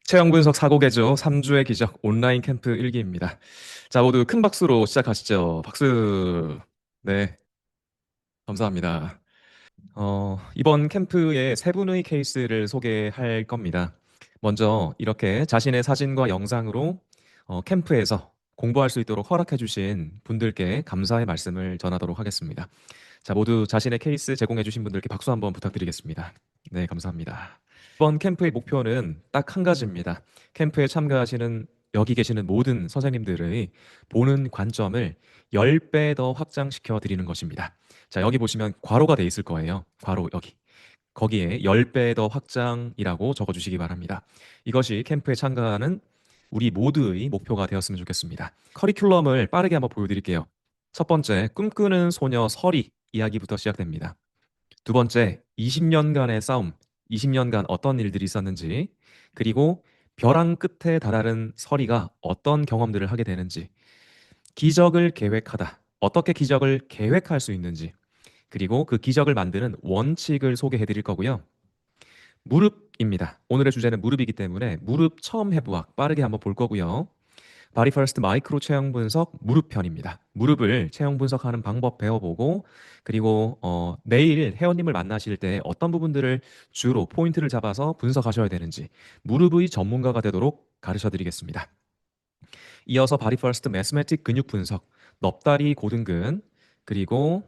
체형 분석 사고 개조 3주의 기적 온라인 캠프 일기입니다. 자, 모두 큰 박수로 시작하시죠. 박수. 네, 감사합니다. 이번 캠프의 세 분의 케이스를 소개할 겁니다. 먼저 이렇게 자신의 사진과 영상으로 캠프에서 공부할 수 있도록 허락해 주신 분들께 감사의 말씀을 전하도록 하겠습니다. 자, 모두 자신의 케이스 제공해 주신 분들께 박수 한번 부탁드리겠습니다. 네, 감사합니다. 이번 캠프의 목표는 딱 한 가지입니다. 캠프에 참가하시는 여기 계시는 모든 선생님들의 보는 관점을 10배 더 확장시켜 드리는 것입니다. 자, 여기 보시면 괄호가 돼 있을 거예요. 괄호 여기. 거기에 10배 더 확장이라고 적어 주시기 바랍니다. 이것이 캠프에 참가하는 우리 모두의 목표가 되었으면 좋겠습니다. 커리큘럼을 빠르게 한번 보여드릴게요. 첫 번째, 꿈꾸는 소녀 설이 이야기부터 시작됩니다. 두 번째, 20년간의 싸움, 20년간 어떤 일들이 있었는지, 그리고 벼랑 끝에 다다른 서리가 어떤 경험들을 하게 되는지, 기적을 계획하다, 어떻게 기적을 계획할 수 있는지, 그리고 그 기적을 만드는 원칙을 소개해 드릴 거고요. 무릎입니다. 오늘의 주제는 무릎이기 때문에 무릎 처음 해부학 빠르게 한번 볼 거고요. 바디 퍼스트 마이크로 체형 분석 무릎 편입니다. 무릎을 체형 분석하는 방법 배워보고 그리고 내일 회원님을 만나실 때 어떤 부분들을 주로 포인트를 잡아서 분석하셔야 되는지 무릎의 전문가가 되도록 가르쳐 드리겠습니다. 이어서 바디 퍼스트 매스매틱 근육 분석, 넙다리 고등근, 그리고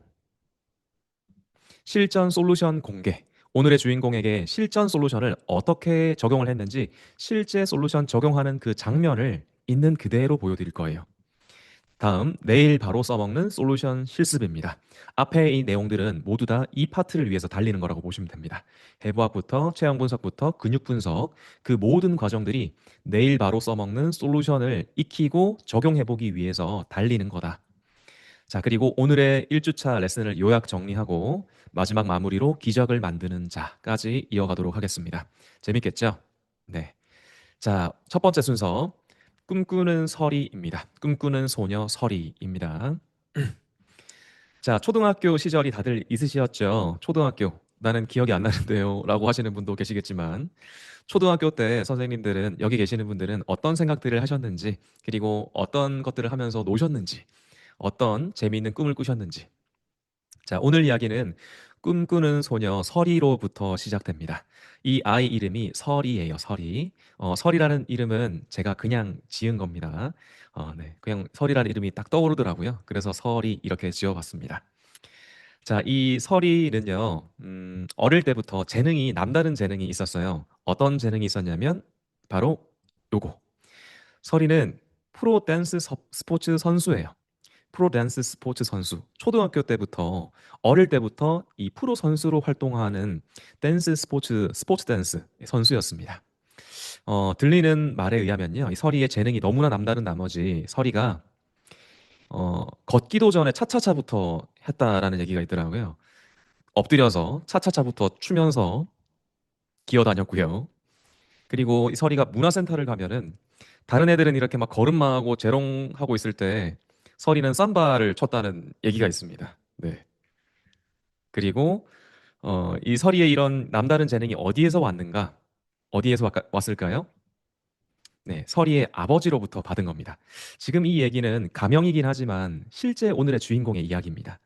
실전 솔루션 공개. 오늘의 주인공에게 실전 솔루션을 어떻게 적용을 했는지 실제 솔루션 적용하는 그 장면을 있는 그대로 보여드릴 거예요. 다음, 내일 바로 써먹는 솔루션 실습입니다. 앞에 이 내용들은 모두 다 이 파트를 위해서 달리는 거라고 보시면 됩니다. 해부학부터 체형 분석부터 근육 분석, 그 모든 과정들이 내일 바로 써먹는 솔루션을 익히고 적용해보기 위해서 달리는 거다. 자, 그리고 오늘의 1주차 레슨을 요약 정리하고 마지막 마무리로 기적을 만드는 자까지 이어가도록 하겠습니다. 재밌겠죠? 네. 자, 첫 번째 순서. 꿈꾸는 서리입니다. 꿈꾸는 소녀 서리입니다. 자, 초등학교 시절이 다들 있으셨죠? 초등학교. 나는 기억이 안 나는데요. 라고 하시는 분도 계시겠지만, 초등학교 때 선생님들은, 여기 계시는 분들은 어떤 생각들을 하셨는지, 그리고 어떤 것들을 하면서 노셨는지, 어떤 재미있는 꿈을 꾸셨는지, 자, 오늘 이야기는 꿈꾸는 소녀 설이로부터 시작됩니다. 이 아이 이름이 설이에요, 설이. 설이라는 이름은 제가 그냥 지은 겁니다. 네, 그냥 설이라는 이름이 딱 떠오르더라고요. 그래서 설이 이렇게 지어봤습니다. 자, 이 설이는요, 어릴 때부터 재능이, 남다른 재능이 있었어요. 어떤 재능이 있었냐면, 바로 요거. 설이는 프로 댄스 스포츠 선수예요. 프로 댄스 스포츠 선수. 초등학교 때부터 어릴 때부터 이 프로 선수로 활동하는 댄스 스포츠 댄스 선수였습니다. 들리는 말에 의하면요. 이 서리의 재능이 너무나 남다른 나머지 서리가 걷기도 전에 차차차부터 했다라는 얘기가 있더라고요. 엎드려서 차차차부터 추면서 기어다녔고요. 그리고 이 서리가 문화센터를 가면은 다른 애들은 이렇게 막 걸음마하고 재롱하고 있을 때 서리는 삼바를 췄다는 얘기가 있습니다. 네. 그리고 이 서리의 이런 남다른 재능이 어디에서 왔는가? 어디에서 왔을까요? 네, 서리의 아버지로부터 받은 겁니다. 지금 이 얘기는 가명이긴 하지만 실제 오늘의 주인공의 이야기입니다.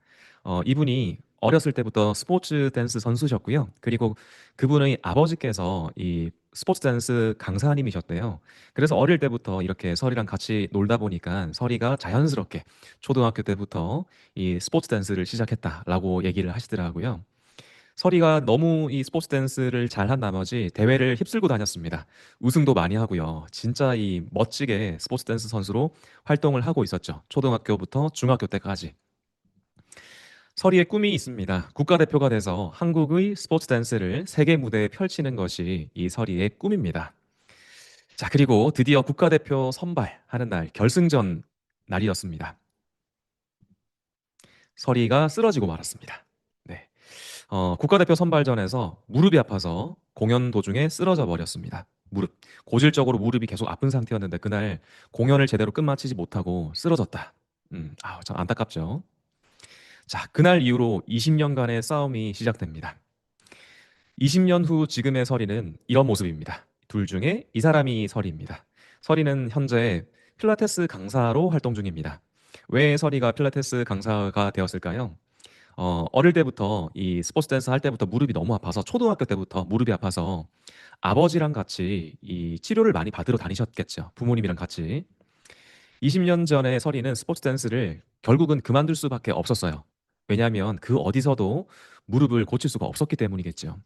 이분이 어렸을 때부터 스포츠 댄스 선수셨고요. 그리고 그분의 아버지께서 이 스포츠 댄스 강사님이셨대요. 그래서 어릴 때부터 이렇게 설이랑 같이 놀다 보니까 설이가 자연스럽게 초등학교 때부터 이 스포츠 댄스를 시작했다라고 얘기를 하시더라고요. 설이가 너무 이 스포츠 댄스를 잘한 나머지 대회를 휩쓸고 다녔습니다. 우승도 많이 하고요. 진짜 이 멋지게 스포츠 댄스 선수로 활동을 하고 있었죠. 초등학교부터 중학교 때까지. 설이의 꿈이 있습니다. 국가대표가 돼서 한국의 스포츠 댄스를 세계 무대에 펼치는 것이 이 설이의 꿈입니다. 자, 그리고 드디어 국가대표 선발하는 날, 결승전 날이었습니다. 설이가 쓰러지고 말았습니다. 네. 국가대표 선발전에서 무릎이 아파서 공연 도중에 쓰러져 버렸습니다. 무릎. 고질적으로 무릎이 계속 아픈 상태였는데 그날 공연을 제대로 끝마치지 못하고 쓰러졌다. 참 안타깝죠. 자, 그날 이후로 20년간의 싸움이 시작됩니다. 20년 후 지금의 설이는 이런 모습입니다. 둘 중에 이 사람이 설이입니다. 설이는 현재 필라테스 강사로 활동 중입니다. 왜 설이가 필라테스 강사가 되었을까요? 어릴 때부터 이 스포츠 댄스 할 때부터 무릎이 너무 아파서 초등학교 때부터 무릎이 아파서 아버지랑 같이 이 치료를 많이 받으러 다니셨겠죠. 부모님이랑 같이. 20년 전에 설이는 스포츠 댄스를 결국은 그만둘 수밖에 없었어요. 왜냐하면 그 어디서도 무릎을 고칠 수가 없었기 때문이겠죠.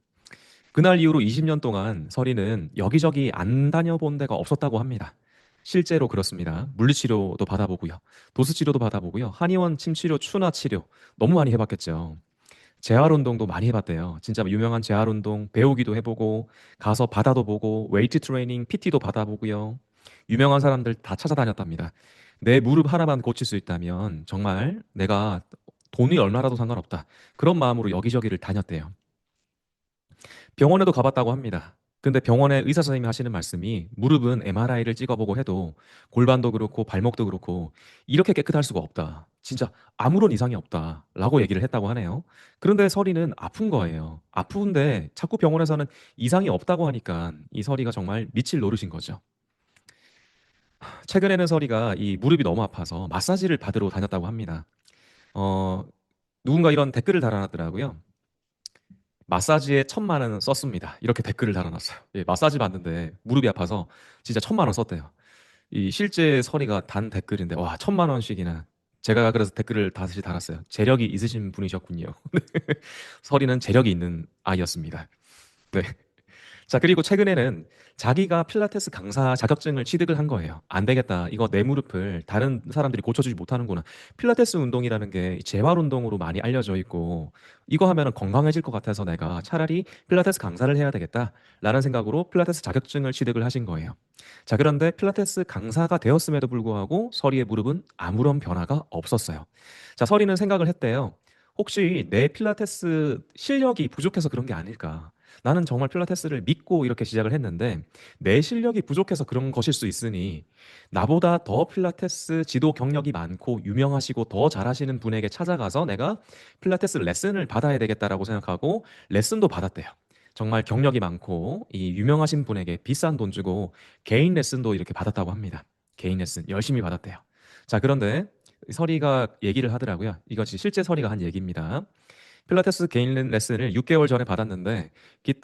그날 이후로 20년 동안 설이는 여기저기 안 다녀본 데가 없었다고 합니다. 실제로 그렇습니다. 물리치료도 받아보고요. 도수치료도 받아보고요. 한의원 침치료, 추나 치료 너무 많이 해봤겠죠. 재활운동도 많이 해봤대요. 진짜 유명한 재활운동 배우기도 해보고 가서 받아도 보고 웨이트 트레이닝, PT도 받아보고요. 유명한 사람들 다 찾아다녔답니다. 내 무릎 하나만 고칠 수 있다면 정말 내가 돈이 얼마라도 상관없다. 그런 마음으로 여기저기를 다녔대요. 병원에도 가봤다고 합니다. 근데 병원에 의사 선생님이 하시는 말씀이 무릎은 MRI를 찍어보고 해도 골반도 그렇고 발목도 그렇고 이렇게 깨끗할 수가 없다. 진짜 아무런 이상이 없다. 라고 얘기를 했다고 하네요. 그런데 설이는 아픈 거예요. 아픈데 자꾸 병원에서는 이상이 없다고 하니까 이 설이가 정말 미칠 노릇인 거죠. 최근에는 설이가 이 무릎이 너무 아파서 마사지를 받으러 다녔다고 합니다. 어, 누군가 이런 댓글을 달아놨더라고요. 마사지에 1,000만 원 썼습니다. 이렇게 댓글을 달아놨어요. 예, 마사지 받는데 무릎이 아파서 진짜 1,000만 원 썼대요. 이 실제 설이가 단 댓글인데 와 1,000만 원씩이나. 제가 그래서 댓글을 다시 달았어요. 재력이 있으신 분이셨군요. 설이는 재력이 있는 아이였습니다. 네. 자, 그리고 최근에는 자기가 필라테스 강사 자격증을 취득을 한 거예요. 안 되겠다. 이거 내 무릎을 다른 사람들이 고쳐주지 못하는구나. 필라테스 운동이라는 게 재활 운동으로 많이 알려져 있고, 이거 하면 건강해질 것 같아서 내가 차라리 필라테스 강사를 해야 되겠다. 라는 생각으로 필라테스 자격증을 취득을 하신 거예요. 자, 그런데 필라테스 강사가 되었음에도 불구하고 서리의 무릎은 아무런 변화가 없었어요. 자, 서리는 생각을 했대요. 혹시 내 필라테스 실력이 부족해서 그런 게 아닐까? 나는 정말 필라테스를 믿고 이렇게 시작을 했는데 내 실력이 부족해서 그런 것일 수 있으니 나보다 더 필라테스 지도 경력이 많고 유명하시고 더 잘하시는 분에게 찾아가서 내가 필라테스 레슨을 받아야 되겠다라고 생각하고 레슨도 받았대요. 정말 경력이 많고 이 유명하신 분에게 비싼 돈 주고 개인 레슨도 이렇게 받았다고 합니다. 개인 레슨 열심히 받았대요. 자, 그런데 서리가 얘기를 하더라고요. 이것이 실제 서리가 한 얘기입니다. 필라테스 개인 레슨을 6개월 전에 받았는데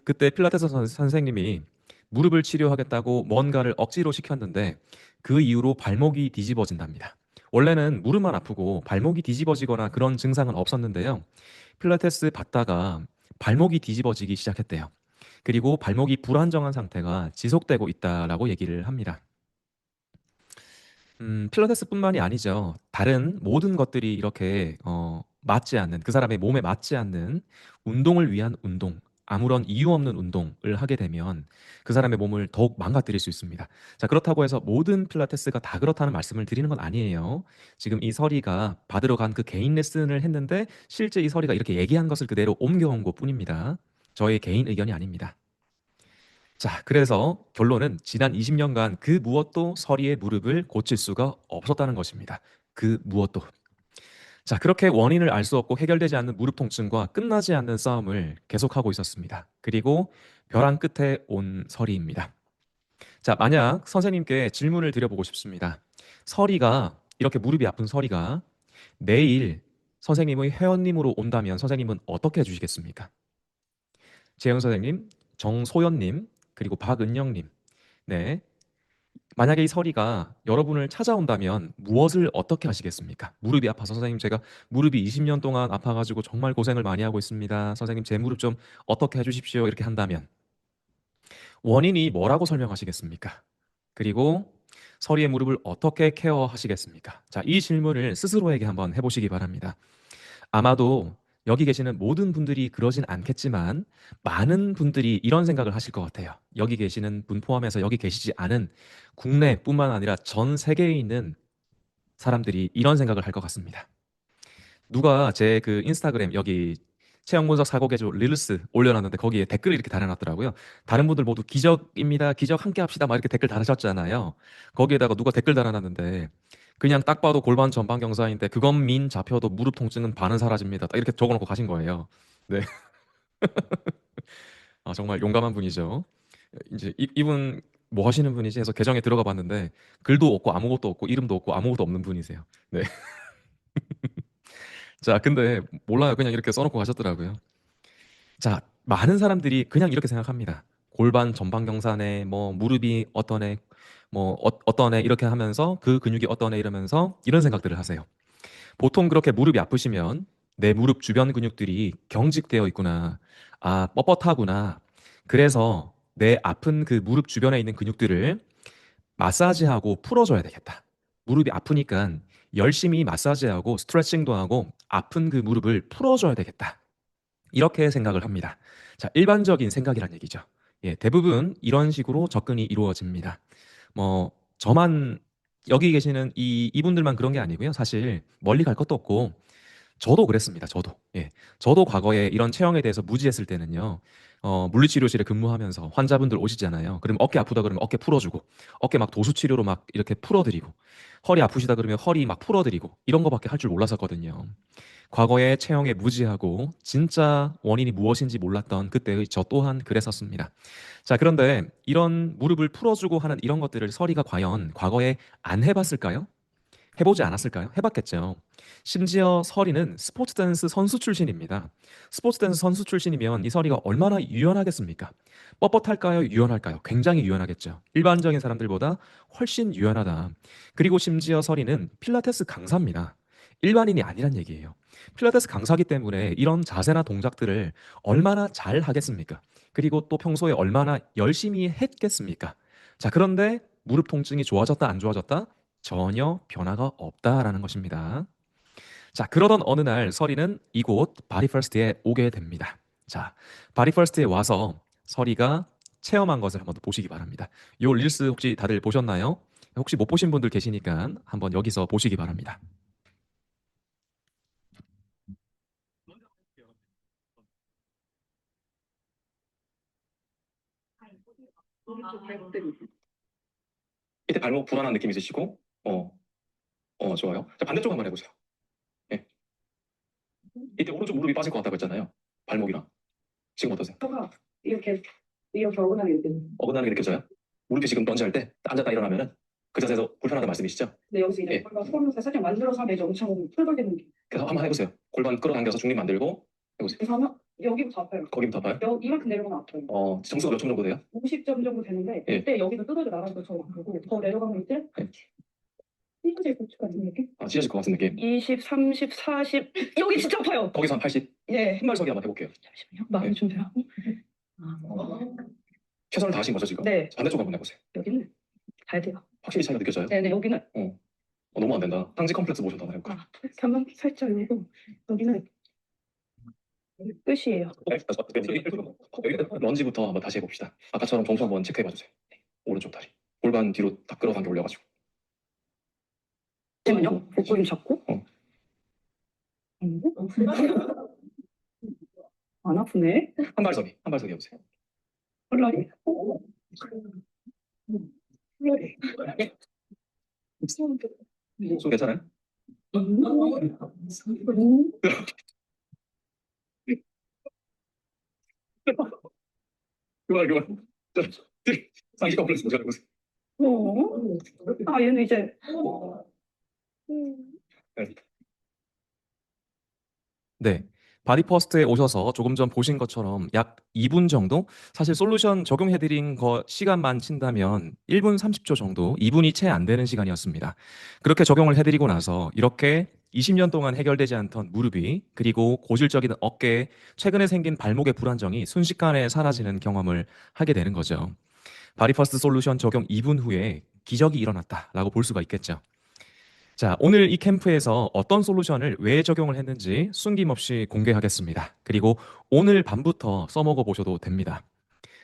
그때 필라테스 선생님이 무릎을 치료하겠다고 뭔가를 억지로 시켰는데 그 이후로 발목이 뒤집어진답니다. 원래는 무릎만 아프고 발목이 뒤집어지거나 그런 증상은 없었는데요. 필라테스 받다가 발목이 뒤집어지기 시작했대요. 그리고 발목이 불안정한 상태가 지속되고 있다라고 얘기를 합니다. 필라테스뿐만이 아니죠. 다른 모든 것들이 이렇게 맞지 않는 그 사람의 몸에 맞지 않는 운동을 위한 운동, 아무런 이유 없는 운동을 하게 되면 그 사람의 몸을 더욱 망가뜨릴 수 있습니다. 자, 그렇다고 해서 모든 필라테스가 다 그렇다는 말씀을 드리는 건 아니에요. 지금 이 서리가 받으러 간 그 개인 레슨을 했는데 실제 이 서리가 이렇게 얘기한 것을 그대로 옮겨온 것뿐입니다. 저의 개인 의견이 아닙니다. 자, 그래서 결론은 지난 20년간 그 무엇도 서리의 무릎을 고칠 수가 없었다는 것입니다. 그 무엇도. 자, 그렇게 원인을 알 수 없고 해결되지 않는 무릎 통증과 끝나지 않는 싸움을 계속하고 있었습니다. 그리고 벼랑 끝에 온 서리입니다. 자, 만약 선생님께 질문을 드려보고 싶습니다. 서리가, 이렇게 무릎이 아픈 서리가 내일 선생님의 회원님으로 온다면 선생님은 어떻게 해주시겠습니까? 재현 선생님, 정소연님, 그리고 박은영님. 네. 만약에 이 서리가 여러분을 찾아온다면 무엇을 어떻게 하시겠습니까? 무릎이 아파서 선생님 제가 무릎이 20년 동안 아파가지고 정말 고생을 많이 하고 있습니다. 선생님 제 무릎 좀 어떻게 해주십시오. 이렇게 한다면 원인이 뭐라고 설명하시겠습니까? 그리고 서리의 무릎을 어떻게 케어하시겠습니까? 자, 이 질문을 스스로에게 한번 해보시기 바랍니다. 아마도 여기 계시는 모든 분들이 그러진 않겠지만 많은 분들이 이런 생각을 하실 것 같아요. 여기 계시는 분 포함해서 여기 계시지 않은 국내뿐만 아니라 전 세계에 있는 사람들이 이런 생각을 할 것 같습니다. 누가 제 그 인스타그램 여기 체형 분석 사고개조 릴스 올려놨는데 거기에 댓글을 이렇게 달아놨더라고요. 다른 분들 모두 기적입니다. 기적 함께 합시다. 막 이렇게 댓글 달으셨잖아요. 거기에다가 누가 댓글 달아놨는데 그냥 딱 봐도 골반 전방 경사인데 그건 민 잡혀도 무릎 통증은 반은 사라집니다. 딱 이렇게 적어놓고 가신 거예요. 네. 아, 정말 용감한 분이죠. 이제 이분 뭐 하시는 분이지 해서 계정에 들어가 봤는데 글도 없고 아무것도 없고 이름도 없고 아무것도 없는 분이세요. 네. 자, 근데 몰라요. 그냥 이렇게 써놓고 가셨더라고요. 자, 많은 사람들이 그냥 이렇게 생각합니다. 골반 전방 경사네, 뭐 무릎이 어떠네, 뭐 어떠네 이렇게 하면서 그 근육이 어떠네 이러면서 이런 생각들을 하세요. 보통 그렇게 무릎이 아프시면 내 무릎 주변 근육들이 경직되어 있구나. 아, 뻣뻣하구나. 그래서 내 아픈 그 무릎 주변에 있는 근육들을 마사지하고 풀어줘야 되겠다. 무릎이 아프니까 열심히 마사지하고 스트레칭도 하고 아픈 그 무릎을 풀어줘야 되겠다. 이렇게 생각을 합니다. 자, 일반적인 생각이란 얘기죠. 예, 대부분 이런 식으로 접근이 이루어집니다. 뭐 저만 여기 계시는 이분들만 그런 게 아니고요. 사실 멀리 갈 것도 없고 저도 그랬습니다. 저도. 예. 저도 과거에 이런 체형에 대해서 무지했을 때는요. 물리치료실에 근무하면서 환자분들 오시잖아요. 그럼 어깨 아프다 그러면 어깨 풀어주고, 어깨 막 도수치료로 막 이렇게 풀어드리고, 허리 아프시다 그러면 허리 막 풀어드리고, 이런 거밖에 할 줄 몰랐었거든요. 과거에 체형에 무지하고, 진짜 원인이 무엇인지 몰랐던 그때의 저 또한 그랬었습니다. 자, 그런데 이런 무릎을 풀어주고 하는 이런 것들을 서리가 과연 과거에 안 해봤을까요? 해보지 않았을까요? 해봤겠죠. 심지어 서리는 스포츠 댄스 선수 출신입니다. 스포츠 댄스 선수 출신이면 이 서리가 얼마나 유연하겠습니까? 뻣뻣할까요? 유연할까요? 굉장히 유연하겠죠. 일반적인 사람들보다 훨씬 유연하다. 그리고 심지어 서리는 필라테스 강사입니다. 일반인이 아니란 얘기예요. 필라테스 강사기 때문에 이런 자세나 동작들을 얼마나 잘 하겠습니까? 그리고 또 평소에 얼마나 열심히 했겠습니까? 자, 그런데 무릎 통증이 좋아졌다, 안 좋아졌다? 전혀 변화가 없다라는 것입니다. 자, 그러던 어느 날 서리는 이곳 바디퍼스트에 오게 됩니다. 자, 바디퍼스트에 와서 서리가 체험한 것을 한번 보시기 바랍니다. 요 릴스 혹시 다들 보셨나요? 혹시 못 보신 분들 계시니까 한번 여기서 보시기 바랍니다. 이때 발목 불안한 느낌 있으시고, 좋아요. 자, 반대쪽 한번 해보세요. 예. 이때 오른쪽 무릎이 빠질 것 같다고 했잖아요. 발목이랑. 지금 어떠세요? 이렇게 이렇게 어긋나게 느껴져요. 어긋나는 게 느껴져요? 무릎이 지금 런지할 때 앉았다 일어나면은 그 자세에서 불편하다는 말씀이시죠? 네, 여기서 이제 골반 풀면서 살짝 만들어서 하면 이제 엄청 풀벌게 느낌. 그래서 한번 해보세요. 골반 끌어당겨서 중립 만들고 해보세요. 그래서 하면 여기부터 아파요. 거기부터 아파요? 이만큼 내려가면 아파요. 점수가 몇 점 정도 돼요? 50점 정도 되는데 예. 이때 여기서 뜯어져 나가니까 더 아프고 더 내려가면 이제 찢어질 것 같은 느낌? 찢어질 것 같은 느낌. 20, 30, 40 여기 진짜 아파요. 거기서 한 80? 예. 흰발 서기 한번 해볼게요. 잠시만요. 마음의 준비하고. 최선을 다하신 거죠 지금? 네. 반대쪽 한번 해보세요. 여기는 가야 돼요. 확실히 차이가 느껴져요? 네네, 여기는 너무 안 된다. 상지 컴플렉스 모셨잖아요. 한번 살짝 열고 여기는 끝이에요. 런지부터 한번 다시 해봅시다. 아까처럼 점수 한번 체크해봐주세요. 오른쪽 다리. 골반 뒤로 딱 끌어당겨 올려가지고. 잠시만요. 복부 좀 잡고. 안 아프네. 한 발 서기 해보세요. 헐라리. 헐라리. 손 괜찮아요? 그만. 상지 컴플렉스 모셔보세요. 얘는 이제 네. 바디퍼스트에 오셔서 조금 전 보신 것처럼 약 2분 정도 사실 솔루션 적용해드린 거 시간만 친다면 1분 30초 정도 2분이 채 안 되는 시간이었습니다. 그렇게 적용을 해드리고 나서 이렇게 20년 동안 해결되지 않던 무릎이 그리고 고질적인 어깨 최근에 생긴 발목의 불안정이 순식간에 사라지는 경험을 하게 되는 거죠. 바디퍼스트 솔루션 적용 2분 후에 기적이 일어났다라고 볼 수가 있겠죠. 자, 오늘 이 캠프에서 어떤 솔루션을 왜 적용을 했는지 숨김없이 공개하겠습니다. 그리고 오늘 밤부터 써먹어 보셔도 됩니다.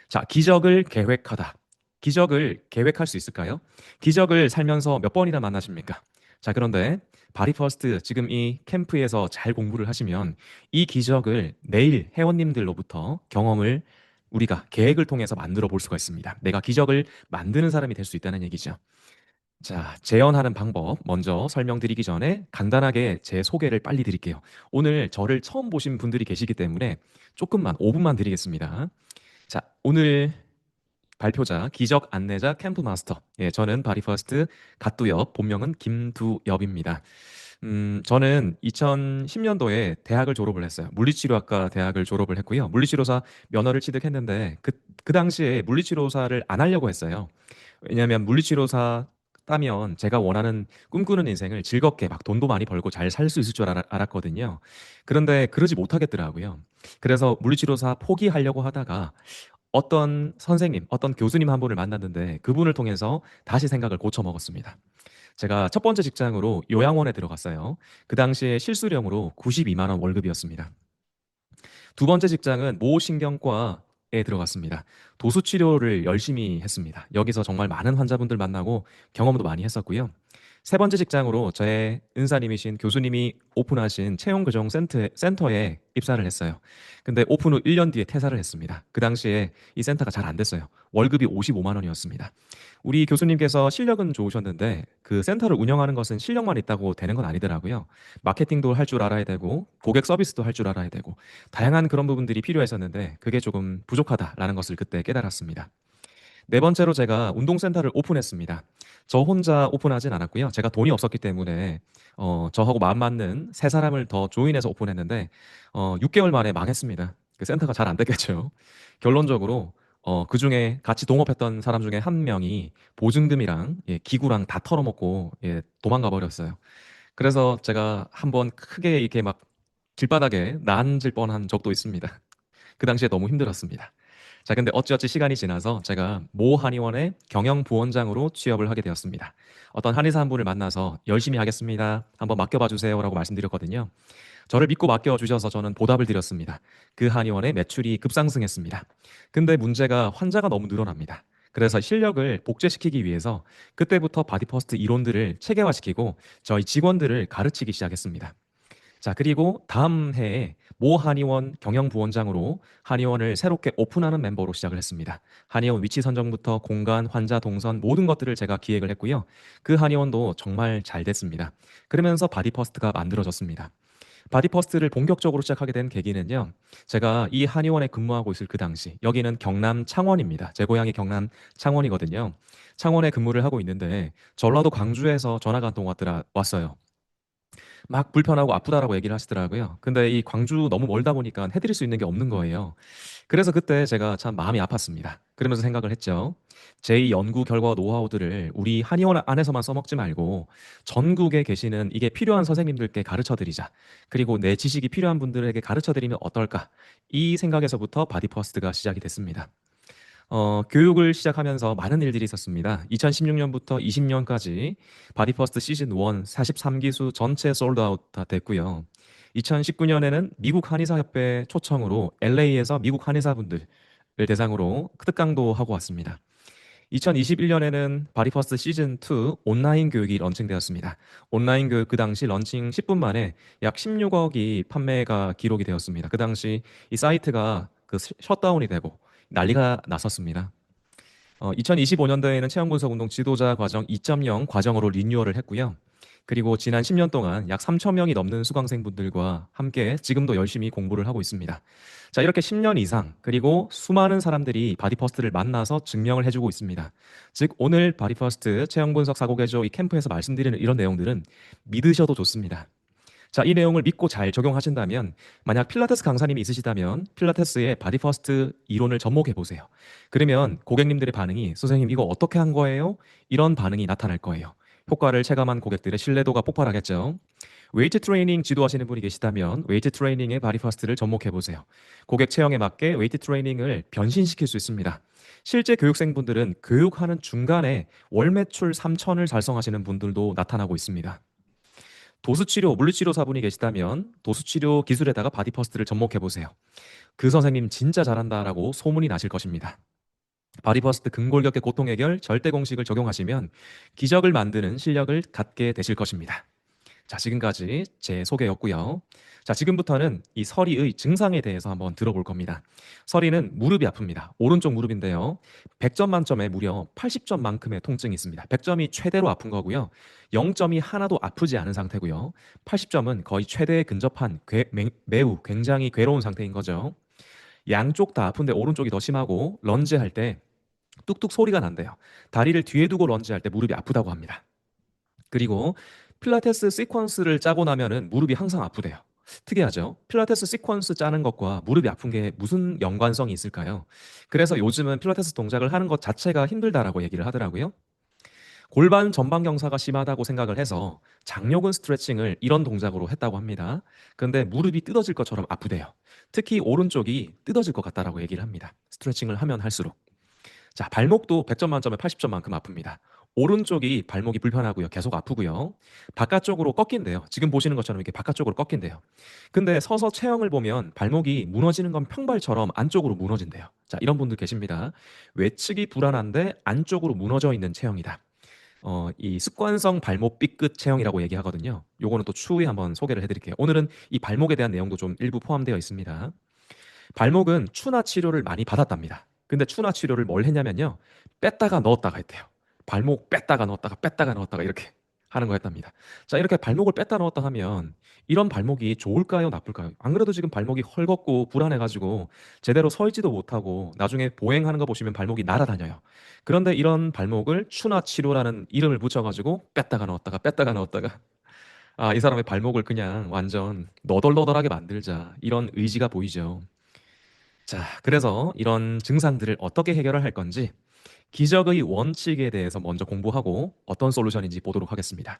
자, 기적을 계획하다. 기적을 계획할 수 있을까요? 기적을 살면서 몇 번이나 만나십니까? 자, 그런데 바디퍼스트 지금 이 캠프에서 잘 공부를 하시면 이 기적을 내일 회원님들로부터 경험을 우리가 계획을 통해서 만들어 볼 수가 있습니다. 내가 기적을 만드는 사람이 될 수 있다는 얘기죠. 자, 재현하는 방법 먼저 설명드리기 전에 간단하게 제 소개를 빨리 드릴게요. 오늘 저를 처음 보신 분들이 계시기 때문에 조금만 5분만 드리겠습니다. 자, 오늘 발표자, 기적 안내자, 캠프 마스터. 예, 저는 바디퍼스트 갓두엽, 본명은 김두엽입니다. 저는 2010년도에 대학을 졸업을 했어요. 물리치료학과 대학을 졸업을 했고요. 물리치료사 면허를 취득했는데 그 당시에 물리치료사를 안 하려고 했어요. 왜냐하면 물리치료사 따면 제가 원하는 꿈꾸는 인생을 즐겁게 막 돈도 많이 벌고 잘 살 수 있을 줄 알았거든요. 그런데 그러지 못하겠더라고요. 그래서 물리치료사 포기하려고 하다가 어떤 선생님, 어떤 교수님 한 분을 만났는데 그분을 통해서 다시 생각을 고쳐 먹었습니다. 제가 첫 번째 직장으로 요양원에 들어갔어요. 그 당시에 실수령으로 92만 원 월급이었습니다. 두 번째 직장은 모신경과에 들어갔습니다. 도수 치료를 열심히 했습니다. 여기서 정말 많은 환자분들 만나고 경험도 많이 했었고요. 세 번째 직장으로 저의 은사님이신 교수님이 오픈하신 채용교정 센터에 입사를 했어요. 근데 오픈 후 1년 뒤에 퇴사를 했습니다. 그 당시에 이 센터가 잘 안 됐어요. 월급이 55만 원이었습니다. 우리 교수님께서 실력은 좋으셨는데 그 센터를 운영하는 것은 실력만 있다고 되는 건 아니더라고요. 마케팅도 할 줄 알아야 되고 고객 서비스도 할 줄 알아야 되고 다양한 그런 부분들이 필요했었는데 그게 조금 부족하다라는 것을 그때 깨달았습니다. 네 번째로 제가 운동센터를 오픈했습니다. 저 혼자 오픈하진 않았고요. 제가 돈이 없었기 때문에 저하고 마음 맞는 세 사람을 더 조인해서 오픈했는데 6개월 만에 망했습니다. 그 센터가 잘 안 됐겠죠. 결론적으로 그 중에 같이 동업했던 사람 중에 한 명이 보증금이랑 예, 기구랑 다 털어먹고 예, 도망가 버렸어요. 그래서 제가 한번 크게 이렇게 막 길바닥에 난질 뻔한 적도 있습니다. 그 당시에 너무 힘들었습니다. 자, 근데 어찌어찌 시간이 지나서 제가 모 한의원의 경영부원장으로 취업을 하게 되었습니다. 어떤 한의사 한 분을 만나서 열심히 하겠습니다. 한번 맡겨봐 주세요라고 말씀드렸거든요. 저를 믿고 맡겨주셔서 저는 보답을 드렸습니다. 그 한의원의 매출이 급상승했습니다. 근데 문제가 환자가 너무 늘어납니다. 그래서 실력을 복제시키기 위해서 그때부터 바디퍼스트 이론들을 체계화시키고 저희 직원들을 가르치기 시작했습니다. 자, 그리고 다음 해에 모 한의원 경영부원장으로 한의원을 새롭게 오픈하는 멤버로 시작을 했습니다. 한의원 위치 선정부터 공간, 환자 동선 모든 것들을 제가 기획을 했고요. 그 한의원도 정말 잘 됐습니다. 그러면서 바디퍼스트가 만들어졌습니다. 바디퍼스트를 본격적으로 시작하게 된 계기는요. 제가 이 한의원에 근무하고 있을 그 당시 여기는 경남 창원입니다. 제 고향이 경남 창원이거든요. 창원에 근무를 하고 있는데 전라도 광주에서 전화가 한 통 왔어요. 막 불편하고 아프다라고 얘기를 하시더라고요. 근데 이 광주 너무 멀다 보니까 해드릴 수 있는 게 없는 거예요. 그래서 그때 제가 참 마음이 아팠습니다. 그러면서 생각을 했죠. 제 연구 결과 노하우들을 우리 한의원 안에서만 써먹지 말고 전국에 계시는 이게 필요한 선생님들께 가르쳐 드리자. 그리고 내 지식이 필요한 분들에게 가르쳐 드리면 어떨까? 이 생각에서부터 바디퍼스트가 시작이 됐습니다. 교육을 시작하면서 많은 일들이 있었습니다. 2016년부터 20년까지 바디퍼스트 시즌 1 43기수 전체 솔드아웃 다 됐고요. 2019년에는 미국 한의사협회 초청으로 LA에서 미국 한의사분들을 대상으로 특강도 하고 왔습니다. 2021년에는 바디퍼스트 시즌 2 온라인 교육이 런칭되었습니다. 온라인 교육 그 당시 런칭 10분 만에 약 16억이 판매가 기록이 되었습니다. 그 당시 이 사이트가 그 셧다운이 되고 난리가 났었습니다. 2025년도에는 체험분석 운동 지도자 과정 2.0 과정으로 리뉴얼을 했고요. 그리고 지난 10년 동안 약 3천 명이 넘는 수강생분들과 함께 지금도 열심히 공부를 하고 있습니다. 자, 이렇게 10년 이상 그리고 수많은 사람들이 바디퍼스트를 만나서 증명을 해주고 있습니다. 즉 오늘 바디퍼스트 체형분석 사고개조 이 캠프에서 말씀드리는 이런 내용들은 믿으셔도 좋습니다. 자, 이 내용을 믿고 잘 적용하신다면 만약 필라테스 강사님이 있으시다면 필라테스의 바디퍼스트 이론을 접목해 보세요. 그러면 고객님들의 반응이 선생님 이거 어떻게 한 거예요? 이런 반응이 나타날 거예요. 효과를 체감한 고객들의 신뢰도가 폭발하겠죠. 웨이트 트레이닝 지도하시는 분이 계시다면 웨이트 트레이닝의 바디퍼스트를 접목해 보세요. 고객 체형에 맞게 웨이트 트레이닝을 변신시킬 수 있습니다. 실제 교육생분들은 교육하는 중간에 월 매출 3천을 달성하시는 분들도 나타나고 있습니다. 도수치료, 물리치료사분이 계시다면 도수치료 기술에다가 바디퍼스트를 접목해 보세요. 그 선생님 진짜 잘한다라고 소문이 나실 것입니다. 바디퍼스트 근골격계 고통 해결 절대 공식을 적용하시면 기적을 만드는 실력을 갖게 되실 것입니다. 자, 지금까지 제 소개였고요. 자, 지금부터는 이 서리의 증상에 대해서 한번 들어볼 겁니다. 서리는 무릎이 아픕니다. 오른쪽 무릎인데요. 100점 만점에 무려 80점만큼의 통증이 있습니다. 100점이 최대로 아픈 거고요. 0점이 하나도 아프지 않은 상태고요. 80점은 거의 최대에 근접한 매우 굉장히 괴로운 상태인 거죠. 양쪽 다 아픈데 오른쪽이 더 심하고 런지할 때 뚝뚝 소리가 난대요. 다리를 뒤에 두고 런지할 때 무릎이 아프다고 합니다. 그리고 필라테스 시퀀스를 짜고 나면은 무릎이 항상 아프대요. 특이하죠? 필라테스 시퀀스 짜는 것과 무릎이 아픈 게 무슨 연관성이 있을까요? 그래서 요즘은 필라테스 동작을 하는 것 자체가 힘들다라고 얘기를 하더라고요. 골반 전방 경사가 심하다고 생각을 해서 장요근 스트레칭을 이런 동작으로 했다고 합니다. 근데 무릎이 뜯어질 것처럼 아프대요. 특히 오른쪽이 뜯어질 것 같다라고 얘기를 합니다. 스트레칭을 하면 할수록. 자, 발목도 100점 만점에 80점만큼 아픕니다. 오른쪽이 발목이 불편하고요. 계속 아프고요. 바깥쪽으로 꺾인대요. 지금 보시는 것처럼 이렇게 바깥쪽으로 꺾인대요. 근데 서서 체형을 보면 발목이 무너지는 건 평발처럼 안쪽으로 무너진대요. 자, 이런 분들 계십니다. 외측이 불안한데 안쪽으로 무너져 있는 체형이다. 이 습관성 발목 삐끗 체형이라고 얘기하거든요. 요거는 또 추후에 한번 소개를 해드릴게요. 오늘은 이 발목에 대한 내용도 좀 일부 포함되어 있습니다. 발목은 추나 치료를 많이 받았답니다. 근데 추나 치료를 뭘 했냐면요. 뺐다가 넣었다가 했대요. 발목 뺐다가 넣었다가 뺐다가 넣었다가 이렇게 하는 거 했답니다. 자, 이렇게 발목을 뺐다 넣었다 하면 이런 발목이 좋을까요, 나쁠까요? 안 그래도 지금 발목이 헐겁고 불안해가지고 제대로 서 있지도 못하고 나중에 보행하는 거 보시면 발목이 날아다녀요. 그런데 이런 발목을 추나 치료라는 이름을 붙여가지고 뺐다가 넣었다가 뺐다가 넣었다가 아, 이 사람의 발목을 그냥 완전 너덜너덜하게 만들자 이런 의지가 보이죠. 자, 그래서 이런 증상들을 어떻게 해결을 할 건지 기적의 원칙에 대해서 먼저 공부하고 어떤 솔루션인지 보도록 하겠습니다.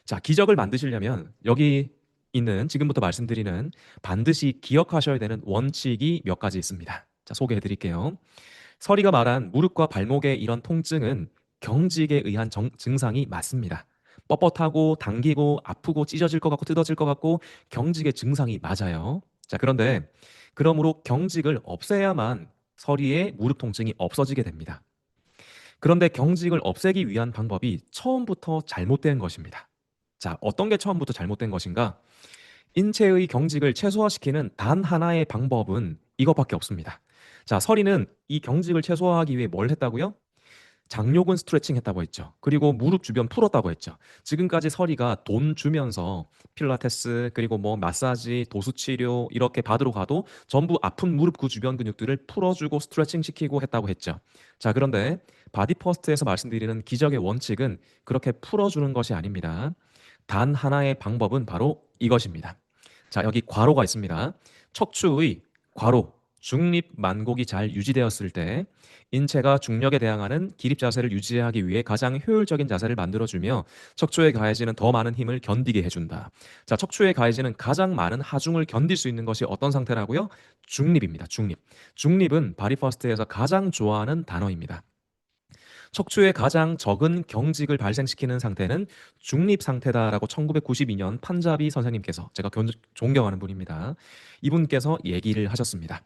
자, 기적을 만드시려면 여기 있는 지금부터 말씀드리는 반드시 기억하셔야 되는 원칙이 몇 가지 있습니다. 자, 소개해 드릴게요. 서리가 말한 무릎과 발목의 이런 통증은 경직에 의한 증상이 맞습니다. 뻣뻣하고 당기고 아프고 찢어질 것 같고 뜯어질 것 같고 경직의 증상이 맞아요. 자, 그런데 그러므로 경직을 없애야만 서리의 무릎 통증이 없어지게 됩니다. 그런데 경직을 없애기 위한 방법이 처음부터 잘못된 것입니다. 자, 어떤 게 처음부터 잘못된 것인가? 인체의 경직을 최소화시키는 단 하나의 방법은 이것밖에 없습니다. 자, 서리는 이 경직을 최소화하기 위해 뭘 했다고요? 장요근 스트레칭 했다고 했죠. 그리고 무릎 주변 풀었다고 했죠. 지금까지 서리가 돈 주면서 필라테스 그리고 뭐 마사지, 도수 치료 이렇게 받으러 가도 전부 아픈 무릎 그 주변 근육들을 풀어주고 스트레칭 시키고 했다고 했죠. 자, 그런데 바디 퍼스트에서 말씀드리는 기적의 원칙은 그렇게 풀어주는 것이 아닙니다. 단 하나의 방법은 바로 이것입니다. 자, 여기 괄호가 있습니다. 척추의 괄호 중립 만곡이 잘 유지되었을 때 인체가 중력에 대항하는 기립 자세를 유지하기 위해 가장 효율적인 자세를 만들어주며 척추에 가해지는 더 많은 힘을 견디게 해준다. 자, 척추에 가해지는 가장 많은 하중을 견딜 수 있는 것이 어떤 상태라고요? 중립입니다. 중립. 중립은 바디퍼스트에서 가장 좋아하는 단어입니다. 척추에 가장 적은 경직을 발생시키는 상태는 중립 상태다라고 1992년 판자비 선생님께서 제가 존경하는 분입니다. 이분께서 얘기를 하셨습니다.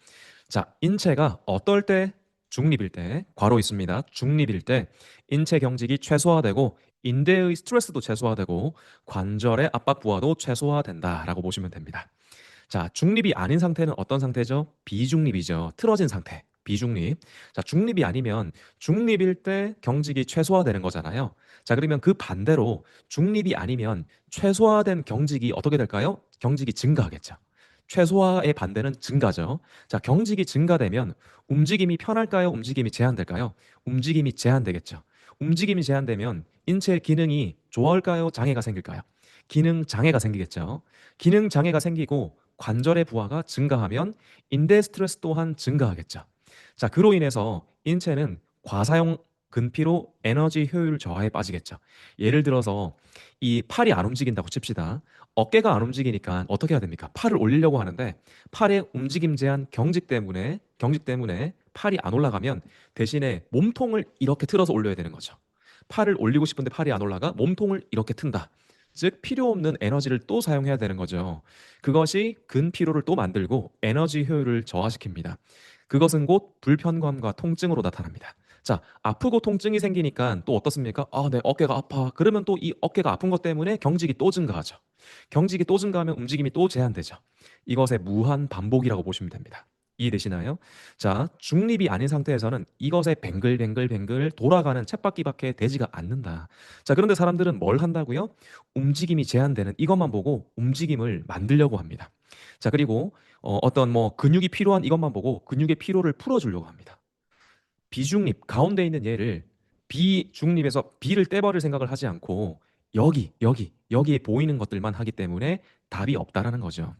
자, 인체가 어떨 때 중립일 때, 괄호 있습니다. 중립일 때 인체 경직이 최소화되고 인대의 스트레스도 최소화되고 관절의 압박 부하도 최소화된다라고 보시면 됩니다. 자, 중립이 아닌 상태는 어떤 상태죠? 비중립이죠. 틀어진 상태. 비중립. 자, 중립이 아니면 중립일 때 경직이 최소화되는 거잖아요. 자, 그러면 그 반대로 중립이 아니면 최소화된 경직이 어떻게 될까요? 경직이 증가하겠죠. 최소화의 반대는 증가죠. 자, 경직이 증가되면 움직임이 편할까요? 움직임이 제한될까요? 움직임이 제한되겠죠. 움직임이 제한되면 인체 기능이 좋아할까요? 장애가 생길까요? 기능 장애가 생기겠죠. 기능 장애가 생기고 관절의 부하가 증가하면 인대 스트레스 또한 증가하겠죠. 자, 그로 인해서 인체는 과사용 근피로 에너지 효율 저하에 빠지겠죠. 예를 들어서 이 팔이 안 움직인다고 칩시다. 어깨가 안 움직이니까 어떻게 해야 됩니까? 팔을 올리려고 하는데 팔의 움직임 제한 경직 때문에 팔이 안 올라가면 대신에 몸통을 이렇게 틀어서 올려야 되는 거죠. 팔을 올리고 싶은데 팔이 안 올라가 몸통을 이렇게 튼다. 즉 필요 없는 에너지를 또 사용해야 되는 거죠. 그것이 근피로를 또 만들고 에너지 효율을 저하시킵니다. 그것은 곧 불편감과 통증으로 나타납니다. 자, 아프고 통증이 생기니까 또 어떻습니까? 아, 내 어깨가 아파. 그러면 또 이 어깨가 아픈 것 때문에 경직이 또 증가하죠. 경직이 또 증가하면 움직임이 또 제한되죠. 이것의 무한 반복이라고 보시면 됩니다. 이해되시나요? 자, 중립이 아닌 상태에서는 이것에 뱅글뱅글뱅글 돌아가는 쳇바퀴밖에 되지가 않는다. 자, 그런데 사람들은 뭘 한다고요? 움직임이 제한되는 이것만 보고 움직임을 만들려고 합니다. 자, 그리고 어떤 뭐 근육이 필요한 이것만 보고 근육의 피로를 풀어주려고 합니다. 비중립 가운데 있는 얘를 비중립에서 B를 떼버릴 생각을 하지 않고 여기에 보이는 것들만 하기 때문에 답이 없다라는 거죠.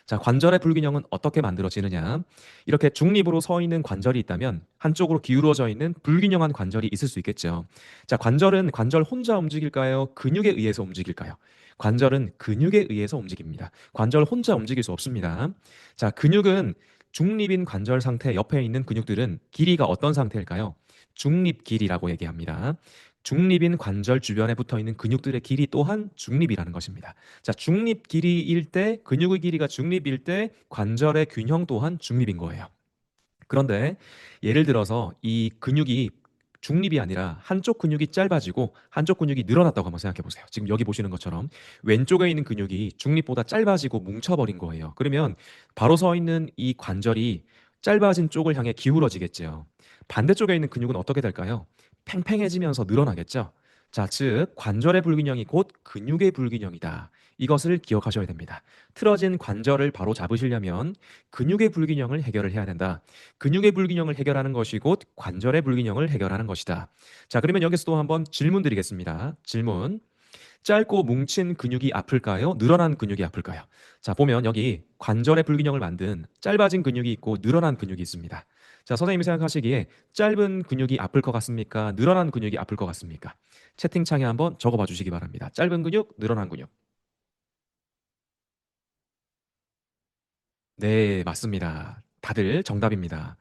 자, 관절의 불균형은 어떻게 만들어지느냐? 이렇게 중립으로 서 있는 관절이 있다면 한쪽으로 기울어져 있는 불균형한 관절이 있을 수 있겠죠. 자, 관절은 관절 혼자 움직일까요? 근육에 의해서 움직일까요? 관절은 근육에 의해서 움직입니다. 관절 혼자 움직일 수 없습니다. 자, 근육은 중립인 관절 상태 옆에 있는 근육들은 길이가 어떤 상태일까요? 중립 길이라고 얘기합니다. 중립인 관절 주변에 붙어 있는 근육들의 길이 또한 중립이라는 것입니다. 자, 중립 길이일 때, 근육의 길이가 중립일 때 관절의 균형 또한 중립인 거예요. 그런데 예를 들어서 이 근육이 중립이 아니라 한쪽 근육이 짧아지고 한쪽 근육이 늘어났다고 한번 생각해 보세요. 지금 여기 보시는 것처럼 왼쪽에 있는 근육이 중립보다 짧아지고 뭉쳐버린 거예요. 그러면 바로 서 있는 이 관절이 짧아진 쪽을 향해 기울어지겠죠. 반대쪽에 있는 근육은 어떻게 될까요? 팽팽해지면서 늘어나겠죠. 자, 즉 관절의 불균형이 곧 근육의 불균형이다. 이것을 기억하셔야 됩니다. 틀어진 관절을 바로 잡으시려면 근육의 불균형을 해결을 해야 된다. 근육의 불균형을 해결하는 것이 곧 관절의 불균형을 해결하는 것이다. 자, 그러면 여기서 또 한번 질문 드리겠습니다. 질문. 짧고 뭉친 근육이 아플까요? 늘어난 근육이 아플까요? 자, 보면 여기 관절의 불균형을 만든 짧아진 근육이 있고 늘어난 근육이 있습니다. 자, 선생님이 생각하시기에 짧은 근육이 아플 것 같습니까? 늘어난 근육이 아플 것 같습니까? 채팅창에 한번 적어봐 주시기 바랍니다. 짧은 근육, 늘어난 근육. 네, 맞습니다. 다들 정답입니다.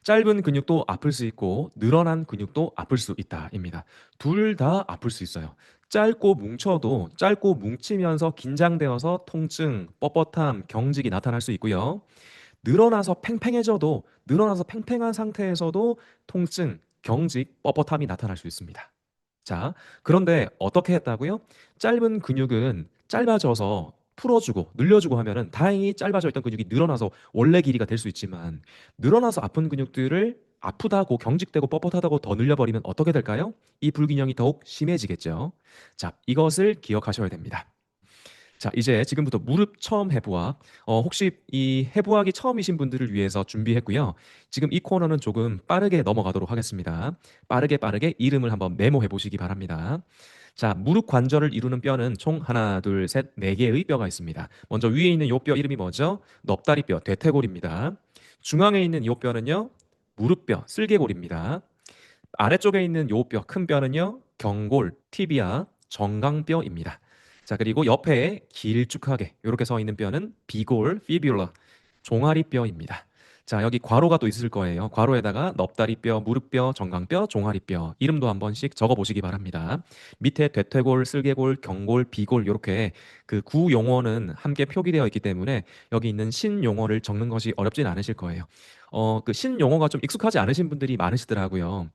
짧은 근육도 아플 수 있고 늘어난 근육도 아플 수 있다입니다. 둘 다 아플 수 있어요. 짧고 뭉쳐도 짧고 뭉치면서 긴장되어서 통증, 뻣뻣함, 경직이 나타날 수 있고요. 늘어나서 팽팽해져도 늘어나서 팽팽한 상태에서도 통증, 경직, 뻣뻣함이 나타날 수 있습니다. 자, 그런데 어떻게 했다고요? 짧은 근육은 짧아져서 풀어주고 늘려주고 하면은 다행히 짧아져 있던 근육이 늘어나서 원래 길이가 될 수 있지만 늘어나서 아픈 근육들을 아프다고 경직되고 뻣뻣하다고 더 늘려버리면 어떻게 될까요? 이 불균형이 더욱 심해지겠죠. 자, 이것을 기억하셔야 됩니다. 자, 이제 지금부터 무릎 처음 해부학. 혹시 이 해부학이 처음이신 분들을 위해서 준비했고요. 지금 이 코너는 조금 빠르게 넘어가도록 하겠습니다. 빠르게 이름을 한번 메모해 보시기 바랍니다. 자, 무릎 관절을 이루는 뼈는 총 하나, 둘, 셋, 네 개의 뼈가 있습니다. 먼저 위에 있는 요 뼈 이름이 뭐죠? 넙다리뼈, 대퇴골입니다. 중앙에 있는 요 뼈는요, 무릎뼈, 쓸개골입니다. 아래쪽에 있는 요 뼈, 큰 뼈는요, 경골, 티비아, 정강뼈입니다. 자, 그리고 옆에 길쭉하게 이렇게 서 있는 뼈는 비골, 피뷸러, 종아리뼈입니다. 자, 여기 괄호가 또 있을 거예요. 괄호에다가 넙다리뼈, 무릎뼈, 정강뼈, 종아리뼈 이름도 한 번씩 적어 보시기 바랍니다. 밑에 대퇴골, 쓸개골, 경골, 비골 이렇게 그 구 용어는 함께 표기되어 있기 때문에 여기 있는 신 용어를 적는 것이 어렵진 않으실 거예요. 그 신 용어가 좀 익숙하지 않으신 분들이 많으시더라고요.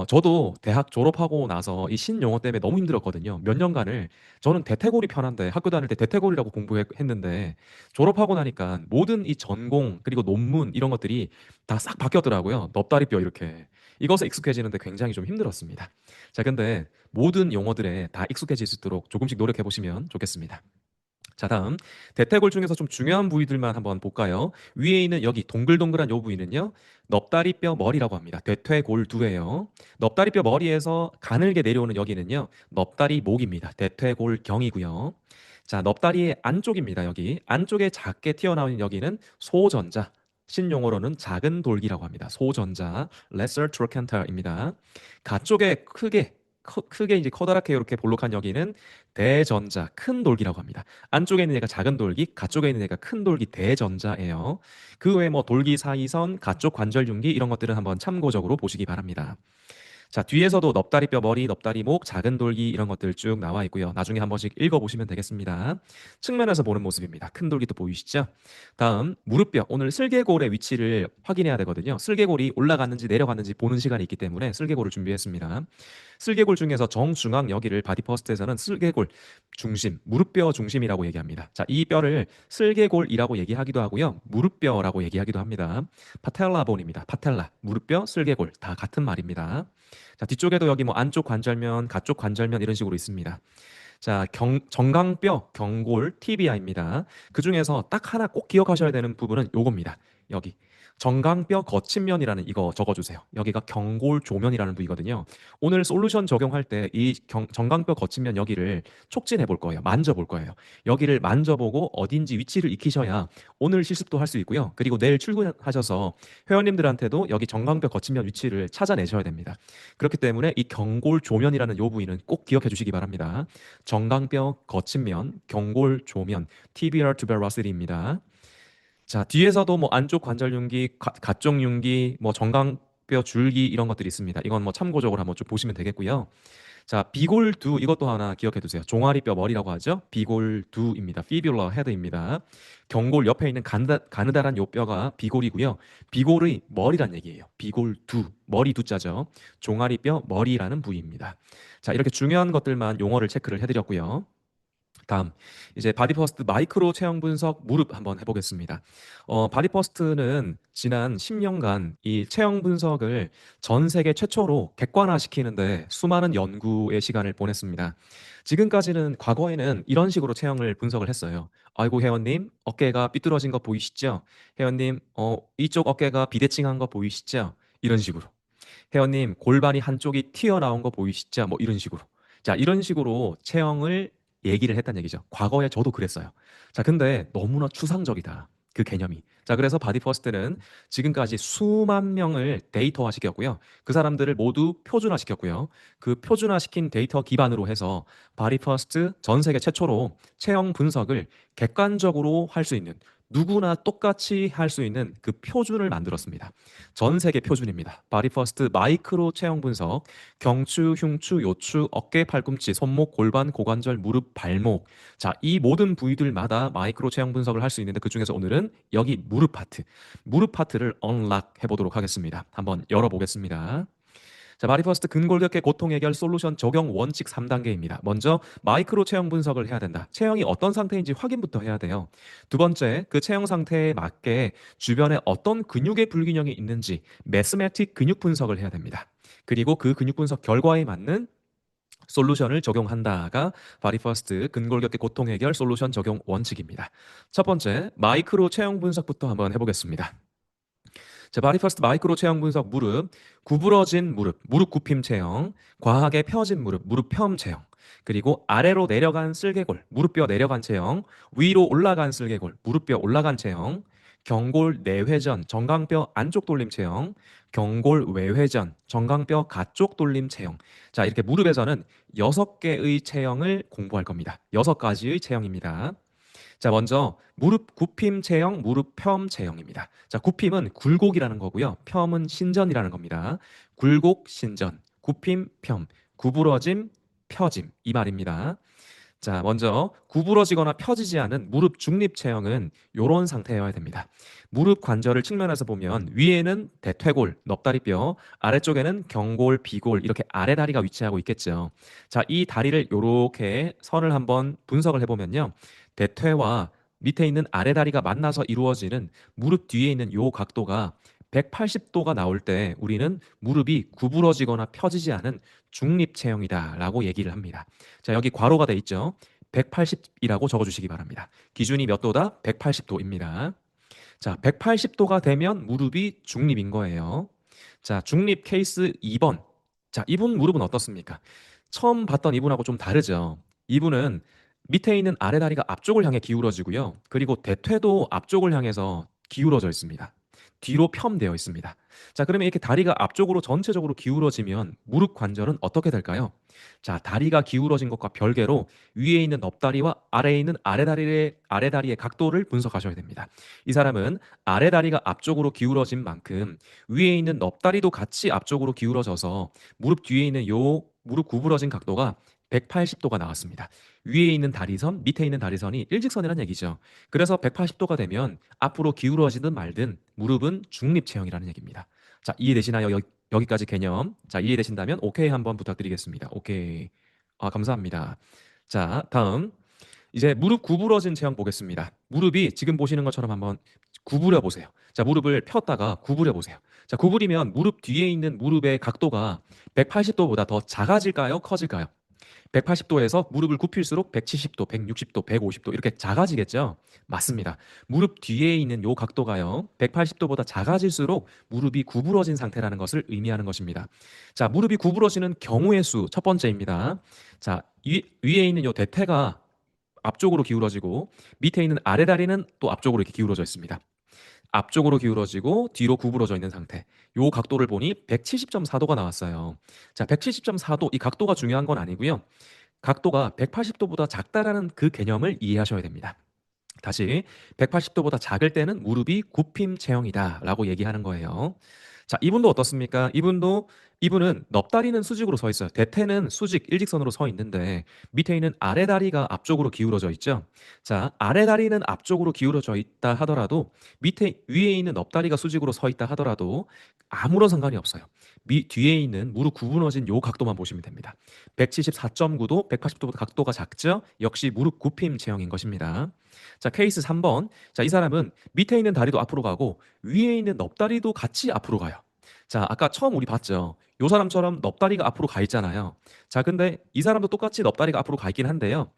저도 대학 졸업하고 나서 이 신용어 때문에 너무 힘들었거든요. 몇 년간을 저는 대퇴골이 편한데 학교 다닐 때 대퇴골이라고 공부했는데 졸업하고 나니까 모든 이 전공 그리고 논문 이런 것들이 다 싹 바뀌었더라고요. 넙다리뼈 이렇게. 이것에 익숙해지는데 굉장히 좀 힘들었습니다. 자, 근데 모든 용어들에 다 익숙해질 수 있도록 조금씩 노력해 보시면 좋겠습니다. 자, 다음 대퇴골 중에서 좀 중요한 부위들만 한번 볼까요? 위에 있는 여기 동글동글한 요 부위는요. 넙다리뼈 머리라고 합니다. 대퇴골두예요. 넙다리뼈 머리에서 가늘게 내려오는 여기는요. 넙다리 목입니다. 대퇴골경이고요. 자, 넙다리의 안쪽입니다. 여기 안쪽에 작게 튀어나오는 여기는 소전자. 신용어로는 작은 돌기라고 합니다. 소전자, lesser trochanter입니다. 가쪽에 크게 이제 커다랗게 이렇게 볼록한 여기는 대전자, 큰 돌기라고 합니다. 안쪽에 있는 얘가 작은 돌기, 가쪽에 있는 얘가 큰 돌기 대전자예요. 그 외에 뭐 돌기 사이선, 가쪽 관절윤기 이런 것들은 한번 참고적으로 보시기 바랍니다. 자, 뒤에서도 넙다리뼈 머리, 넙다리목, 작은 돌기 이런 것들 쭉 나와 있고요. 나중에 한 번씩 읽어보시면 되겠습니다. 측면에서 보는 모습입니다. 큰 돌기도 보이시죠? 다음 무릎뼈. 오늘 슬개골의 위치를 확인해야 되거든요. 슬개골이 올라갔는지 내려갔는지 보는 시간이 있기 때문에 슬개골을 준비했습니다. 슬개골 중에서 정중앙 여기를 바디 퍼스트에서는 슬개골 중심, 무릎뼈 중심이라고 얘기합니다. 자, 이 뼈를 슬개골이라고 얘기하기도 하고요. 무릎뼈라고 얘기하기도 합니다. 파텔라 본입니다. 파텔라, 무릎뼈, 슬개골 다 같은 말입니다. 자, 뒤쪽에도 여기 뭐 안쪽 관절면, 가쪽 관절면 이런 식으로 있습니다. 자, 정강뼈, 경골, 티비아입니다. 그 중에서 딱 하나 꼭 기억하셔야 되는 부분은 요겁니다. 여기 정강뼈 거친면이라는 이거 적어주세요. 여기가 경골조면이라는 부위거든요. 오늘 솔루션 적용할 때 이 정강뼈 거친면 여기를 촉진해 볼 거예요. 만져볼 거예요. 여기를 만져보고 어딘지 위치를 익히셔야 오늘 실습도 할 수 있고요. 그리고 내일 출근하셔서 회원님들한테도 여기 정강뼈 거친면 위치를 찾아내셔야 됩니다. 그렇기 때문에 이 경골조면이라는 요 부위는 꼭 기억해 주시기 바랍니다. 정강뼈 거친면, 경골조면, TBR tuberosity입니다. 자, 뒤에서도 뭐 안쪽 관절윤기, 가쪽 윤기, 뭐 정강뼈 줄기 이런 것들이 있습니다. 이건 뭐 참고적으로 한번 좀 보시면 되겠고요. 자, 비골두 이것도 하나 기억해 두세요. 종아리뼈 머리라고 하죠. 비골두입니다. fibular head입니다. 경골 옆에 있는 가느다란 요 뼈가 비골이고요. 비골의 머리란 얘기예요. 비골두, 머리 두자죠. 종아리뼈 머리라는 부위입니다. 자, 이렇게 중요한 것들만 용어를 체크를 해드렸고요. 다음 이제 바디퍼스트 마이크로 체형 분석 무릎 한번 해보겠습니다. 바디퍼스트는 지난 10년간 이 체형 분석을 전 세계 최초로 객관화시키는데 수많은 연구의 시간을 보냈습니다. 지금까지는 과거에는 이런 식으로 체형을 분석을 했어요. 아이고 회원님 어깨가 삐뚤어진 거 보이시죠? 회원님 이쪽 어깨가 비대칭한 거 보이시죠? 이런 식으로. 회원님 골반이 한쪽이 튀어나온 거 보이시죠? 뭐 이런 식으로. 자, 이런 식으로 체형을 얘기를 했다는 얘기죠. 과거에 저도 그랬어요. 자, 근데 너무나 추상적이다. 그 개념이. 자, 그래서 바디 퍼스트는 지금까지 수만 명을 데이터화 시켰고요. 그 사람들을 모두 표준화 시켰고요. 그 표준화 시킨 데이터 기반으로 해서 바디 퍼스트 전 세계 최초로 체형 분석을 객관적으로 할 수 있는 누구나 똑같이 할 수 있는 그 표준을 만들었습니다. 전 세계 표준입니다. 바디 퍼스트 마이크로 체형 분석, 경추, 흉추, 요추, 어깨, 팔꿈치, 손목, 골반, 고관절, 무릎, 발목. 자, 이 모든 부위들마다 마이크로 체형 분석을 할 수 있는데 그 중에서 오늘은 여기 무릎 파트, 무릎 파트를 언락 해보도록 하겠습니다. 한번 열어보겠습니다. 자, 바디퍼스트 근골격계 고통 해결 솔루션 적용 원칙 3단계입니다. 먼저 마이크로 체형 분석을 해야 된다. 체형이 어떤 상태인지 확인부터 해야 돼요. 두 번째, 그 체형 상태에 맞게 주변에 어떤 근육의 불균형이 있는지 매스매틱 근육 분석을 해야 됩니다. 그리고 그 근육 분석 결과에 맞는 솔루션을 적용한다가 바디퍼스트 근골격계 고통 해결 솔루션 적용 원칙입니다. 첫 번째, 마이크로 체형 분석부터 한번 해보겠습니다. 자, 바디퍼스트 마이크로 체형 분석 무릎, 구부러진 무릎, 무릎 굽힘 체형, 과하게 펴진 무릎, 무릎 펴 체형, 그리고 아래로 내려간 쓸개골, 무릎뼈 내려간 체형, 위로 올라간 쓸개골, 무릎뼈 올라간 체형, 경골 내회전, 정강뼈 안쪽 돌림 체형, 경골 외회전, 정강뼈 가쪽 돌림 체형. 자, 이렇게 무릎에서는 6개의 체형을 공부할 겁니다. 6가지의 체형입니다. 자, 먼저 무릎 굽힘 체형, 무릎 펴 체형입니다. 자, 굽힘은 굴곡이라는 거고요. 펴은 신전이라는 겁니다. 굴곡, 신전, 굽힘, 펴, 구부러짐, 펴짐 이 말입니다. 자, 먼저 구부러지거나 펴지지 않은 무릎 중립 체형은 이런 상태여야 됩니다. 무릎 관절을 측면에서 보면 위에는 대퇴골, 넙다리뼈, 아래쪽에는 경골, 비골 이렇게 아래 다리가 위치하고 있겠죠. 자, 이 다리를 이렇게 선을 한번 분석을 해보면요. 대퇴와 밑에 있는 아래 다리가 만나서 이루어지는 무릎 뒤에 있는 요 각도가 180도가 나올 때 우리는 무릎이 구부러지거나 펴지지 않은 중립 체형이다라고 얘기를 합니다. 자, 여기 괄호가 돼 있죠. 180이라고 적어주시기 바랍니다. 기준이 몇 도다? 180도입니다. 자, 180도가 되면 무릎이 중립인 거예요. 자, 중립 케이스 2번. 자, 이분 무릎은 어떻습니까? 처음 봤던 이분하고 좀 다르죠. 이분은 밑에 있는 아래 다리가 앞쪽을 향해 기울어지고요. 그리고 대퇴도 앞쪽을 향해서 기울어져 있습니다. 뒤로 펴되어 있습니다. 자, 그러면 이렇게 다리가 앞쪽으로 전체적으로 기울어지면 무릎 관절은 어떻게 될까요? 자, 다리가 기울어진 것과 별개로 위에 있는 넙다리와 아래에 있는 아래 다리의 각도를 분석하셔야 됩니다. 이 사람은 아래 다리가 앞쪽으로 기울어진 만큼 위에 있는 넙다리도 같이 앞쪽으로 기울어져서 무릎 뒤에 있는 요 무릎 구부러진 각도가 180도가 나왔습니다. 위에 있는 다리선, 밑에 있는 다리선이 일직선이라는 얘기죠. 그래서 180도가 되면 앞으로 기울어지든 말든 무릎은 중립 체형이라는 얘기입니다. 자, 이해되시나요? 여기까지 개념. 자, 이해되신다면 오케이 한번 부탁드리겠습니다. 오케이. 아, 감사합니다. 자, 다음. 이제 무릎 구부러진 체형 보겠습니다. 무릎이 지금 보시는 것처럼 한번 구부려 보세요. 자, 무릎을 폈다가 구부려 보세요. 자, 구부리면 무릎 뒤에 있는 무릎의 각도가 180도보다 더 작아질까요? 커질까요? 180도에서 무릎을 굽힐수록 170도, 160도, 150도 이렇게 작아지겠죠? 맞습니다. 무릎 뒤에 있는 요 각도가요. 180도보다 작아질수록 무릎이 구부러진 상태라는 것을 의미하는 것입니다. 자, 무릎이 구부러지는 경우의 수 첫 번째입니다. 자, 위에 있는 요 대퇴가 앞쪽으로 기울어지고 밑에 있는 아래 다리는 또 앞쪽으로 이렇게 기울어져 있습니다. 앞쪽으로 기울어지고 뒤로 구부러져 있는 상태. 요 각도를 보니 170.4도가 나왔어요. 자, 170.4도 이 각도가 중요한 건 아니고요. 각도가 180도보다 작다라는 그 개념을 이해하셔야 됩니다. 다시 180도보다 작을 때는 무릎이 굽힘 체형이다라고 얘기하는 거예요. 자, 이분도 어떻습니까? 이분은 넙다리는 수직으로 서 있어요. 대퇴는 수직 일직선으로 서 있는데 밑에 있는 아래 다리가 앞쪽으로 기울어져 있죠. 자, 아래 다리는 앞쪽으로 기울어져 있다 하더라도 밑에 위에 있는 넙다리가 수직으로 서 있다 하더라도 아무런 상관이 없어요. 뒤에 있는 무릎 구부러진 요 각도만 보시면 됩니다. 174.9도, 180도보다 각도가 작죠? 역시 무릎 굽힘 체형인 것입니다. 자, 케이스 3번. 자, 이 사람은 밑에 있는 다리도 앞으로 가고 위에 있는 넙다리도 같이 앞으로 가요. 자, 아까 처음 우리 봤죠? 요 사람처럼 넙다리가 앞으로 가 있잖아요. 자, 근데 이 사람도 똑같이 넙다리가 앞으로 가 있긴 한데요.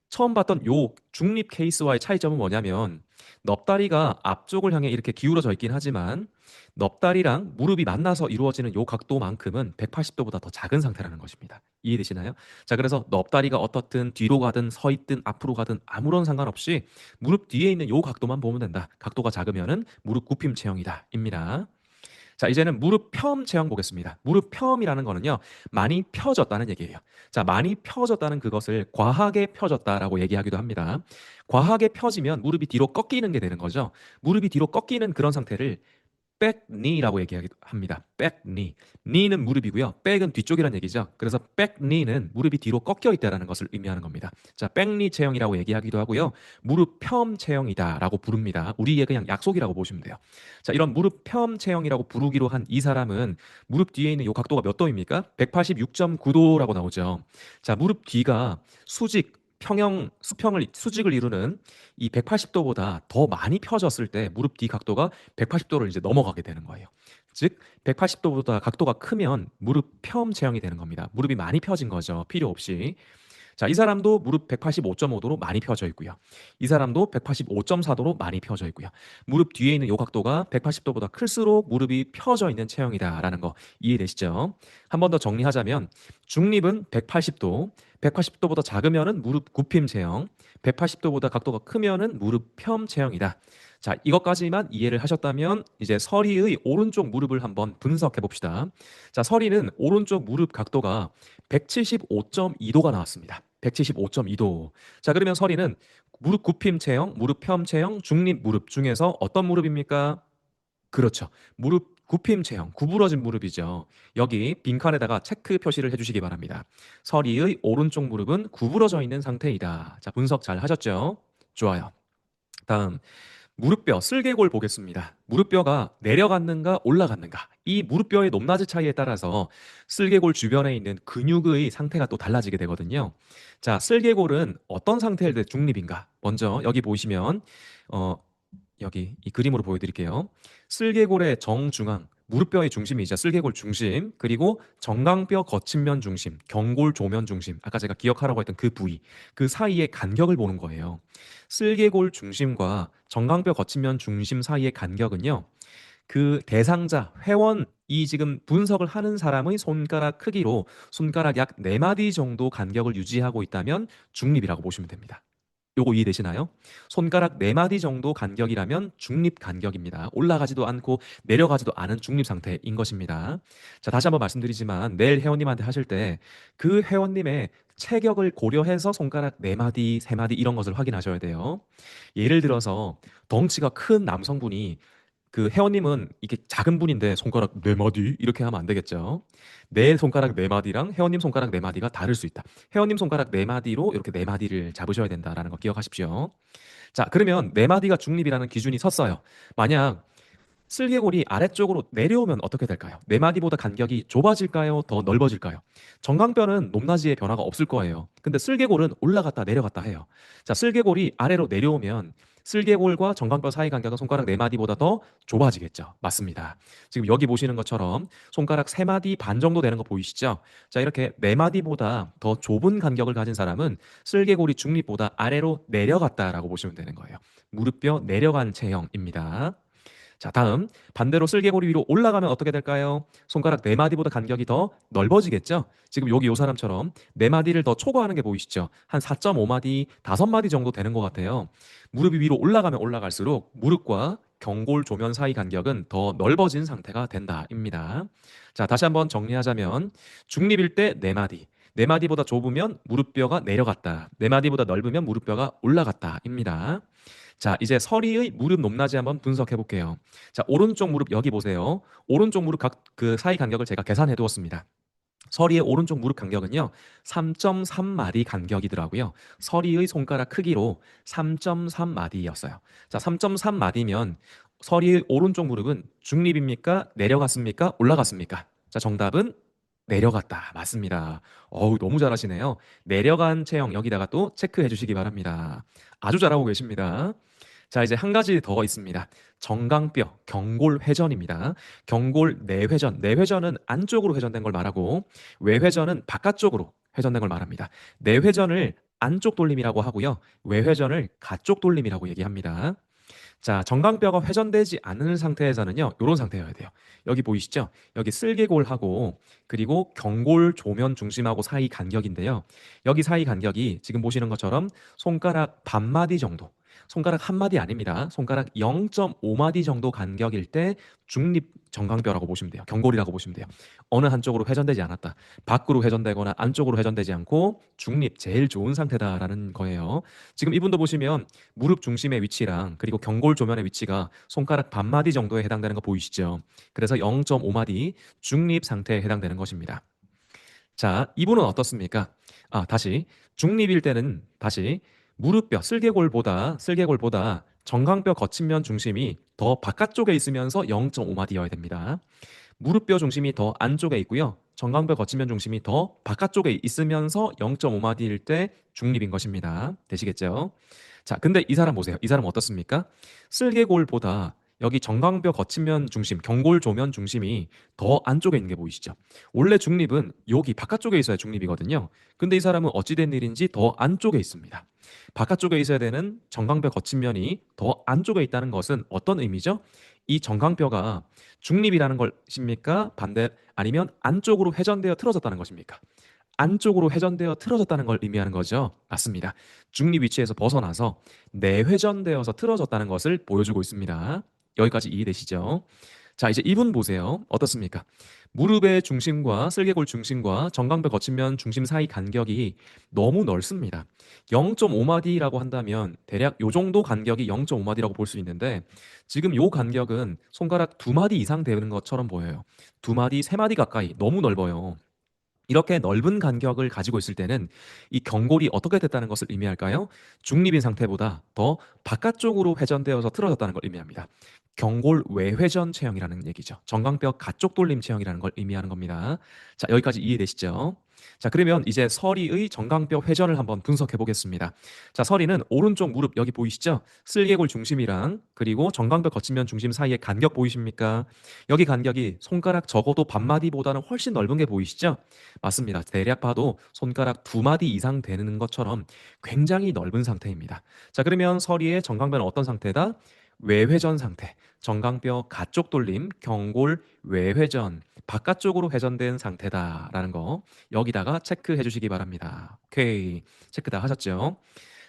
처음 봤던 요 중립 케이스와의 차이점은 뭐냐면 넙다리가 앞쪽을 향해 이렇게 기울어져 있긴 하지만 넙다리랑 무릎이 만나서 이루어지는 요 각도만큼은 180도보다 더 작은 상태라는 것입니다. 이해되시나요? 자, 그래서 넙다리가 어떻든 뒤로 가든 서 있든 앞으로 가든 아무런 상관없이 무릎 뒤에 있는 요 각도만 보면 된다. 각도가 작으면은 무릎 굽힘 체형이다. 입니다. 자, 이제는 무릎 펴엄 체형 보겠습니다. 무릎 펴엄이라는 거는요, 많이 펴졌다는 얘기예요. 자, 많이 펴졌다는 그것을 과하게 펴졌다라고 얘기하기도 합니다. 과하게 펴지면 무릎이 뒤로 꺾이는 게 되는 거죠. 무릎이 뒤로 꺾이는 그런 상태를 백니라고 얘기합니다. 백니. 니는 무릎이고요. 백은 뒤쪽이라는 얘기죠. 그래서 백니는 무릎이 뒤로 꺾여 있다라는 것을 의미하는 겁니다. 자, 백니 체형이라고 얘기하기도 하고요. 무릎 펴엄 체형이다라고 부릅니다. 우리의 그냥 약속이라고 보시면 돼요. 자, 이런 무릎 펴엄 체형이라고 부르기로 한 이 사람은 무릎 뒤에 있는 이 각도가 몇 도입니까? 186.9도라고 나오죠. 자, 무릎 뒤가 수직을 이루는 이 180도보다 더 많이 펴졌을 때 무릎 뒤 각도가 180도를 이제 넘어가게 되는 거예요. 즉 180도보다 각도가 크면 무릎 펴엄 체형이 되는 겁니다. 무릎이 많이 펴진 거죠. 필요 없이. 자, 이 사람도 무릎 185.5도로 많이 펴져 있고요. 이 사람도 185.4도로 많이 펴져 있고요. 무릎 뒤에 있는 요 각도가 180도보다 클수록 무릎이 펴져 있는 체형이다라는 거 이해되시죠? 한 번 더 정리하자면 중립은 180도, 180도보다 작으면은 무릎 굽힘 체형, 180도보다 각도가 크면은 무릎 펴엄 체형이다. 자, 이것까지만 이해를 하셨다면 이제 서리의 오른쪽 무릎을 한번 분석해 봅시다. 자, 서리는 오른쪽 무릎 각도가 175.2도가 나왔습니다. 175.2도. 자, 그러면 서리는 무릎 굽힘 체형, 무릎 펴엄 체형, 중립 무릎 중에서 어떤 무릎입니까? 그렇죠. 무릎 굽힘 체형, 구부러진 무릎이죠. 여기 빈칸에다가 체크 표시를 해주시기 바랍니다. 서리의 오른쪽 무릎은 구부러져 있는 상태이다. 자, 분석 잘 하셨죠? 좋아요. 다음 무릎뼈, 슬개골 보겠습니다. 무릎뼈가 내려갔는가 올라갔는가. 이 무릎뼈의 높낮이 차이에 따라서 슬개골 주변에 있는 근육의 상태가 또 달라지게 되거든요. 자, 슬개골은 어떤 상태일 때 중립인가? 먼저 여기 보시면 어, 여기 이 그림으로 보여드릴게요. 슬개골의 정중앙, 무릎뼈의 중심이자 슬개골 중심, 그리고 정강뼈 거친면 중심, 경골 조면 중심, 아까 제가 기억하라고 했던 그 부위, 그 사이의 간격을 보는 거예요. 슬개골 중심과 정강뼈 거친면 중심 사이의 간격은요, 그 대상자, 회원이 지금 분석을 하는 사람의 손가락 크기로 손가락 약 4마디 정도 간격을 유지하고 있다면 중립이라고 보시면 됩니다. 요거 이해되시나요? 손가락 4마디 정도 간격이라면 중립 간격입니다. 올라가지도 않고 내려가지도 않은 중립 상태인 것입니다. 자, 다시 한번 말씀드리지만 내일 회원님한테 하실 때 그 회원님의 체격을 고려해서 손가락 4마디, 3마디 이런 것을 확인하셔야 돼요. 예를 들어서 덩치가 큰 남성분이 그 회원님은 이게 작은 분인데 손가락 4마디 이렇게 하면 안 되겠죠. 내 손가락 4마디랑 회원님 손가락 4마디가 다를 수 있다. 회원님 손가락 4마디로 이렇게 4마디를 잡으셔야 된다라는 거 기억하십시오. 자, 그러면 4마디가 중립이라는 기준이 섰어요. 만약 슬개골이 아래쪽으로 내려오면 어떻게 될까요? 4마디보다 간격이 좁아질까요? 더 넓어질까요? 정강뼈는 높낮이의 변화가 없을 거예요. 근데 슬개골은 올라갔다 내려갔다 해요. 자, 슬개골이 아래로 내려오면 슬개골과 정강뼈 사이 간격은 손가락 4마디보다 더 좁아지겠죠. 맞습니다. 지금 여기 보시는 것처럼 손가락 3마디 반 정도 되는 거 보이시죠? 자, 이렇게 4마디보다 더 좁은 간격을 가진 사람은 슬개골이 중립보다 아래로 내려갔다라고 보시면 되는 거예요. 무릎뼈 내려간 체형입니다. 자, 다음 반대로 쓸개골이 위로 올라가면 어떻게 될까요? 손가락 4마디보다 간격이 더 넓어지겠죠? 지금 여기 요 사람처럼 4마디를 더 초과하는 게 보이시죠? 한 4.5마디, 5마디 정도 되는 것 같아요. 무릎이 위로 올라가면 올라갈수록 무릎과 경골 조면 사이 간격은 더 넓어진 상태가 된다입니다. 자, 다시 한번 정리하자면 중립일 때 4마디, 4마디보다 좁으면 무릎뼈가 내려갔다, 4마디보다 넓으면 무릎뼈가 올라갔다입니다. 자, 이제 서리의 무릎 높낮이 한번 분석해 볼게요. 자, 오른쪽 무릎 여기 보세요. 오른쪽 무릎 각 그 사이 간격을 제가 계산해 두었습니다. 서리의 오른쪽 무릎 간격은요, 3.3마디 간격이더라고요. 서리의 손가락 크기로 3.3마디였어요. 자, 3.3마디면 서리의 오른쪽 무릎은 중립입니까? 내려갔습니까? 올라갔습니까? 자, 정답은 내려갔다. 맞습니다. 어우, 너무 잘하시네요. 내려간 체형 여기다가 또 체크해 주시기 바랍니다. 아주 잘하고 계십니다. 자, 이제 한 가지 더 있습니다. 정강뼈, 경골 회전입니다. 경골 내회전, 내회전은 안쪽으로 회전된 걸 말하고 외회전은 바깥쪽으로 회전된 걸 말합니다. 내회전을 안쪽 돌림이라고 하고요. 외회전을 가쪽 돌림이라고 얘기합니다. 자, 정강뼈가 회전되지 않는 상태에서는요, 이런 상태여야 돼요. 여기 보이시죠? 여기 쓸개골하고 그리고 경골 조면 중심하고 사이 간격인데요. 여기 사이 간격이 지금 보시는 것처럼 손가락 반마디 정도, 손가락 한 마디 아닙니다. 손가락 0.5마디 정도 간격일 때 중립 정강뼈라고 보시면 돼요. 경골이라고 보시면 돼요. 어느 한쪽으로 회전되지 않았다. 밖으로 회전되거나 안쪽으로 회전되지 않고 중립 제일 좋은 상태다라는 거예요. 지금 이분도 보시면 무릎 중심의 위치랑 그리고 경골 조면의 위치가 손가락 반마디 정도에 해당되는 거 보이시죠? 그래서 0.5마디 중립 상태에 해당되는 것입니다. 자, 이분은 어떻습니까? 아, 다시 중립일 때는 다시 무릎뼈 쓸개골보다 정강뼈 거친면 중심이 더 바깥쪽에 있으면서 0.5마디여야 됩니다. 무릎뼈 중심이 더 안쪽에 있고요. 정강뼈 거치면 중심이 더 바깥쪽에 있으면서 0.5마디일 때 중립인 것입니다. 되시겠죠? 자, 근데 이 사람 보세요. 이 사람 어떻습니까? 쓸개골보다 여기 정강뼈 거치면 중심, 경골 조면 중심이 더 안쪽에 있는 게 보이시죠? 원래 중립은 여기 바깥쪽에 있어야 중립이거든요. 근데 이 사람은 어찌된 일인지 더 안쪽에 있습니다. 바깥쪽에 있어야 되는 정강뼈 거친면이 더 안쪽에 있다는 것은 어떤 의미죠? 이 정강뼈가 중립이라는 것입니까? 반대 아니면 안쪽으로 회전되어 틀어졌다는 것입니까? 안쪽으로 회전되어 틀어졌다는 걸 의미하는 거죠. 맞습니다. 중립 위치에서 벗어나서 내회전되어서 틀어졌다는 것을 보여주고 있습니다. 여기까지 이해되시죠? 자, 이제 이분 보세요. 어떻습니까? 무릎의 중심과 쓸개골 중심과 정강뼈 거친면 중심 사이 간격이 너무 넓습니다. 0.5마디라고 한다면 대략 요 정도 간격이 0.5마디라고 볼 수 있는데 지금 요 간격은 손가락 2마디 이상 되는 것처럼 보여요. 2마디, 3마디 가까이 너무 넓어요. 이렇게 넓은 간격을 가지고 있을 때는 이 경골이 어떻게 됐다는 것을 의미할까요? 중립인 상태보다 더 바깥쪽으로 회전되어서 틀어졌다는 걸 의미합니다. 경골 외회전 체형이라는 얘기죠. 정강뼈 가쪽 돌림 체형이라는 걸 의미하는 겁니다. 자, 여기까지 이해되시죠? 자, 그러면 이제 서리의 정강뼈 회전을 한번 분석해 보겠습니다. 자, 서리는 오른쪽 무릎 여기 보이시죠? 쓸개골 중심이랑 그리고 정강뼈 거치면 중심 사이의 간격 보이십니까? 여기 간격이 손가락 적어도 반마디보다는 훨씬 넓은 게 보이시죠? 맞습니다. 대략 봐도 손가락 2마디 이상 되는 것처럼 굉장히 넓은 상태입니다. 자, 그러면 서리의 정강뼈는 어떤 상태다? 외회전 상태. 정강뼈 가쪽 돌림, 경골 외회전, 바깥쪽으로 회전된 상태다라는 거 여기다가 체크해 주시기 바랍니다. 오케이. 체크 다 하셨죠?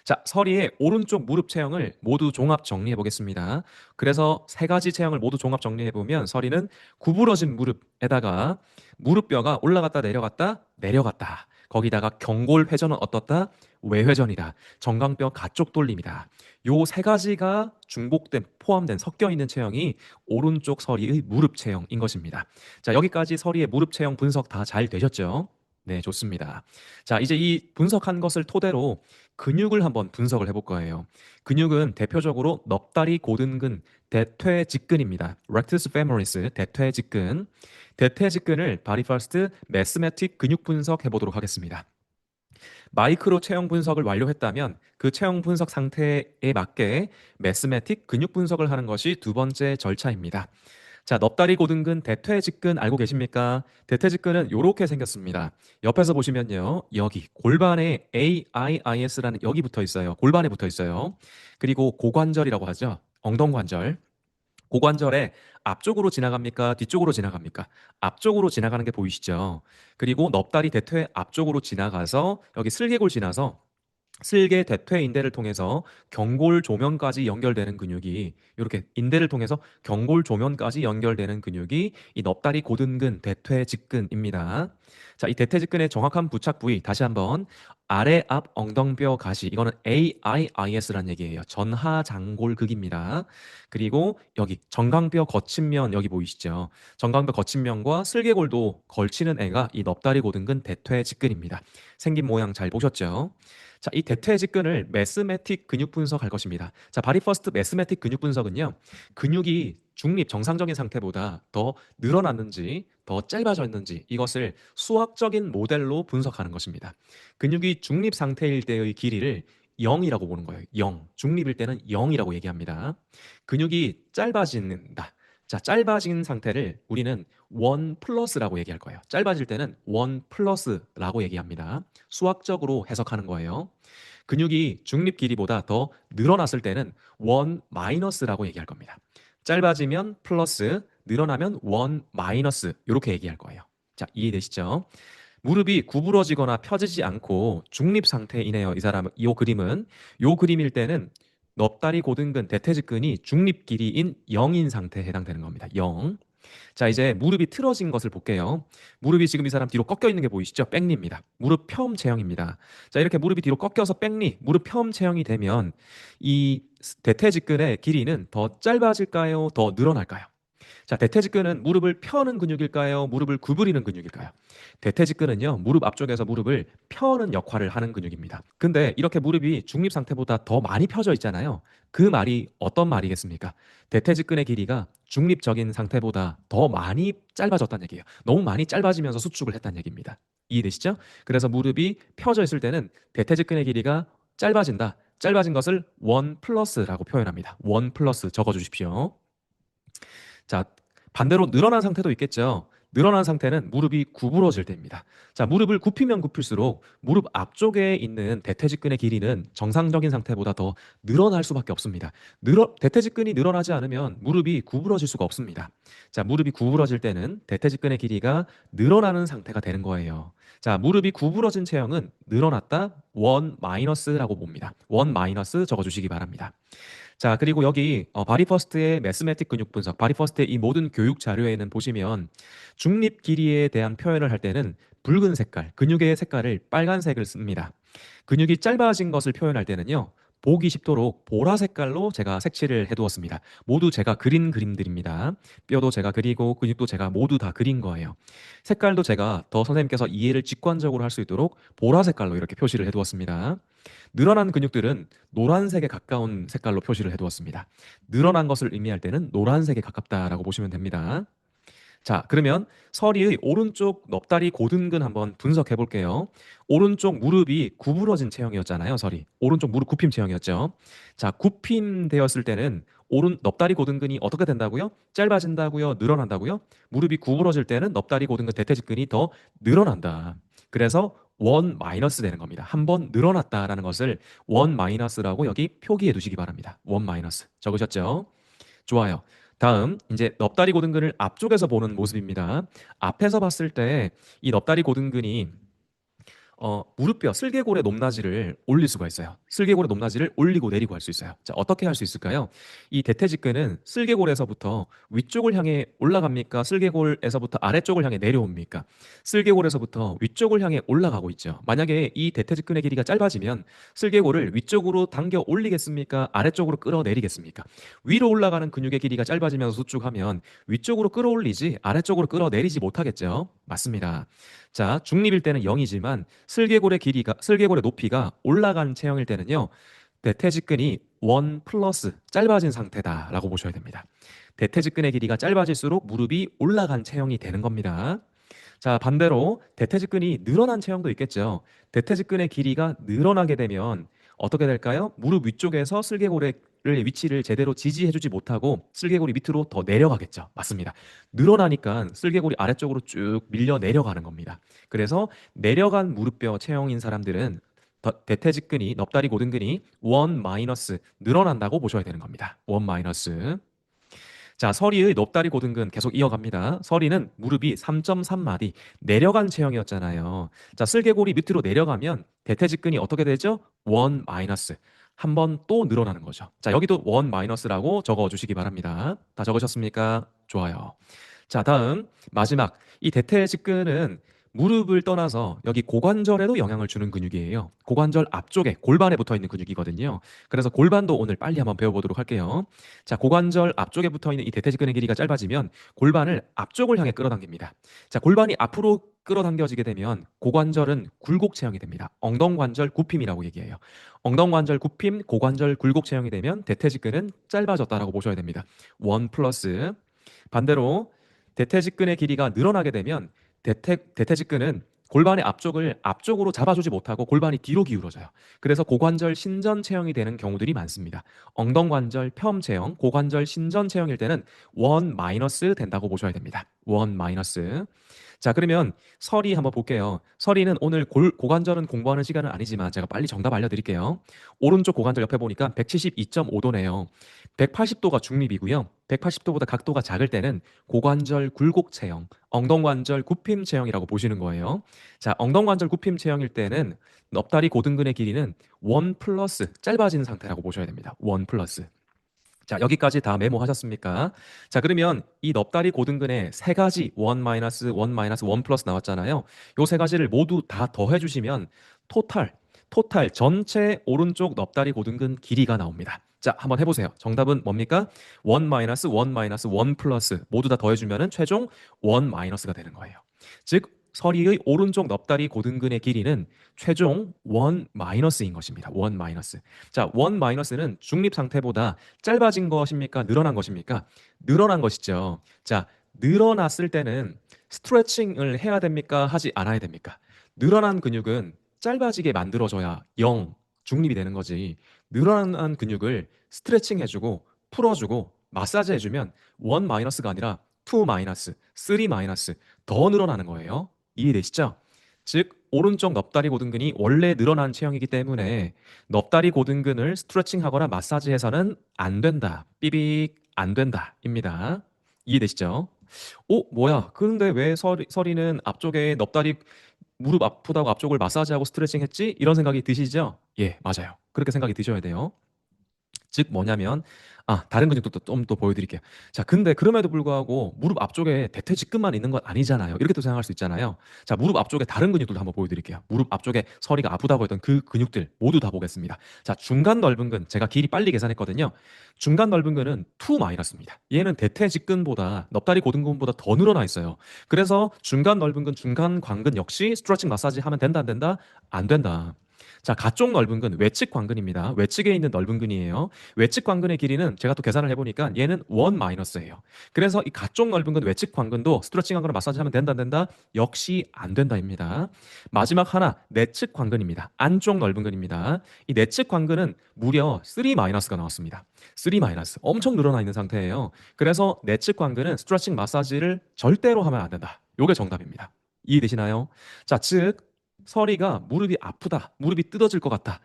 자, 서리의 오른쪽 무릎 체형을 모두 종합 정리해 보겠습니다. 그래서 세 가지 체형을 모두 종합 정리해 보면 서리는 구부러진 무릎에다가 무릎뼈가 올라갔다 내려갔다 내려갔다. 거기다가 경골 회전은 어떻다? 외회전이다. 정강뼈 가쪽 돌림이다. 요 세 가지가 중복된 포함된 섞여 있는 체형이 오른쪽 서리의 무릎 체형인 것입니다. 자, 여기까지 서리의 무릎 체형 분석 다 잘 되셨죠? 네, 좋습니다. 자, 이제 이 분석한 것을 토대로 근육을 한번 분석을 해볼 거예요. 근육은 대표적으로 넙다리 고등근, 대퇴직근입니다. rectus femoris, 대퇴직근. 대퇴직근을 바디 퍼스트 매스매틱 근육 분석해 보도록 하겠습니다. 마이크로 체형 분석을 완료했다면 그 체형 분석 상태에 맞게 매스매틱 근육 분석을 하는 것이 두 번째 절차입니다. 자, 넙다리 고등근 대퇴직근 알고 계십니까? 대퇴직근은 이렇게 생겼습니다. 옆에서 보시면요. 여기 골반에 AIIS라는 여기 붙어 있어요. 골반에 붙어 있어요. 그리고 고관절이라고 하죠. 엉덩관절. 고관절에 앞쪽으로 지나갑니까? 뒤쪽으로 지나갑니까? 앞쪽으로 지나가는 게 보이시죠? 그리고 넙다리 대퇴 앞쪽으로 지나가서 여기 슬개골 지나서 슬개 대퇴 인대를 통해서 경골 조면까지 연결되는 근육이 이렇게 인대를 통해서 경골 조면까지 연결되는 근육이 이 넙다리 고등근 대퇴 직근입니다. 자, 이 대퇴 직근의 정확한 부착 부위 다시 한번 아래 앞 엉덩뼈 가시 이거는 AIIS라는 얘기예요. 전하장골극입니다. 그리고 여기 정강뼈 거친면 여기 보이시죠? 정강뼈 거친면과 슬개골도 걸치는 애가 이 넙다리 고등근 대퇴 직근입니다. 생긴 모양 잘 보셨죠? 자, 이 대퇴 직근을 매스매틱 근육 분석할 것입니다. 자, 바디퍼스트 매스매틱 근육 분석은요. 근육이 중립 정상적인 상태보다 더 늘어났는지 더 짧아졌는지 이것을 수학적인 모델로 분석하는 것입니다. 근육이 중립 상태일 때의 길이를 0이라고 보는 거예요. 0. 중립일 때는 0이라고 얘기합니다. 근육이 짧아진다. 자, 짧아진 상태를 우리는 1 플러스라고 얘기할 거예요. 짧아질 때는 1 플러스라고 얘기합니다. 수학적으로 해석하는 거예요. 근육이 중립 길이보다 더 늘어났을 때는 1 마이너스라고 얘기할 겁니다. 짧아지면 플러스, 늘어나면 1 마이너스 이렇게 얘기할 거예요. 자, 이해되시죠? 무릎이 구부러지거나 펴지지 않고 중립 상태이네요. 이 사람, 이 그림은 요 그림일 때는 넙다리 고등근 대퇴직근이 중립 길이인 0인 상태에 해당되는 겁니다. 0. 자, 이제 무릎이 틀어진 것을 볼게요. 무릎이 지금 이 사람 뒤로 꺾여 있는 게 보이시죠? 백리입니다. 무릎 펴움 체형입니다. 자, 이렇게 무릎이 뒤로 꺾여서 백리, 무릎 펴움 체형이 되면 이 대퇴직근의 길이는 더 짧아질까요? 더 늘어날까요? 자, 대퇴직근은 무릎을 펴는 근육일까요? 무릎을 구부리는 근육일까요? 대퇴직근은요, 무릎 앞쪽에서 무릎을 펴는 역할을 하는 근육입니다. 근데 이렇게 무릎이 중립 상태보다 더 많이 펴져 있잖아요. 그 말이 어떤 말이겠습니까? 대퇴직근의 길이가 중립적인 상태보다 더 많이 짧아졌다는 얘기예요. 너무 많이 짧아지면서 수축을 했다는 얘기입니다. 이해되시죠? 그래서 무릎이 펴져 있을 때는 대퇴직근의 길이가 짧아진다. 짧아진 것을 1 플러스라고 표현합니다. 1 플러스 적어주십시오. 자, 반대로 늘어난 상태도 있겠죠. 늘어난 상태는 무릎이 구부러질 때입니다. 자, 무릎을 굽히면 굽힐수록 무릎 앞쪽에 있는 대퇴직근의 길이는 정상적인 상태보다 더 늘어날 수밖에 없습니다. 대퇴직근이 늘어나지 않으면 무릎이 구부러질 수가 없습니다. 자, 무릎이 구부러질 때는 대퇴직근의 길이가 늘어나는 상태가 되는 거예요. 자, 무릎이 구부러진 체형은 늘어났다 1 마이너스라고 봅니다. 1 마이너스 적어주시기 바랍니다. 자, 그리고 여기 바디퍼스트의 매스매틱 근육 분석, 바디퍼스트의 이 모든 교육 자료에는 보시면 중립 길이에 대한 표현을 할 때는 붉은 색깔, 근육의 색깔을 빨간색을 씁니다. 근육이 짧아진 것을 표현할 때는요. 보기 쉽도록 보라 색깔로 제가 색칠을 해두었습니다. 모두 제가 그린 그림들입니다. 뼈도 제가 그리고 근육도 제가 모두 다 그린 거예요. 색깔도 제가 더 선생님께서 이해를 직관적으로 할 수 있도록 보라 색깔로 이렇게 표시를 해두었습니다. 늘어난 근육들은 노란색에 가까운 색깔로 표시를 해두었습니다. 늘어난 것을 의미할 때는 노란색에 가깝다라고 보시면 됩니다. 자, 그러면 서리의 오른쪽 넙다리 고등근 한번 분석해 볼게요. 오른쪽 무릎이 구부러진 체형이었잖아요, 서리. 오른쪽 무릎 굽힘 체형이었죠. 자, 굽힘 되었을 때는 오른 넙다리 고등근이 어떻게 된다고요? 짧아진다고요? 늘어난다고요? 무릎이 구부러질 때는 넙다리 고등근 대퇴직근이 더 늘어난다. 그래서 1 마이너스 되는 겁니다. 한 번 늘어났다라는 것을 1 마이너스라고 여기 표기해 두시기 바랍니다. 1 마이너스. 적으셨죠? 좋아요. 다음 이제 넙다리 고등근을 앞쪽에서 보는 모습입니다. 앞에서 봤을 때 이 넙다리 고등근이 무릎뼈 슬개골의 높낮이를 올릴 수가 있어요. 슬개골의 높낮이를 올리고 내리고 할 수 있어요. 자, 어떻게 할 수 있을까요? 이 대퇴직근은 슬개골에서부터 위쪽을 향해 올라갑니까? 슬개골에서부터 아래쪽을 향해 내려옵니까? 슬개골에서부터 위쪽을 향해 올라가고 있죠. 만약에 이 대퇴직근의 길이가 짧아지면 슬개골을 위쪽으로 당겨 올리겠습니까? 아래쪽으로 끌어내리겠습니까? 위로 올라가는 근육의 길이가 짧아지면서 수축하면 위쪽으로 끌어올리지 아래쪽으로 끌어내리지 못하겠죠. 맞습니다. 자, 중립일 때는 0이지만 슬개골의 높이가 올라간 체형일 때는요. 대퇴직근이 1 플러스 짧아진 상태다라고 보셔야 됩니다. 대퇴직근의 길이가 짧아질수록 무릎이 올라간 체형이 되는 겁니다. 자, 반대로 대퇴직근이 늘어난 체형도 있겠죠. 대퇴직근의 길이가 늘어나게 되면 어떻게 될까요? 무릎 위쪽에서 슬개골의 위치를 제대로 지지해주지 못하고 슬개골이 밑으로 더 내려가겠죠. 맞습니다. 늘어나니까 슬개골이 아래쪽으로 쭉 밀려 내려가는 겁니다. 그래서 내려간 무릎뼈 체형인 사람들은 대퇴직근이 넙다리 고등근이 원 마이너스 늘어난다고 보셔야 되는 겁니다. 원 마이너스. 자, 서리의 넙다리 고등근 계속 이어갑니다. 서리는 무릎이 3.3마디 내려간 체형이었잖아요. 자, 슬개골이 밑으로 내려가면 대퇴직근이 어떻게 되죠? 원 마이너스. 한 번 또 늘어나는 거죠. 자, 여기도 원 마이너스라고 적어 주시기 바랍니다. 다 적으셨습니까? 좋아요. 자, 다음 마지막 이 대퇴직근은 무릎을 떠나서 여기 고관절에도 영향을 주는 근육이에요. 고관절 앞쪽에 골반에 붙어 있는 근육이거든요. 그래서 골반도 오늘 빨리 한번 배워보도록 할게요. 자, 고관절 앞쪽에 붙어 있는 이 대퇴직근의 길이가 짧아지면 골반을 앞쪽을 향해 끌어당깁니다. 자, 골반이 앞으로 끌어당겨지게 되면 고관절은 굴곡 체형이 됩니다. 엉덩관절 굽힘이라고 얘기해요. 엉덩관절 굽힘, 고관절 굴곡 체형이 되면 대퇴직근은 짧아졌다라고 보셔야 됩니다. 원 플러스. 반대로 대퇴직근의 길이가 늘어나게 되면 대퇴직근은 골반의 앞쪽을 앞쪽으로 잡아주지 못하고 골반이 뒤로 기울어져요. 그래서 고관절 신전 체형이 되는 경우들이 많습니다. 엉덩관절 펴 체형, 고관절 신전 체형일 때는 원 마이너스 된다고 보셔야 됩니다. 원 마이너스. 자, 그러면 서리 한번 볼게요. 서리는 오늘 고관절은 공부하는 시간은 아니지만 제가 빨리 정답 알려드릴게요. 오른쪽 고관절 옆에 보니까 172.5도네요. 180도가 중립이고요. 180도보다 각도가 작을 때는 고관절 굴곡 체형, 엉덩관절 굽힘 체형이라고 보시는 거예요. 자, 엉덩관절 굽힘 체형일 때는 넙다리 고등근의 길이는 원 플러스 짧아지는 상태라고 보셔야 됩니다. 원 플러스. 자, 여기까지 다 메모하셨습니까? 자, 그러면 이 넙다리 고등근에 세 가지 원 마이너스 원 마이너스 원 플러스 나왔잖아요. 요 세 가지를 모두 다 더해 주시면 토탈 전체 오른쪽 넙다리 고등근 길이가 나옵니다. 자, 한번 해보세요. 정답은 뭡니까? 원 마이너스 원 마이너스 원 플러스 모두 다 더해주면은 최종 원 마이너스가 되는 거예요. 즉 서리의 오른쪽 넙다리 고등근의 길이는 최종 원 마이너스인 것입니다. 원 마이너스. 자, 원 마이너스는 중립 상태보다 짧아진 것입니까? 늘어난 것입니까? 늘어난 것이죠. 자, 늘어났을 때는 스트레칭을 해야 됩니까? 하지 않아야 됩니까? 늘어난 근육은 짧아지게 만들어줘야 0, 중립이 되는 거지. 늘어난 근육을 스트레칭 해주고 풀어주고 마사지 해주면 원 마이너스가 아니라 투 마이너스, 쓰리 마이너스 더 늘어나는 거예요. 이해되시죠? 즉 오른쪽 넙다리 고등근이 원래 늘어난 체형이기 때문에 넙다리 고등근을 스트레칭하거나 마사지해서는 안 된다. 삐빅 안 된다입니다. 이해되시죠? 뭐야? 그런데 왜 서리는 앞쪽에 넙다리 무릎 아프다고 앞쪽을 마사지하고 스트레칭 했지? 이런 생각이 드시죠? 예, 맞아요. 그렇게 생각이 드셔야 돼요. 즉 뭐냐면 다른 근육도 좀 더 보여드릴게요. 자, 근데 그럼에도 불구하고 무릎 앞쪽에 대퇴직근만 있는 건 아니잖아요. 이렇게 또 생각할 수 있잖아요. 자, 무릎 앞쪽에 다른 근육들도 한번 보여드릴게요. 무릎 앞쪽에 서리가 아프다고 했던 그 근육들 모두 다 보겠습니다. 자, 중간 넓은 근 제가 길이 빨리 계산했거든요. 중간 넓은 근은 2 마이너스입니다. 얘는 대퇴직근보다 넙다리 고등근보다 더 늘어나 있어요. 그래서 중간 넓은 근, 중간 광근 역시 스트레칭 마사지 하면 된다 안 된다? 안 된다. 자, 가쪽 넓은 근 외측 광근입니다. 외측에 있는 넓은 근이에요. 외측 광근의 길이는 제가 또 계산을 해보니까 얘는 원 마이너스예요. 그래서 이 가쪽 넓은 근 외측 광근도 스트레칭하거나 마사지하면 된다 안 된다? 역시 안 된다입니다. 마지막 하나 내측 광근입니다. 안쪽 넓은 근입니다. 이 내측 광근은 무려 3 마이너스가 나왔습니다. 3 마이너스 엄청 늘어나 있는 상태예요. 그래서 내측 광근은 스트레칭 마사지를 절대로 하면 안 된다. 요게 정답입니다. 이해되시나요? 자, 즉 서리가 무릎이 아프다, 무릎이 뜯어질 것 같다,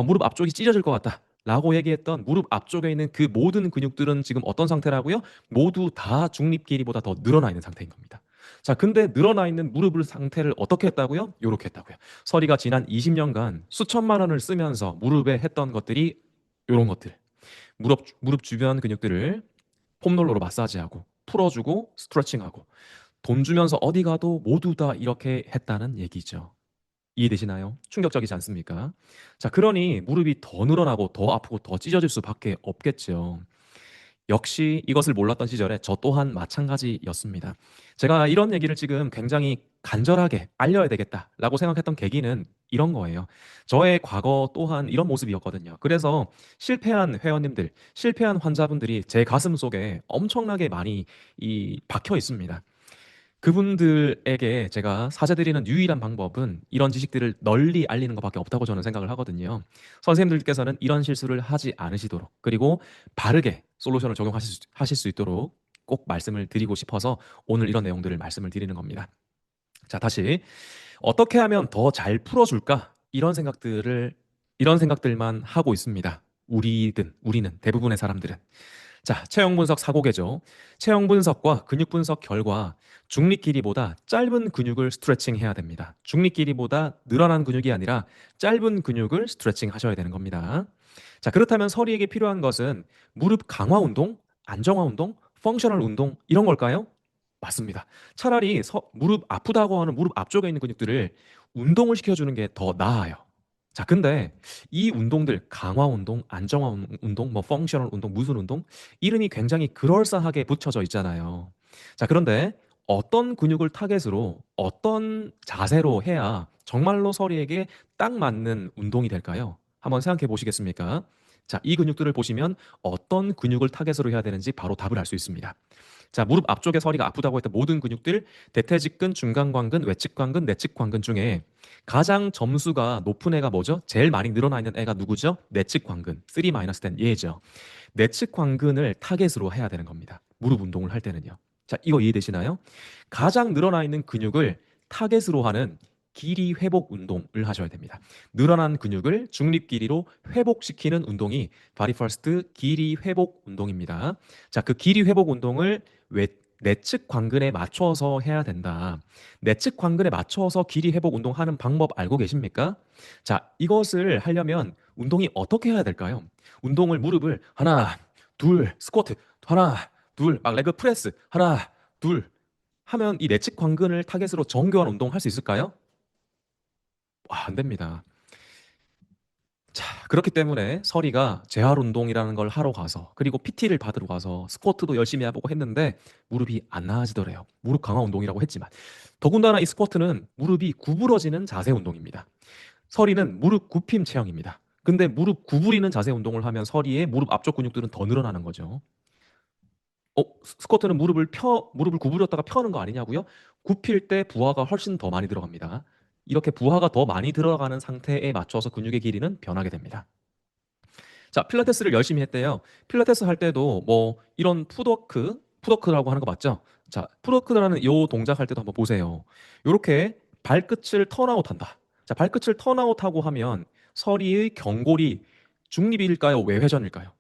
무릎 앞쪽이 찢어질 것 같다 라고 얘기했던 무릎 앞쪽에 있는 그 모든 근육들은 지금 어떤 상태라고요? 모두 다 중립 길이보다 더 늘어나 있는 상태인 겁니다. 자, 근데 늘어나 있는 무릎을 상태를 어떻게 했다고요? 요렇게 했다고요. 서리가 지난 20년간 수천만 원을 쓰면서 무릎에 했던 것들이 요런 것들. 무릎 주변 근육들을 폼롤러로 마사지하고 풀어주고 스트레칭하고 돈 주면서 어디 가도 모두 다 이렇게 했다는 얘기죠. 이해되시나요? 충격적이지 않습니까? 자, 그러니 무릎이 더 늘어나고 더 아프고 더 찢어질 수밖에 없겠죠. 역시 이것을 몰랐던 시절에 저 또한 마찬가지였습니다. 제가 이런 얘기를 지금 굉장히 간절하게 알려야 되겠다라고 생각했던 계기는 이런 거예요. 저의 과거 또한 이런 모습이었거든요. 그래서 실패한 회원님들, 실패한 환자분들이 제 가슴 속에 엄청나게 많이 박혀 있습니다. 그분들에게 제가 사죄드리는 유일한 방법은 이런 지식들을 널리 알리는 것밖에 없다고 저는 생각을 하거든요. 선생님들께서는 이런 실수를 하지 않으시도록, 그리고 바르게 솔루션을 하실 수 있도록 꼭 말씀을 드리고 싶어서 오늘 이런 내용들을 말씀을 드리는 겁니다. 자, 다시 어떻게 하면 더 잘 풀어줄까? 이런 생각들만 하고 있습니다. 우리는 대부분의 사람들은. 자, 체형 분석 사고개죠. 체형 분석과 근육 분석 결과 중립 길이보다 짧은 근육을 스트레칭 해야 됩니다. 중립 길이보다 늘어난 근육이 아니라 짧은 근육을 스트레칭 하셔야 되는 겁니다. 자, 그렇다면 서리에게 필요한 것은 무릎 강화 운동, 안정화 운동, 펑셔널 운동 이런 걸까요? 맞습니다. 차라리 무릎 아프다고 하는 무릎 앞쪽에 있는 근육들을 운동을 시켜주는 게 더 나아요. 자, 근데 이 운동들 강화 운동, 안정화 운동, 뭐 펑셔널 운동, 무슨 운동 이름이 굉장히 그럴싸하게 붙여져 있잖아요. 자, 그런데 어떤 근육을 타겟으로 어떤 자세로 해야 정말로 서리에게 딱 맞는 운동이 될까요? 한번 생각해 보시겠습니까? 자, 이 근육들을 보시면 어떤 근육을 타겟으로 해야 되는지 바로 답을 알 수 있습니다. 자, 무릎 앞쪽에 서리가 아프다고 했던 모든 근육들, 대퇴직근, 중간관근, 외측관근, 내측관근 중에 가장 점수가 높은 애가 뭐죠? 제일 많이 늘어나 있는 애가 누구죠? 내측관근, 3-10 얘죠. 내측관근을 타겟으로 해야 되는 겁니다. 무릎 운동을 할 때는요. 자, 이거 이해되시나요? 가장 늘어나 있는 근육을 타겟으로 하는 길이 회복 운동을 하셔야 됩니다. 늘어난 근육을 중립 길이로 회복시키는 운동이 바디 퍼스트 길이 회복 운동입니다. 자, 그 길이 회복 운동을 내측 관근에 맞춰서 해야 된다. 내측 관근에 맞춰서 길이 회복 운동하는 방법 알고 계십니까? 자, 이것을 하려면 운동이 어떻게 해야 될까요? 운동을 무릎을 하나, 둘, 스쿼트, 하나, 둘, 막 레그 프레스, 하나, 둘 하면 이 내측 관근을 타겟으로 정교한 운동 할 수 있을까요? 안 됩니다. 자, 그렇기 때문에 서리가 재활 운동이라는 걸 하러 가서 그리고 PT를 받으러 가서 스쿼트도 열심히 해보고 했는데 무릎이 안 나아지더래요. 무릎 강화 운동이라고 했지만 더군다나 이 스쿼트는 무릎이 구부러지는 자세 운동입니다. 서리는 무릎 굽힘 체형입니다. 근데 무릎 구부리는 자세 운동을 하면 서리의 무릎 앞쪽 근육들은 더 늘어나는 거죠. 스쿼트는 무릎을 구부렸다가 펴는 거 아니냐고요? 굽힐 때 부하가 훨씬 더 많이 들어갑니다. 이렇게 부하가 더 많이 들어가는 상태에 맞춰서 근육의 길이는 변하게 됩니다. 자, 필라테스를 열심히 했대요. 필라테스 할 때도 뭐 이런 푸더크라고 하는 거 맞죠? 자, 푸더크라는 요 동작 할 때도 한번 보세요. 요렇게 발끝을 턴아웃 한다. 자, 발끝을 턴아웃 하고 하면 서리의 경골이 중립일까요? 외회전일까요?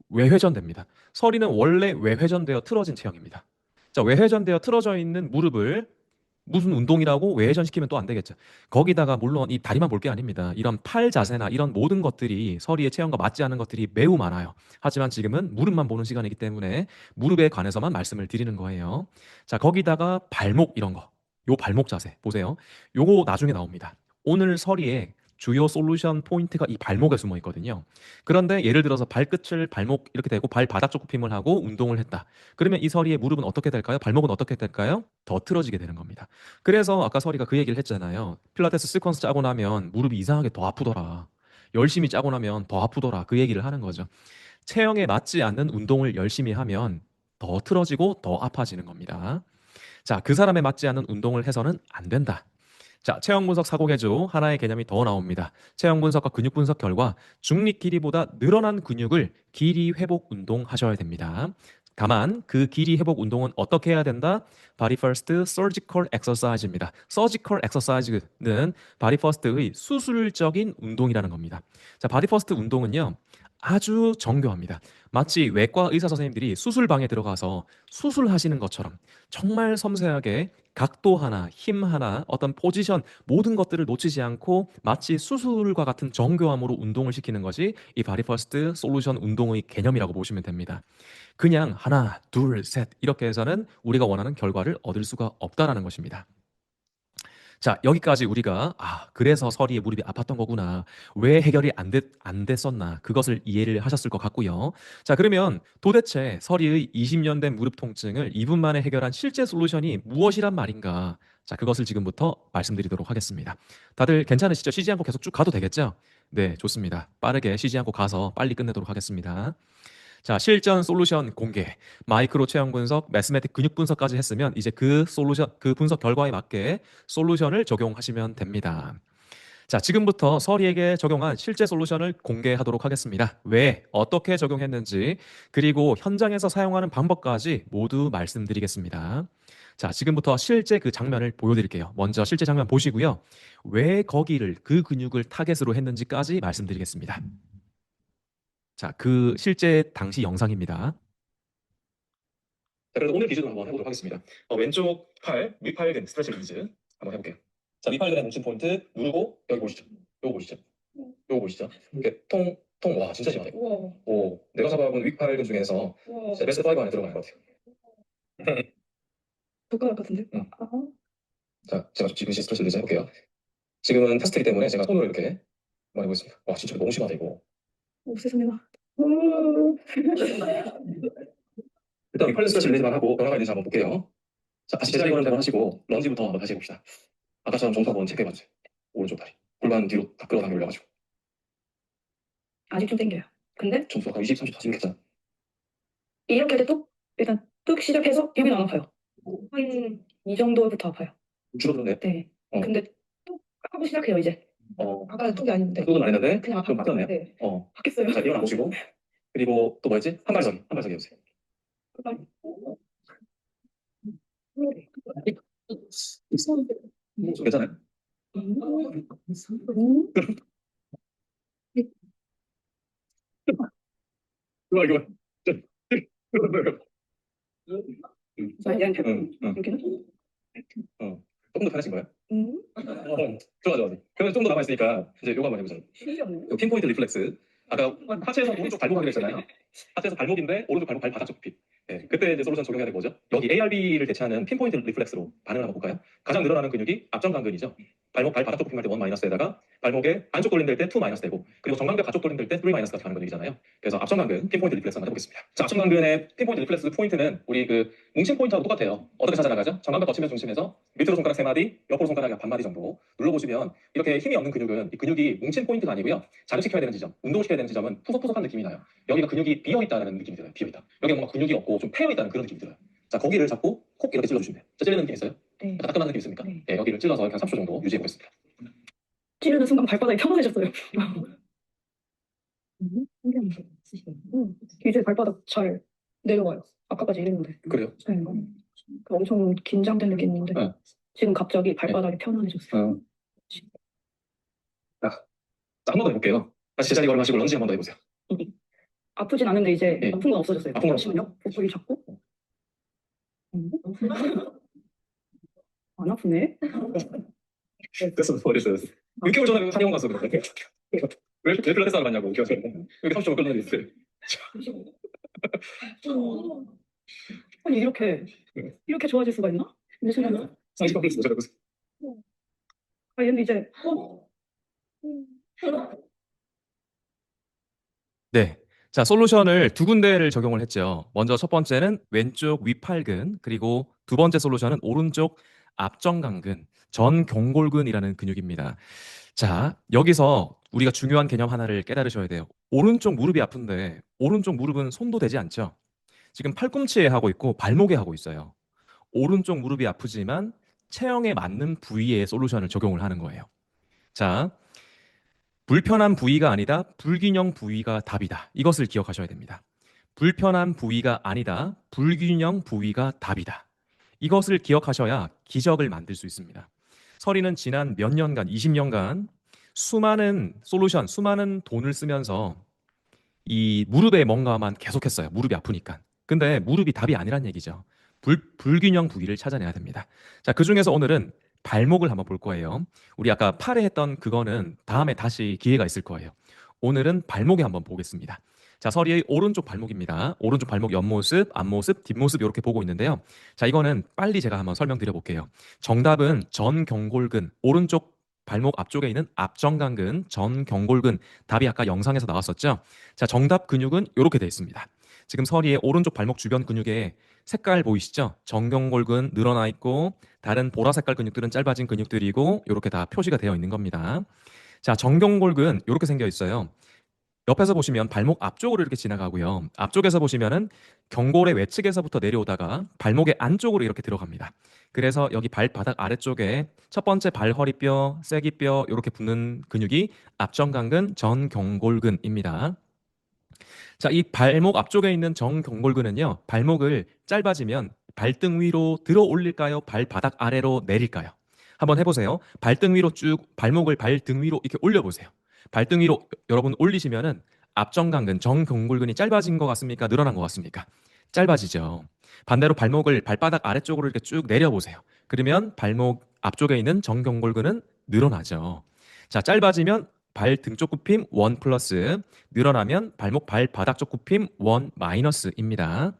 외회전됩니다. 서리는 원래 외회전되어 틀어진 체형입니다. 자, 외회전되어 틀어져 있는 무릎을 무슨 운동이라고 외회전시키면 또 안 되겠죠. 거기다가 물론 이 다리만 볼 게 아닙니다. 이런 팔 자세나 이런 모든 것들이 서리의 체형과 맞지 않는 것들이 매우 많아요. 하지만 지금은 무릎만 보는 시간이기 때문에 무릎에 관해서만 말씀을 드리는 거예요. 자, 거기다가 발목 이런 거. 요 발목 자세 보세요. 요거 나중에 나옵니다. 오늘 서리에 주요 솔루션 포인트가 이 발목에 숨어 있거든요. 그런데 예를 들어서 발끝을 발목 이렇게 대고 발바닥 쪽 굽힘을 하고 운동을 했다. 그러면 이 서리의 무릎은 어떻게 될까요? 발목은 어떻게 될까요? 더 틀어지게 되는 겁니다. 그래서 아까 서리가 그 얘기를 했잖아요. 필라테스 시퀀스 짜고 나면 무릎이 이상하게 더 아프더라. 열심히 짜고 나면 더 아프더라. 그 얘기를 하는 거죠. 체형에 맞지 않는 운동을 열심히 하면 더 틀어지고 더 아파지는 겁니다. 자, 그 사람에 맞지 않는 운동을 해서는 안 된다. 자, 체형 분석 사고개조 하나의 개념이 더 나옵니다. 체형 분석과 근육 분석 결과 중립 길이보다 늘어난 근육을 길이 회복 운동 하셔야 됩니다. 다만 그 길이 회복 운동은 어떻게 해야 된다? 바디 퍼스트 서지컬 엑서사이즈입니다. 서지컬 엑서사이즈는 바디 퍼스트의 수술적인 운동이라는 겁니다. 자, 바디 퍼스트 운동은요. 아주 정교합니다. 마치 외과 의사 선생님들이 수술방에 들어가서 수술하시는 것처럼 정말 섬세하게 각도 하나, 힘 하나, 어떤 포지션 모든 것들을 놓치지 않고 마치 수술과 같은 정교함으로 운동을 시키는 것이 이 바디 퍼스트 솔루션 운동의 개념이라고 보시면 됩니다. 그냥 하나, 둘, 셋 이렇게 해서는 우리가 원하는 결과를 얻을 수가 없다라는 것입니다. 자, 여기까지 우리가 그래서 서리의 무릎이 아팠던 거구나. 왜 해결이 안 됐었나. 그것을 이해를 하셨을 것 같고요. 자, 그러면 도대체 서리의 20년 된 무릎 통증을 2분 만에 해결한 실제 솔루션이 무엇이란 말인가? 자, 그것을 지금부터 말씀드리도록 하겠습니다. 다들 괜찮으시죠? 쉬지 않고 계속 쭉 가도 되겠죠? 네, 좋습니다. 빠르게 쉬지 않고 가서 빨리 끝내도록 하겠습니다. 자, 실전 솔루션 공개, 마이크로 체형 분석, 매스매틱 근육 분석까지 했으면 이제 그 솔루션, 그 분석 결과에 맞게 솔루션을 적용하시면 됩니다. 자, 지금부터 서리에게 적용한 실제 솔루션을 공개하도록 하겠습니다. 왜, 어떻게 적용했는지, 그리고 현장에서 사용하는 방법까지 모두 말씀드리겠습니다. 자, 지금부터 실제 그 장면을 보여드릴게요. 먼저 실제 장면 보시고요. 왜 거기를, 그 근육을 타겟으로 했는지까지 말씀드리겠습니다. 자, 그 실제 당시 영상입니다. 자, 그래서 오늘 기준으로 한번 해보도록 하겠습니다. 왼쪽 팔, 윗팔근 스트레치 리즈 한번 해볼게요. 자, 윗팔근의 뭉친 포인트 누르고 여기 보시죠. 요거 보시죠. 요거 보시죠. 이렇게 와, 진짜 심하네. 우와. 오, 내가 잡아본 윗팔근 중에서 우와. 진짜 베스트 5 안에 들어가는 것 같아요. 손가락 같은데? 응. 아, 자, 제가 지금 스트레치 리즈 해볼게요. 지금은 테스트이기 때문에 제가 손으로 이렇게 한번 해보겠습니다. 와, 진짜 너무 심하다, 이거. 오, 세상에나. 우. 일단 윗팔근 스트레치 리즈만 하고 변화가 있는지 한번 볼게요. 자, 다시 제자리 걸음대로 하시고 런지부터 한번 다시 해봅시다. 아까처럼 정수 한번 체크해봐주세요. 오른쪽 다리. 골반 뒤로 다 끌어당겨 올려가지고. 아직 좀 땡겨요. 근데 점수 아까 20, 30 다 지금 괜찮아. 이렇게 할 때 뚝, 일단 뚝 시작해서 여기는 안 아파요. 한 이 정도부터 아파요. 줄어들었네. 네. 어. 근데 뚝 하고 시작해요, 이제. 아까 뚝이 아닌데. 그건 안 했는데 그냥 좀 바뀌었네요. 네. 어. 바뀌었어요. 자, 일어나 보시고. 그리고 또 뭐였지? 한발서기 해보세요. 괜찮아요? 이거. 여기는? 조금 더 편하신 거예요? 음. 좋아. 그러면 좀 더 남아있으니까 이제 요거 한번 해보자. 신기하네. 요 핀포인트 리플렉스. 아까 하체에서 오른쪽 발목 하기로 했잖아요. 하체에서 발목인데 오른쪽 발목 발 바닥쪽 굽히. 네, 그때 이제 솔루션 적용해야 되는 거죠. 여기 ARB를 대체하는 핀포인트 리플렉스로 반응을 한번 볼까요? 가장 늘어나는 근육이 앞정강근이죠. 발목 발 바닥쪽 굽힘할 때 1 마이너스에다가 발목에 안쪽 돌림될 때 2 마이너스 되고 그리고 정강근 가쪽 돌림될 때 3 마이너스가 가는 근육이잖아요. 그래서 앞정강근 핀포인트 리플렉스 한번 해보겠습니다. 자, 앞정강근의 핀포인트 리플렉스 포인트는 우리 그 뭉친 포인트하고 똑같아요. 어떻게 찾아나가죠? 정강근 거치면 중심에서 밑으로 손가락 3마디, 옆으로 손가락 약 반마디 정도 눌러보시면 이렇게 힘이 없는 근육은 이 근육이 뭉친 포인트가 아니고요. 자극시켜야 되는 지점, 운동시켜야 되는 지점은 푸석푸석한 느낌이 나요. 여기가 근육이 비어있다는 느낌이 들어요. 비어있다. 여기가 뭔가 근육이 없고 좀 패여있다는 그런 느낌이 들어요. 자, 거기를 잡고 콕 이렇게 찔러주시면 돼요. 자, 찔리는 느낌 있어요? 네. 따끔한 느낌 있습니까? 네. 네, 여기를 찔러서 그냥 3초 정도 유지해보겠습니다. 찌르는 순간 발바닥이 편안해졌어요. 신기한데. 이제 발바닥 잘 내려와요. 아까까지 이랬는데. 그래요? 네. 엄청 긴장된 느낌인데 네. 지금 갑자기 발바닥이 편안해졌어요. 자, 한 번 더 해볼게요. 다시 제자리 걸음하시고 런지 한 번 더 해보세요. 아프진 않은데 이제 네. 아픈 건 없어졌어요. 아픈 건 잠시만요. 복부를 잡고. 안 아프네. 됐어. 6개월 전에 한의원 가서 그런데 왜 필라테스 하러 갔냐고. 여기 30분 끌어내고 있어요. 아니 이렇게 좋아질 수가 있나? 근데 생각나? 상식 컴플렉스 저러고 있어요. 아 얘는 이제 네. 자, 솔루션을 두 군데를 적용을 했죠. 먼저 첫 번째는 왼쪽 윗팔근, 그리고 두 번째 솔루션은 오른쪽 앞정강근, 전경골근이라는 근육입니다. 자, 여기서 우리가 중요한 개념 하나를 깨달으셔야 돼요. 오른쪽 무릎이 아픈데 오른쪽 무릎은 손도 대지 않죠. 지금 팔꿈치에 하고 있고 발목에 하고 있어요. 오른쪽 무릎이 아프지만 체형에 맞는 부위에 솔루션을 적용을 하는 거예요. 자, 불편한 부위가 아니다. 불균형 부위가 답이다. 이것을 기억하셔야 됩니다. 불편한 부위가 아니다. 불균형 부위가 답이다. 이것을 기억하셔야 기적을 만들 수 있습니다. 서리는 지난 몇 년간, 20년간 수많은 솔루션, 수많은 돈을 쓰면서 이 무릎에 뭔가만 계속했어요. 무릎이 아프니까. 근데 무릎이 답이 아니란 얘기죠. 불균형 부위를 찾아내야 됩니다. 자, 그 중에서 오늘은 발목을 한번 볼 거예요. 우리 아까 팔에 했던 그거는 다음에 다시 기회가 있을 거예요. 오늘은 발목에 한번 보겠습니다. 자, 서리의 오른쪽 발목입니다. 오른쪽 발목 옆모습, 앞모습, 뒷모습 이렇게 보고 있는데요. 자, 이거는 빨리 제가 한번 설명드려 볼게요. 정답은 전경골근, 오른쪽 발목 앞쪽에 있는 앞정강근, 전경골근. 답이 아까 영상에서 나왔었죠. 자, 정답 근육은 이렇게 되어 있습니다. 지금 서리의 오른쪽 발목 주변 근육에 색깔 보이시죠? 전경골근 늘어나 있고 다른 보라 색깔 근육들은 짧아진 근육들이고 이렇게 다 표시가 되어 있는 겁니다. 자, 전경골근 이렇게 생겨 있어요. 옆에서 보시면 발목 앞쪽으로 이렇게 지나가고요. 앞쪽에서 보시면은 경골의 외측에서부터 내려오다가 발목의 안쪽으로 이렇게 들어갑니다. 그래서 여기 발바닥 아래쪽에 첫 번째 발허리뼈, 쐐기뼈 이렇게 붙는 근육이 앞정강근 전경골근입니다. 자, 이 발목 앞쪽에 있는 정경골근은요, 발목을 짧아지면 발등 위로 들어 올릴까요? 발바닥 아래로 내릴까요? 한번 해보세요. 발등 위로 쭉, 발목을 발등 위로 이렇게 올려보세요. 발등 위로 여러분 올리시면은 앞정강근, 정경골근이 짧아진 것 같습니까? 늘어난 것 같습니까? 짧아지죠. 반대로 발목을 발바닥 아래쪽으로 이렇게 쭉 내려보세요. 그러면 발목 앞쪽에 있는 정경골근은 늘어나죠. 자, 짧아지면 발 등 쪽 굽힘 원 플러스, 늘어나면 발목 발바닥 쪽 굽힘 원 마이너스입니다.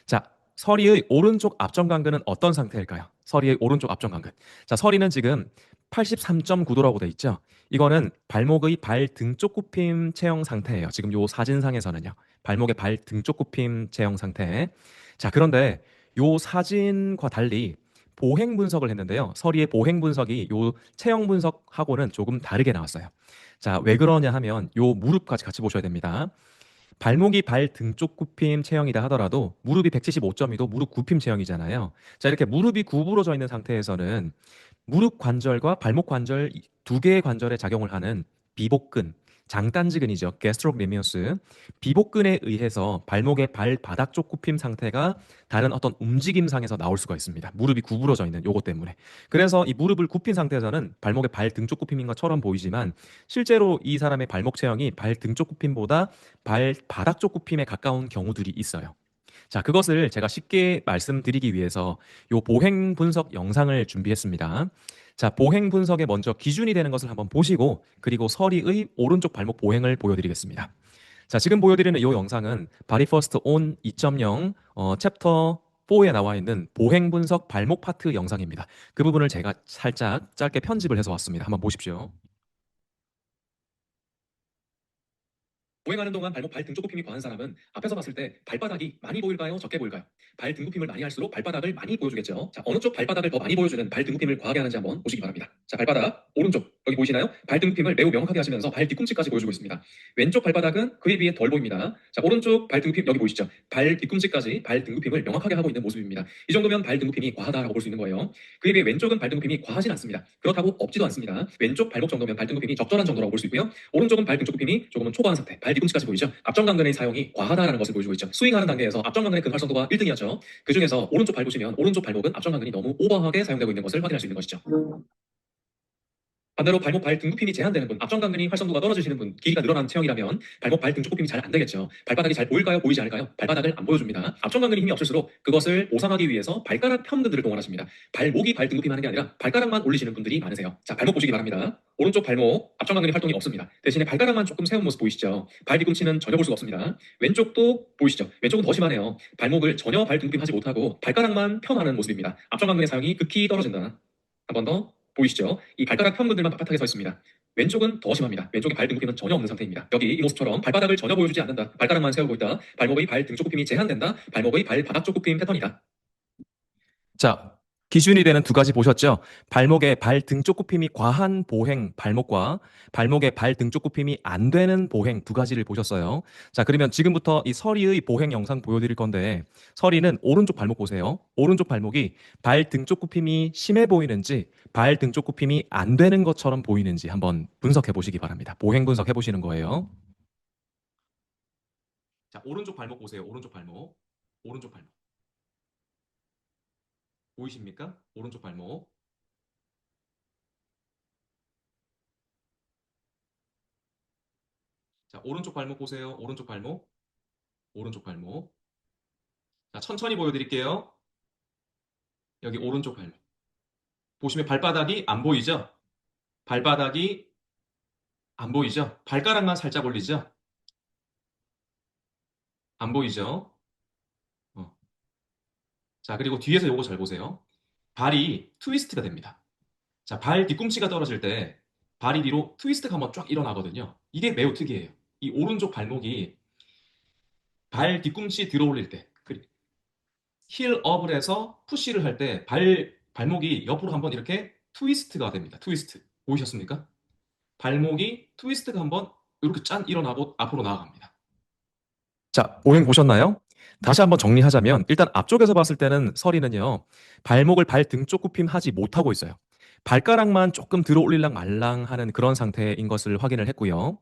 자, 서리의 오른쪽 앞정강근은 어떤 상태일까요? 서리의 오른쪽 앞정강근. 자, 서리는 지금 83.9도라고 돼 있죠. 이거는 발목의 발 등 쪽 굽힘 체형 상태예요. 지금 요 사진상에서는요. 발목의 발 등 쪽 굽힘 체형 상태. 자, 그런데 요 사진과 달리 보행 분석을 했는데요. 서리의 보행 분석이 요 체형 분석하고는 조금 다르게 나왔어요. 자, 왜 그러냐 하면 요 무릎까지 같이 보셔야 됩니다. 발목이 발 등 쪽 굽힘 체형이다 하더라도 무릎이 175.2도 무릎 굽힘 체형이잖아요. 자, 이렇게 무릎이 구부러져 있는 상태에서는 무릎 관절과 발목 관절 두 개의 관절에 작용을 하는 비복근, 장단지근이죠. 게스트로레미어스. 비복근에 의해서 발목의 발바닥 쪽 굽힘 상태가 다른 어떤 움직임상에서 나올 수가 있습니다. 무릎이 구부러져 있는 요것 때문에. 그래서 이 무릎을 굽힌 상태에서는 발목의 발 등 쪽 굽힘인 것처럼 보이지만 실제로 이 사람의 발목 체형이 발 등 쪽 굽힘보다 발바닥 쪽 굽힘에 가까운 경우들이 있어요. 자, 그것을 제가 쉽게 말씀드리기 위해서 요 보행 분석 영상을 준비했습니다. 자, 보행 분석에 먼저 기준이 되는 것을 한번 보시고 그리고 서리의 오른쪽 발목 보행을 보여드리겠습니다. 자, 지금 보여드리는 이 영상은 바디 퍼스트 온 2.0 챕터 4에 나와 있는 보행 분석 발목 파트 영상입니다. 그 부분을 제가 살짝 짧게 편집을 해서 왔습니다. 한번 보십시오. 보행하는 동안 발목 발 등 쪽 굽힘이 과한 사람은 앞에서 봤을 때 발바닥이 많이 보일까요? 적게 보일까요? 발 등 굽힘을 많이 할수록 발바닥을 많이 보여주겠죠. 자, 어느 쪽 발바닥을 더 많이 보여주는 발 등 굽힘을 과하게 하는지 한번 보시기 바랍니다. 자, 발바닥 오른쪽 여기 보이시나요? 발 등 굽힘을 매우 명확하게 하시면서 발 뒤꿈치까지 보여주고 있습니다. 왼쪽 발바닥은 그에 비해 덜 보입니다. 자, 오른쪽 발 등 굽힘 여기 보이시죠? 발 뒤꿈치까지 발 등 굽힘을 명확하게 하고 있는 모습입니다. 이 정도면 발 등 굽힘이 과하다라고 볼 수 있는 거예요. 그에 비해 왼쪽은 발 등 굽힘이 과하진 않습니다. 그렇다고 없지도 않습니다. 왼쪽 발목 정도면 발 등 굽힘이 적절한 정도라고 볼 수 있고요. 오른쪽은 발 등 쪽 굽힘이 조금은 초과한 상태, 발 뒤꿈치까지 보이죠? 앞정강근의 사용이 과하다라는 것을 보여주고 있죠. 스윙하는 단계에서 앞정강근의 근활성도가 1등이었죠. 그 중에서 오른쪽 발 보시면 오른쪽 발목은 앞정강근이 너무 오버하게 사용되고 있는 것을 확인할 수 있는 것이죠. 반대로 발목 발 등굽힘이 제한되는 분, 앞정강근이 활성도가 떨어지시는 분, 길이가 늘어난 체형이라면 발목 발 등쪽 굽힘이 잘 안 되겠죠. 발바닥이 잘 보일까요? 보이지 않을까요? 발바닥을 안 보여줍니다. 앞정강근이 힘이 없을수록 그것을 보상하기 위해서 발가락 편근들을 동원하십니다. 발목이 발 등굽힘하는 게 아니라 발가락만 올리시는 분들이 많으세요. 자, 발목 보시기 바랍니다. 오른쪽 발목 앞정강근이 활동이 없습니다. 대신에 발가락만 조금 세운 모습 보이시죠? 발 뒤꿈치는 전혀 볼 수가 없습니다. 왼쪽도 보이시죠? 왼쪽은 더 심하네요. 발목을 전혀 발 등굽힘하지 못하고 발가락만 편하는 모습입니다. 앞정강근의 사용이 극히 떨어진다. 한 번 더. 보이시죠? 이 발가락 편근들만 빳빳하게 서 있습니다. 왼쪽은 더 심합니다. 왼쪽의 발 등굽힘은 전혀 없는 상태입니다. 여기 이 모습처럼 발바닥을 전혀 보여주지 않는다. 발가락만 세우고 있다. 발목의 발 등쪽 굽힘이 제한된다. 발목의 발 바닥 쪽 굽힘 패턴이다. 자, 기준이 되는 두 가지 보셨죠? 발목의 발 등 쪽 굽힘이 과한 보행 발목과 발목의 발 등 쪽 굽힘이 안 되는 보행 두 가지를 보셨어요. 자, 그러면 지금부터 이 서리의 보행 영상 보여드릴 건데 서리는 오른쪽 발목 보세요. 오른쪽 발목이 발 등 쪽 굽힘이 심해 보이는지 발 등 쪽 굽힘이 안 되는 것처럼 보이는지 한번 분석해 보시기 바랍니다. 보행 분석해 보시는 거예요. 자, 오른쪽 발목 보세요. 오른쪽 발목. 오른쪽 발목. 보이십니까? 오른쪽 발목. 자, 오른쪽 발목 보세요. 오른쪽 발목. 오른쪽 발목. 자, 천천히 보여드릴게요. 여기 오른쪽 발목. 보시면 발바닥이 안 보이죠? 발바닥이 안 보이죠? 발가락만 살짝 올리죠? 안 보이죠? 어. 자, 그리고 뒤에서 요거 잘 보세요. 발이 트위스트가 됩니다. 자, 발 뒤꿈치가 떨어질 때 발이 뒤로 트위스트가 한번 쫙 일어나거든요. 이게 매우 특이해요. 이 오른쪽 발목이 발 뒤꿈치 들어 올릴 때, 힐업을 해서 푸시를 할 때 발목이 옆으로 한번 이렇게 트위스트가 됩니다. 트위스트. 보이셨습니까? 발목이 트위스트가 한번 이렇게 짠 일어나고 앞으로 나아갑니다. 자, 보행 보셨나요? 다시 한번 정리하자면 일단 앞쪽에서 봤을 때는 서리는요. 발목을 발등 쪽 굽힘하지 못하고 있어요. 발가락만 조금 들어 올릴랑 말랑 하는 그런 상태인 것을 확인을 했고요.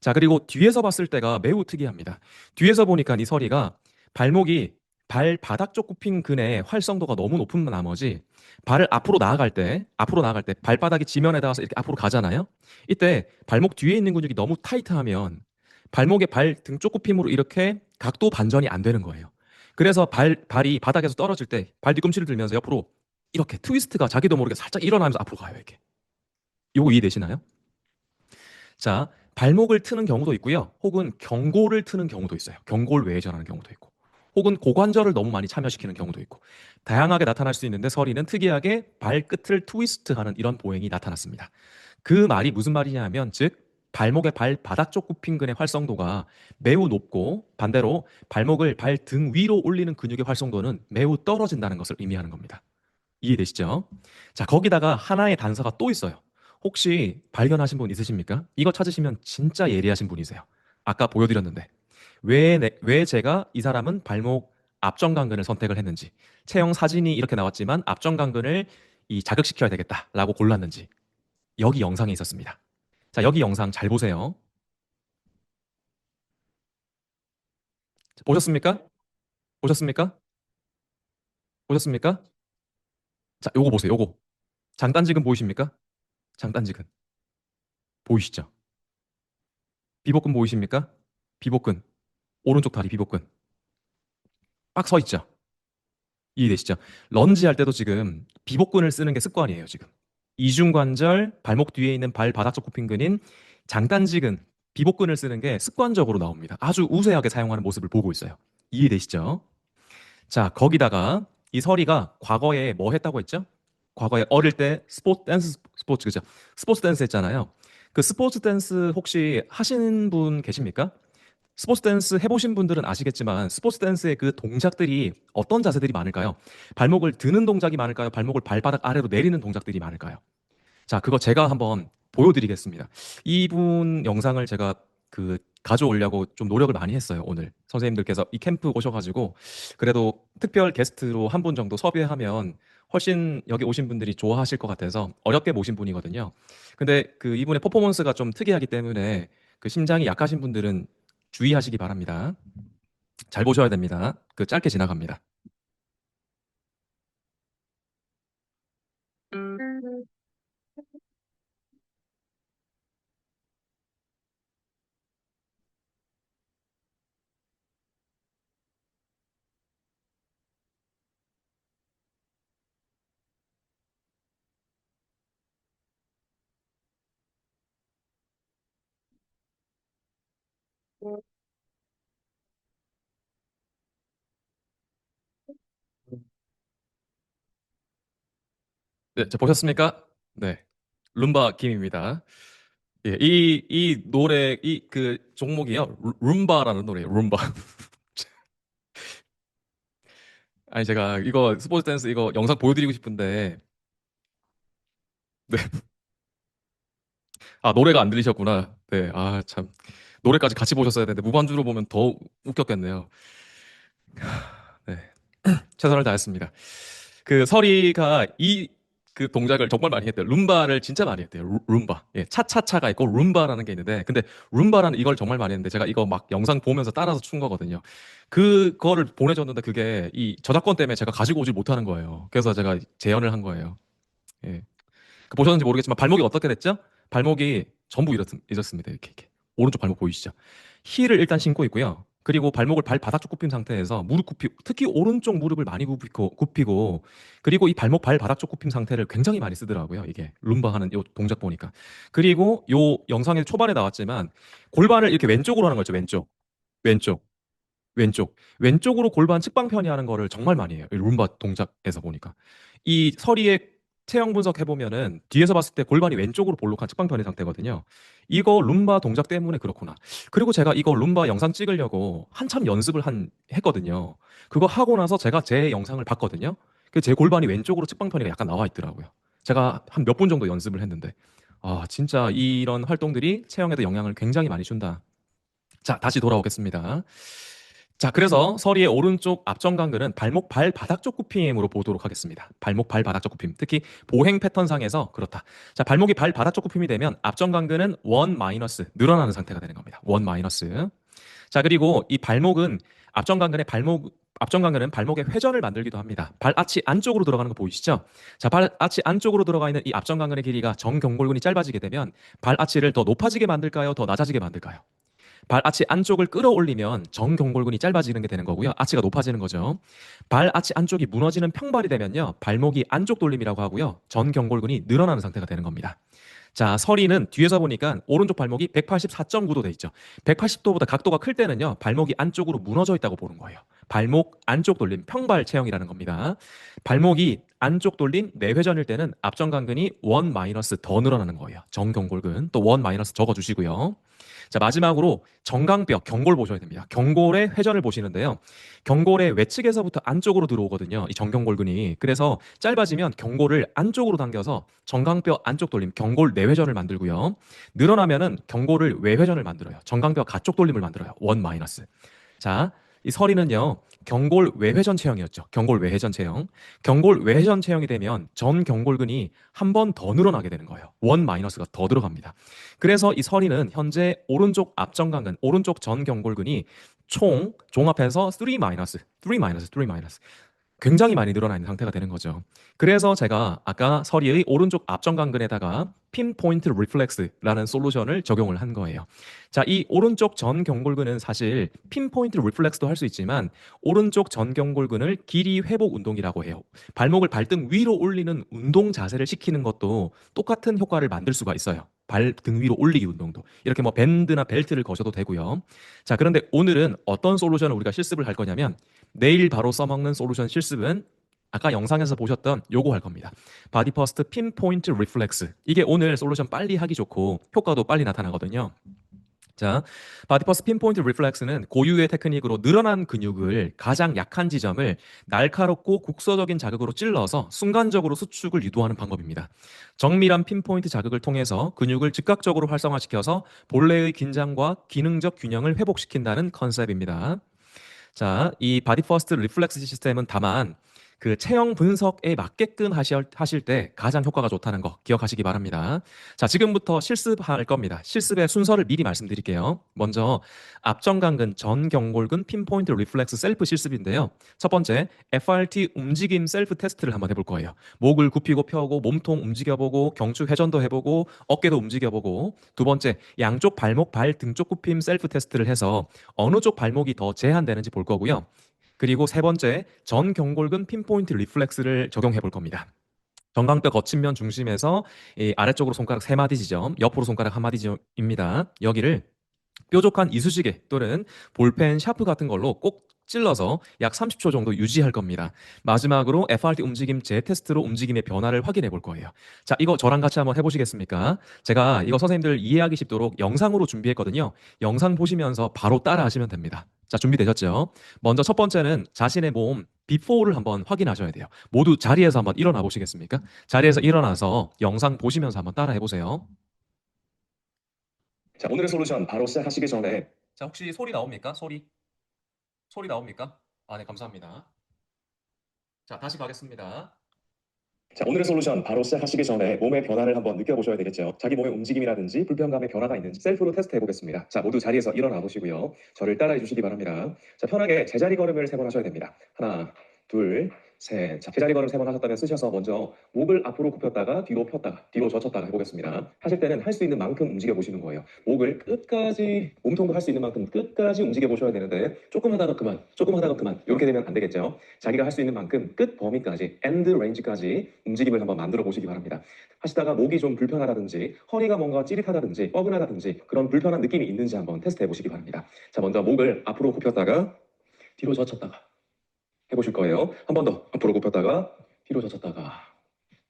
자, 그리고 뒤에서 봤을 때가 매우 특이합니다. 뒤에서 보니까 이 서리가 발목이 발바닥 쪽 굽힌 근의 활성도가 너무 높은 나머지 발을 앞으로 나아갈 때 발바닥이 지면에 닿아서 이렇게 앞으로 가잖아요. 이때 발목 뒤에 있는 근육이 너무 타이트하면 발목의 발 등 쪽 굽힘으로 이렇게 각도 반전이 안 되는 거예요. 그래서 발이 바닥에서 떨어질 때 발 뒤꿈치를 들면서 옆으로 이렇게 트위스트가 자기도 모르게 살짝 일어나면서 앞으로 가요, 이렇게. 요거 이해되시나요? 자, 발목을 트는 경우도 있고요. 혹은 경골을 트는 경우도 있어요. 경골 외회전하는 경우도 있고. 혹은 고관절을 너무 많이 참여시키는 경우도 있고. 다양하게 나타날 수 있는데 서리는 특이하게 발끝을 트위스트하는 이런 보행이 나타났습니다. 그 말이 무슨 말이냐 하면 즉 발목의 발바닥 쪽 굽힌근의 활성도가 매우 높고 반대로 발목을 발 등 위로 올리는 근육의 활성도는 매우 떨어진다는 것을 의미하는 겁니다. 이해되시죠? 자, 거기다가 하나의 단서가 또 있어요. 혹시 발견하신 분 있으십니까? 이거 찾으시면 진짜 예리하신 분이세요. 아까 보여드렸는데 왜 제가 이 사람은 발목 앞정강근을 선택을 했는지 체형 사진이 이렇게 나왔지만 앞정강근을 자극시켜야 되겠다라고 골랐는지 여기 영상에 있었습니다. 자, 여기 영상 잘 보세요. 보셨습니까? 보셨습니까? 보셨습니까? 자, 요거 보세요. 요거 장단지근 보이십니까? 장단지근 보이시죠? 비복근 보이십니까? 비복근 오른쪽 다리 비복근 빡 서 있죠. 이해되시죠? 런지 할 때도 지금 비복근을 쓰는 게 습관이에요, 지금. 이중관절, 발목 뒤에 있는 발바닥 쪽 굽힌근인 장단지근, 비복근을 쓰는 게 습관적으로 나옵니다. 아주 우세하게 사용하는 모습을 보고 있어요. 이해되시죠? 자, 거기다가 이 서리가 과거에 뭐 했다고 했죠? 과거에 어릴 때 스포츠, 그죠? 스포츠 댄스 했잖아요. 그 스포츠 댄스 혹시 하시는 분 계십니까? 스포츠 댄스 해보신 분들은 아시겠지만 스포츠 댄스의 그 동작들이 어떤 자세들이 많을까요? 발목을 드는 동작이 많을까요? 발목을 발바닥 아래로 내리는 동작들이 많을까요? 자, 그거 제가 한번 보여드리겠습니다. 이분 영상을 제가 가져오려고 좀 노력을 많이 했어요, 오늘. 선생님들께서 이 캠프 오셔가지고 그래도 특별 게스트로 한 분 정도 섭외하면 훨씬 여기 오신 분들이 좋아하실 것 같아서 어렵게 모신 분이거든요. 근데 이분의 퍼포먼스가 좀 특이하기 때문에 심장이 약하신 분들은 주의하시기 바랍니다. 잘 보셔야 됩니다. 짧게 지나갑니다. 네, 자, 보셨습니까? 네. 룸바 김입니다. 예, 이 노래, 종목이요. 룸바라는 노래예요, 룸바. 아니, 제가 이거 스포츠 댄스 이거 영상 보여드리고 싶은데, 네. 아, 노래가 안 들리셨구나. 네, 아, 참. 노래까지 같이 보셨어야 되는데, 무반주로 보면 더 웃겼겠네요. 네. 최선을 다했습니다. 서리가 동작을 정말 많이 했대요. 룸바를 진짜 많이 했대요. 룸바. 예, 차차차가 있고 룸바라는 게 있는데, 근데 룸바라는 이걸 정말 많이 했는데, 제가 이거 막 영상 보면서 따라서 춘 거거든요. 그거를 보내줬는데, 그게 이 저작권 때문에 제가 가지고 오질 못하는 거예요. 그래서 제가 재현을 한 거예요. 예. 보셨는지 모르겠지만, 발목이 어떻게 됐죠? 발목이 전부 이렇습니다. 이렇게. 오른쪽 발목 보이시죠? 힐을 일단 신고 있고요. 그리고 발목을 발바닥 쪽 굽힌 상태에서 무릎 굽히고 특히 오른쪽 무릎을 많이 굽히고 그리고 이 발목 발바닥 쪽 굽힘 상태를 굉장히 많이 쓰더라고요. 이게 룸바 하는 요 동작 보니까. 그리고 요 영상에 초반에 나왔지만 골반을 이렇게 왼쪽으로 하는 거죠. 왼쪽. 왼쪽. 왼쪽으로 골반 측방편이 하는 거를 정말 많이 해요. 이 룸바 동작에서 보니까. 이 서리의 체형 분석해 보면은 뒤에서 봤을 때 골반이 왼쪽으로 볼록한 측방편의 상태거든요. 이거 룸바 동작 때문에 그렇구나. 그리고 제가 이거 룸바 영상 찍으려고 한참 연습을 했거든요. 그거 하고 나서 제가 제 영상을 봤거든요. 제 골반이 왼쪽으로 측방편이 약간 나와 있더라고요. 제가 한 몇 분 정도 연습을 했는데 진짜 이런 활동들이 체형에도 영향을 굉장히 많이 준다. 자, 다시 돌아오겠습니다. 자, 그래서 서리의 오른쪽 앞정강근은 발목 발바닥 쪽 굽힘으로 보도록 하겠습니다. 발목 발바닥 쪽 굽힘. 특히 보행 패턴상에서 그렇다. 자, 발목이 발바닥 쪽 굽힘이 되면 앞정강근은 원 마이너스 늘어나는 상태가 되는 겁니다. 원 마이너스. 자, 그리고 이 발목은 앞정강근은 발목의 회전을 만들기도 합니다. 발아치 안쪽으로 들어가는 거 보이시죠? 자, 발아치 안쪽으로 들어가 있는 이 앞정강근의 길이가 정경골근이 짧아지게 되면 발아치를 더 높아지게 만들까요? 더 낮아지게 만들까요? 발아치 안쪽을 끌어올리면 정경골근이 짧아지는 게 되는 거고요. 아치가 높아지는 거죠. 발아치 안쪽이 무너지는 평발이 되면요. 발목이 안쪽 돌림이라고 하고요. 전경골근이 늘어나는 상태가 되는 겁니다. 자, 서리는 뒤에서 보니까 오른쪽 발목이 184.9도 돼 있죠. 180도보다 각도가 클 때는요, 발목이 안쪽으로 무너져 있다고 보는 거예요. 발목 안쪽 돌림, 평발 체형이라는 겁니다. 발목이 안쪽 돌림 내회전일 때는 앞정강근이 원 마이너스 더 늘어나는 거예요. 정경골근 또 원 마이너스 적어주시고요. 자, 마지막으로 정강뼈, 경골 보셔야 됩니다. 경골의 회전을 보시는데요. 경골의 외측에서부터 안쪽으로 들어오거든요. 이 정경골근이. 그래서 짧아지면 경골을 안쪽으로 당겨서 정강뼈 안쪽 돌림, 경골 내회전을 만들고요. 늘어나면은 경골을 외회전을 만들어요. 정강뼈 가쪽 돌림을 만들어요. 원 마이너스. 자, 이 서리는요. 경골 외회전 체형이었죠. 경골 외회전 체형. 경골 외회전 체형이 되면 전 경골근이 한 번 더 늘어나게 되는 거예요. 원 마이너스가 더 들어갑니다. 그래서 이 서리는 현재 오른쪽 앞정강근, 오른쪽 전 경골근이 총 종합해서 3 마이너스, 3 마이너스, 3 마이너스 굉장히 많이 늘어나 있는 상태가 되는 거죠. 그래서 제가 아까 서리의 오른쪽 앞정강근에다가 핀포인트 리플렉스라는 솔루션을 적용을 한 거예요. 자, 이 오른쪽 전경골근은 사실 핀포인트 리플렉스도 할 수 있지만 오른쪽 전경골근을 길이 회복 운동이라고 해요. 발목을 발등 위로 올리는 운동 자세를 시키는 것도 똑같은 효과를 만들 수가 있어요. 발등 위로 올리기 운동도. 이렇게 뭐 밴드나 벨트를 거셔도 되고요. 자, 그런데 오늘은 어떤 솔루션을 우리가 실습을 할 거냐면 내일 바로 써먹는 솔루션 실습은 아까 영상에서 보셨던 요거 할 겁니다. 바디 퍼스트 핀포인트 리플렉스. 이게 오늘 솔루션 빨리 하기 좋고 효과도 빨리 나타나거든요. 자, 바디 퍼스트 핀포인트 리플렉스는 고유의 테크닉으로 늘어난 근육을 가장 약한 지점을 날카롭고 국소적인 자극으로 찔러서 순간적으로 수축을 유도하는 방법입니다. 정밀한 핀포인트 자극을 통해서 근육을 즉각적으로 활성화시켜서 본래의 긴장과 기능적 균형을 회복시킨다는 컨셉입니다. 자, 이 바디 퍼스트 리플렉스 시스템은 다만 그 체형 분석에 맞게끔 하실 때 가장 효과가 좋다는 거 기억하시기 바랍니다. 자, 지금부터 실습할 겁니다. 실습의 순서를 미리 말씀드릴게요. 먼저 앞정강근, 전경골근, 핀포인트 리플렉스 셀프 실습인데요. 첫 번째, FRT 움직임 셀프 테스트를 한번 해볼 거예요. 목을 굽히고 펴고 몸통 움직여보고 경추 회전도 해보고 어깨도 움직여보고 두 번째, 양쪽 발목, 발, 등 쪽 굽힘 셀프 테스트를 해서 어느 쪽 발목이 더 제한되는지 볼 거고요. 그리고 세 번째, 전경골근 핀포인트 리플렉스를 적용해 볼 겁니다. 정강뼈 거친면 중심에서 이 아래쪽으로 손가락 3마디 지점, 옆으로 손가락 1마디 지점입니다. 여기를 뾰족한 이쑤시개 또는 볼펜 샤프 같은 걸로 꼭 찔러서 약 30초 정도 유지할 겁니다. 마지막으로 FRT 움직임 재테스트로 움직임의 변화를 확인해 볼 거예요. 자, 이거 저랑 같이 한번 해보시겠습니까? 제가 이거 선생님들 이해하기 쉽도록 영상으로 준비했거든요. 영상 보시면서 바로 따라 하시면 됩니다. 자, 준비되셨죠? 먼저 첫 번째는 자신의 몸 비포를 한번 확인하셔야 돼요. 모두 자리에서 한번 일어나 보시겠습니까? 자리에서 일어나서 영상 보시면서 한번 따라 해보세요. 자, 오늘의 솔루션 바로 시작하시기 전에 자, 혹시 소리 나옵니까? 소리 나옵니까? 아, 네, 감사합니다. 자, 다시 가겠습니다. 자, 오늘의 솔루션 바로 시작하시기 전에 몸의 변화를 한번 느껴보셔야 되겠죠. 자기 몸의 움직임이라든지 불편감의 변화가 있는지 셀프로 테스트 해보겠습니다. 자, 모두 자리에서 일어나 보시고요. 저를 따라해 주시기 바랍니다. 자, 편하게 제자리 걸음을 3번 하셔야 됩니다. 하나, 둘, 셋. 자, 제자리 걸음 3번 하셨다면 쓰셔서 먼저 목을 앞으로 굽혔다가 뒤로 폈다가 뒤로 젖혔다가 해보겠습니다. 하실 때는 할 수 있는 만큼 움직여 보시는 거예요. 목을 끝까지 몸통도 할 수 있는 만큼 끝까지 움직여 보셔야 되는데 조금 하다가 그만, 조금 하다가 그만 이렇게 되면 안 되겠죠. 자기가 할 수 있는 만큼 끝 범위까지, 엔드 레인지까지 움직임을 한번 만들어 보시기 바랍니다. 하시다가 목이 좀 불편하다든지 허리가 뭔가 찌릿하다든지 뻐근하다든지 그런 불편한 느낌이 있는지 한번 테스트 해보시기 바랍니다. 자, 먼저 목을 앞으로 굽혔다가 뒤로 젖혔다가 해보실 거예요. 한 번 더 앞으로 굽혔다가 뒤로 젖혔다가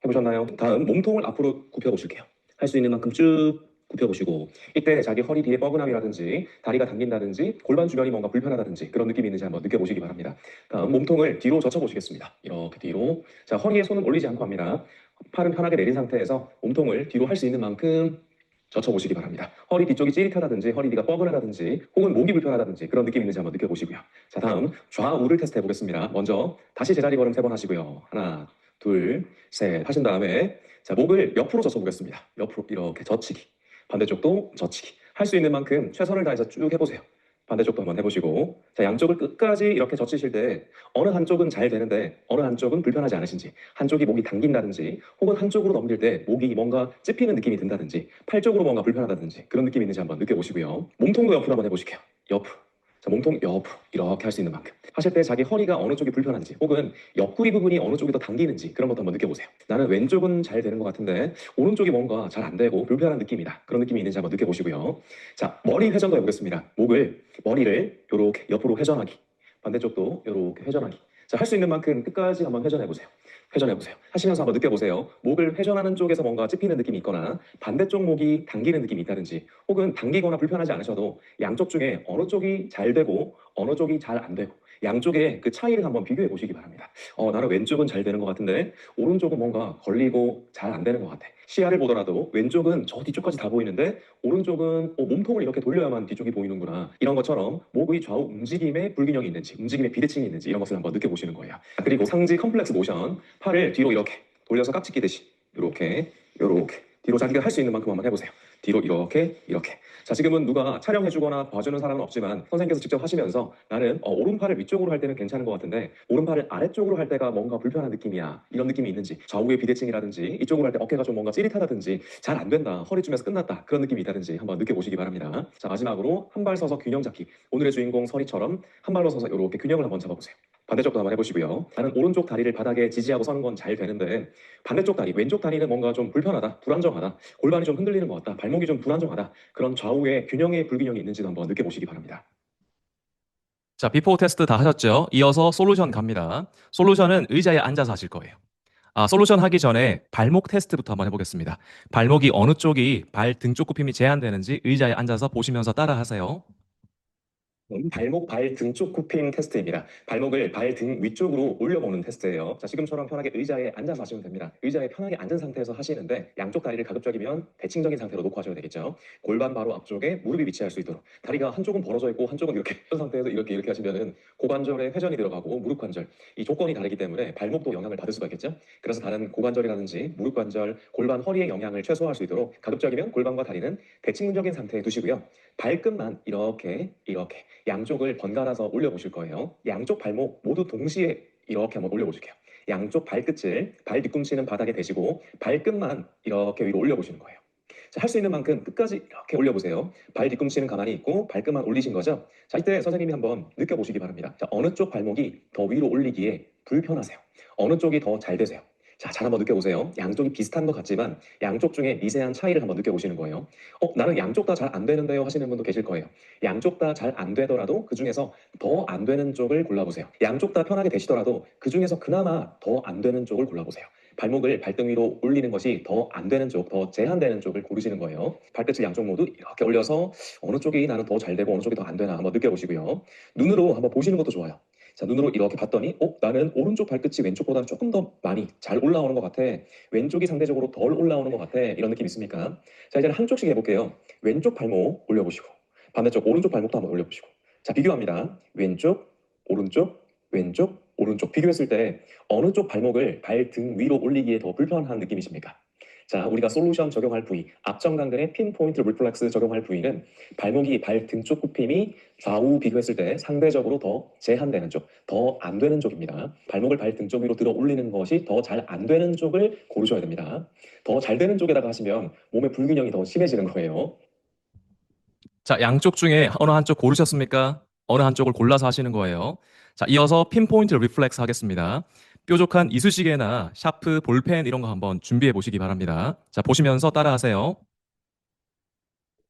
해보셨나요? 다음 몸통을 앞으로 굽혀보실게요. 할 수 있는 만큼 쭉 굽혀보시고 이때 자기 허리 뒤에 뻐근함이라든지 다리가 당긴다든지 골반 주변이 뭔가 불편하다든지 그런 느낌이 있는지 한번 느껴보시기 바랍니다. 다음 몸통을 뒤로 젖혀보시겠습니다. 이렇게 뒤로. 자, 허리에 손은 올리지 않고 합니다. 팔은 편하게 내린 상태에서 몸통을 뒤로 할 수 있는 만큼 젖혀보시기 바랍니다. 허리 뒤쪽이 찌릿하다든지 허리 뒤가 뻐근하다든지 혹은 목이 불편하다든지 그런 느낌이 있는지 한번 느껴보시고요. 자, 다음 좌우를 테스트 해보겠습니다. 먼저 다시 제자리 걸음 3번 하시고요. 하나, 둘, 셋 하신 다음에 자, 목을 옆으로 젖혀보겠습니다. 옆으로 이렇게 젖히기. 반대쪽도 젖히기. 할 수 있는 만큼 최선을 다해서 쭉 해보세요. 반대쪽도 한번 해보시고 자, 양쪽을 끝까지 이렇게 젖히실 때 어느 한쪽은 잘 되는데 어느 한쪽은 불편하지 않으신지 한쪽이 목이 당긴다든지 혹은 한쪽으로 넘길 때 목이 뭔가 찝히는 느낌이 든다든지 팔 쪽으로 뭔가 불편하다든지 그런 느낌이 있는지 한번 느껴보시고요. 몸통도 옆으로 한번 해보실게요. 옆으로. 자, 몸통 옆으로 이렇게 할 수 있는 만큼 하실 때 자기 허리가 어느 쪽이 불편한지 혹은 옆구리 부분이 어느 쪽이 더 당기는지 그런 것도 한번 느껴보세요. 나는 왼쪽은 잘 되는 것 같은데 오른쪽이 뭔가 잘 안 되고 불편한 느낌이다. 그런 느낌이 있는지 한번 느껴보시고요. 자, 머리 회전도 해보겠습니다. 머리를 이렇게 옆으로 회전하기. 반대쪽도 이렇게 회전하기. 자, 할 수 있는 만큼 끝까지 한번 회전해보세요. 회전해보세요. 하시면서 한번 느껴보세요. 목을 회전하는 쪽에서 뭔가 찝히는 느낌이 있거나 반대쪽 목이 당기는 느낌이 있다든지 혹은 당기거나 불편하지 않으셔도 양쪽 중에 어느 쪽이 잘 되고 어느 쪽이 잘 안 되고 양쪽의 그 차이를 한번 비교해 보시기 바랍니다. 나는 왼쪽은 잘 되는 것 같은데 오른쪽은 뭔가 걸리고 잘 안 되는 것 같아. 시야를 보더라도 왼쪽은 저 뒤쪽까지 다 보이는데 오른쪽은 몸통을 이렇게 돌려야만 뒤쪽이 보이는구나. 이런 것처럼 목의 좌우 움직임에 불균형이 있는지 움직임에 비대칭이 있는지 이런 것을 한번 느껴보시는 거예요. 그리고 상지 컴플렉스 모션 팔을 뒤로 이렇게 돌려서 깍지 끼듯이 이렇게 뒤로 자기가 할 수 있는 만큼 한번 해보세요. 뒤로 이렇게. 자, 지금은 누가 촬영해주거나 봐주는 사람은 없지만 선생님께서 직접 하시면서 나는 오른팔을 위쪽으로 할 때는 괜찮은 것 같은데 오른팔을 아래쪽으로 할 때가 뭔가 불편한 느낌이야. 이런 느낌이 있는지 좌우의 비대칭이라든지 이쪽으로 할 때 어깨가 좀 뭔가 찌릿하다든지 잘 안 된다. 허리쯤에서 끝났다. 그런 느낌이 있다든지 한번 느껴보시기 바랍니다. 자, 마지막으로 한 발 서서 균형 잡기. 오늘의 주인공 서리처럼 한 발로 서서 이렇게 균형을 한번 잡아보세요. 반대쪽도 한번 해보시고요. 나는 오른쪽 다리를 바닥에 지지하고 서는 건 잘 되는데 반대쪽 다리, 왼쪽 다리는 뭔가 좀 불편하다, 불안정하다, 골반이 좀 흔들리는 것 같다, 발목이 좀 불안정하다. 그런 좌우의 균형의 불균형이 있는지도 한번 느껴보시기 바랍니다. 자, 비포 테스트 다 하셨죠? 이어서 솔루션 갑니다. 솔루션은 의자에 앉아서 하실 거예요. 솔루션 하기 전에 발목 테스트부터 한번 해보겠습니다. 발목이 어느 쪽이 발 등 쪽 굽힘이 제한되는지 의자에 앉아서 보시면서 따라 하세요. 발목, 발, 등 쪽 굽힘 테스트입니다. 발목을 발 등 위쪽으로 올려보는 테스트예요. 자, 지금처럼 편하게 의자에 앉아서 하시면 됩니다. 의자에 편하게 앉은 상태에서 하시는데 양쪽 다리를 가급적이면 대칭적인 상태로 놓고 하셔야 되겠죠. 골반 바로 앞쪽에 무릎이 위치할 수 있도록 다리가 한쪽은 벌어져 있고 한쪽은 이렇게 한 상태에서 이렇게 하시면은 고관절에 회전이 들어가고 무릎 관절 이 조건이 다르기 때문에 발목도 영향을 받을 수가 있겠죠. 그래서 다른 고관절이라든지 무릎 관절, 골반, 허리의 영향을 최소화할 수 있도록 가급적이면 골반과 다리는 대칭적인 상태에 두시고요. 발끝만 이렇게 양쪽을 번갈아서 올려보실 거예요. 양쪽 발목 모두 동시에 이렇게 한번 올려보실게요. 양쪽 발끝을 발 뒤꿈치는 바닥에 대시고 발끝만 이렇게 위로 올려보시는 거예요. 자, 할 수 있는 만큼 끝까지 이렇게 올려보세요. 발 뒤꿈치는 가만히 있고 발끝만 올리신 거죠? 자, 이때 선생님이 한번 느껴보시기 바랍니다. 자, 어느 쪽 발목이 더 위로 올리기에 불편하세요? 어느 쪽이 더 잘 되세요? 자, 잘 한번 느껴보세요. 양쪽이 비슷한 것 같지만 양쪽 중에 미세한 차이를 한번 느껴보시는 거예요. 나는 양쪽 다 잘 안 되는데요 하시는 분도 계실 거예요. 양쪽 다 잘 안 되더라도 그 중에서 더 안 되는 쪽을 골라보세요. 양쪽 다 편하게 되시더라도 그 중에서 그나마 더 안 되는 쪽을 골라보세요. 발목을 발등 위로 올리는 것이 더 안 되는 쪽, 더 제한되는 쪽을 고르시는 거예요. 발끝을 양쪽 모두 이렇게 올려서 어느 쪽이 나는 더 잘 되고 어느 쪽이 더 안 되나 한번 느껴보시고요. 눈으로 한번 보시는 것도 좋아요. 자, 눈으로 이렇게 봤더니 나는 오른쪽 발끝이 왼쪽보다는 조금 더 많이 잘 올라오는 것 같아. 왼쪽이 상대적으로 덜 올라오는 것 같아. 이런 느낌 있습니까? 자, 이제는 한쪽씩 해볼게요. 왼쪽 발목 올려보시고 반대쪽 오른쪽 발목도 한번 올려보시고 자, 비교합니다. 왼쪽, 오른쪽, 왼쪽, 오른쪽 비교했을 때 어느 쪽 발목을 발 등 위로 올리기에 더 불편한 느낌이십니까? 자, 우리가 솔루션 적용할 부위, 앞정강근의 핀포인트 리플렉스 적용할 부위는 발목이 발 등 쪽 굽힘이 좌우 비교했을 때 상대적으로 더 제한되는 쪽, 더 안 되는 쪽입니다. 발목을 발 등 쪽 위로 들어 올리는 것이 더 잘 안 되는 쪽을 고르셔야 됩니다. 더 잘 되는 쪽에다가 하시면 몸의 불균형이 더 심해지는 거예요. 자, 양쪽 중에 어느 한쪽 고르셨습니까? 어느 한쪽을 골라서 하시는 거예요. 자, 이어서 핀포인트 리플렉스 하겠습니다. 뾰족한 이쑤시개나 샤프, 볼펜 이런 거 한번 준비해 보시기 바랍니다. 자, 보시면서 따라하세요.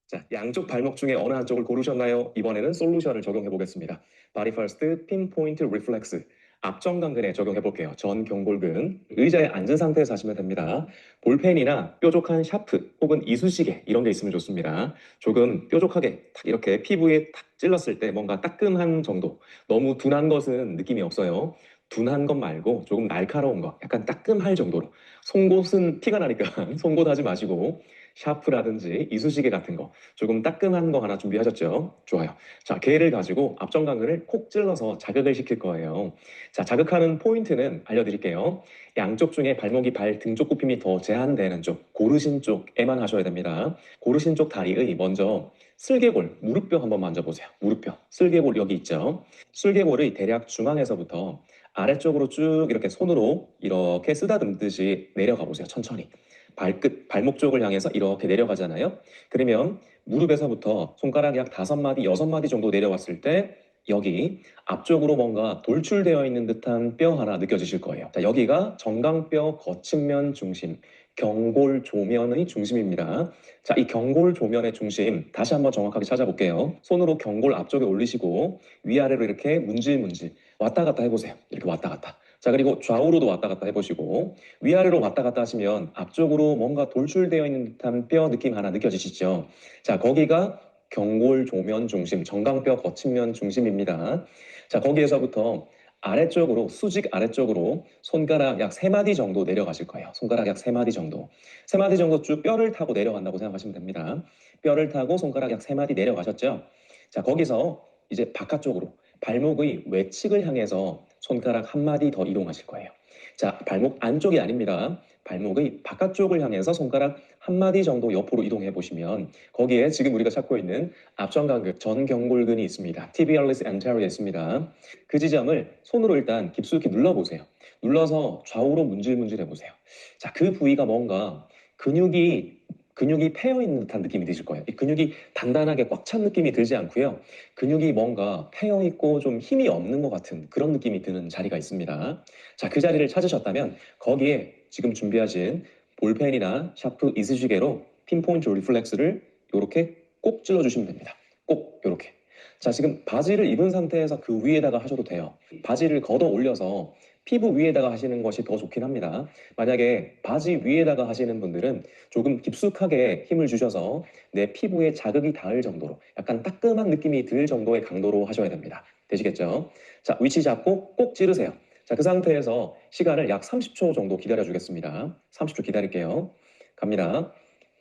자, 양쪽 발목 중에 어느 한쪽을 고르셨나요? 이번에는 솔루션을 적용해 보겠습니다. 바디 퍼스트 핀포인트 리플렉스. 앞정강근에 적용해 볼게요. 전 경골근. 의자에 앉은 상태에서 하시면 됩니다. 볼펜이나 뾰족한 샤프 혹은 이쑤시개 이런 게 있으면 좋습니다. 조금 뾰족하게 탁 이렇게 피부에 탁 찔렀을 때 뭔가 따끔한 정도. 너무 둔한 것은 느낌이 없어요. 둔한 것 말고 조금 날카로운 것, 약간 따끔할 정도로 송곳은 티가 나니까 송곳 하지 마시고 샤프라든지 이쑤시개 같은 거 조금 따끔한 거 하나 준비하셨죠? 좋아요. 자, 걔를 가지고 앞정강근을 콕 찔러서 자극을 시킬 거예요. 자, 자극하는 포인트는 알려드릴게요. 양쪽 중에 발목이 발 등 쪽 굽힘이 더 제한되는 쪽, 고르신 쪽에만 하셔야 됩니다. 고르신 쪽 다리의 먼저 슬개골, 무릎뼈 한번 만져보세요. 무릎뼈, 슬개골 여기 있죠? 슬개골의 대략 중앙에서부터 아래쪽으로 쭉 이렇게 손으로 이렇게 쓰다듬듯이 내려가 보세요. 천천히. 발끝, 발목 쪽을 향해서 이렇게 내려가잖아요. 그러면 무릎에서부터 손가락 약 5마디, 6마디 정도 내려왔을 때 여기 앞쪽으로 뭔가 돌출되어 있는 듯한 뼈 하나 느껴지실 거예요. 자, 여기가 정강뼈 거측면 중심, 경골 조면의 중심입니다. 자, 이 경골 조면의 중심 다시 한번 정확하게 찾아볼게요. 손으로 경골 앞쪽에 올리시고 위아래로 이렇게 문질문질 왔다 갔다 해보세요. 이렇게 왔다 갔다. 자, 그리고 좌우로도 왔다 갔다 해보시고 위아래로 왔다 갔다 하시면 앞쪽으로 뭔가 돌출되어 있는 듯한 뼈 느낌 하나 느껴지시죠? 자, 거기가 경골 조면 중심, 정강뼈 거측면 중심입니다. 자, 거기에서부터 아래쪽으로, 수직 아래쪽으로 손가락 약 3마디 정도 내려가실 거예요. 손가락 약 3마디 정도. 3마디 정도 쭉 뼈를 타고 내려간다고 생각하시면 됩니다. 뼈를 타고 손가락 약 3마디 내려가셨죠? 자, 거기서 이제 바깥쪽으로 발목의 외측을 향해서 손가락 1마디 더 이동하실 거예요. 자, 발목 안쪽이 아닙니다. 발목의 바깥쪽을 향해서 손가락 1마디 정도 옆으로 이동해 보시면 거기에 지금 우리가 찾고 있는 앞정강근, 전경골근이 있습니다. tibialis anterior 있습니다. 그 지점을 손으로 일단 깊숙이 눌러보세요. 눌러서 좌우로 문질문질 해보세요. 자, 그 부위가 뭔가 근육이 패여 있는 듯한 느낌이 드실 거예요. 이 근육이 단단하게 꽉 찬 느낌이 들지 않고요. 근육이 뭔가 패여 있고 좀 힘이 없는 것 같은 그런 느낌이 드는 자리가 있습니다. 자, 그 자리를 찾으셨다면 거기에 지금 준비하신 볼펜이나 샤프 이쑤시개로 핀포인트 리플렉스를 이렇게 꼭 찔러주시면 됩니다. 꼭 이렇게. 자, 지금 바지를 입은 상태에서 그 위에다가 하셔도 돼요. 바지를 걷어 올려서 피부 위에다가 하시는 것이 더 좋긴 합니다. 만약에 바지 위에다가 하시는 분들은 조금 깊숙하게 힘을 주셔서 내 피부에 자극이 닿을 정도로 약간 따끔한 느낌이 들 정도의 강도로 하셔야 됩니다. 되시겠죠? 자, 위치 잡고 꼭 찌르세요. 자, 그 상태에서 시간을 약 30초 정도 기다려 주겠습니다. 30초 기다릴게요. 갑니다.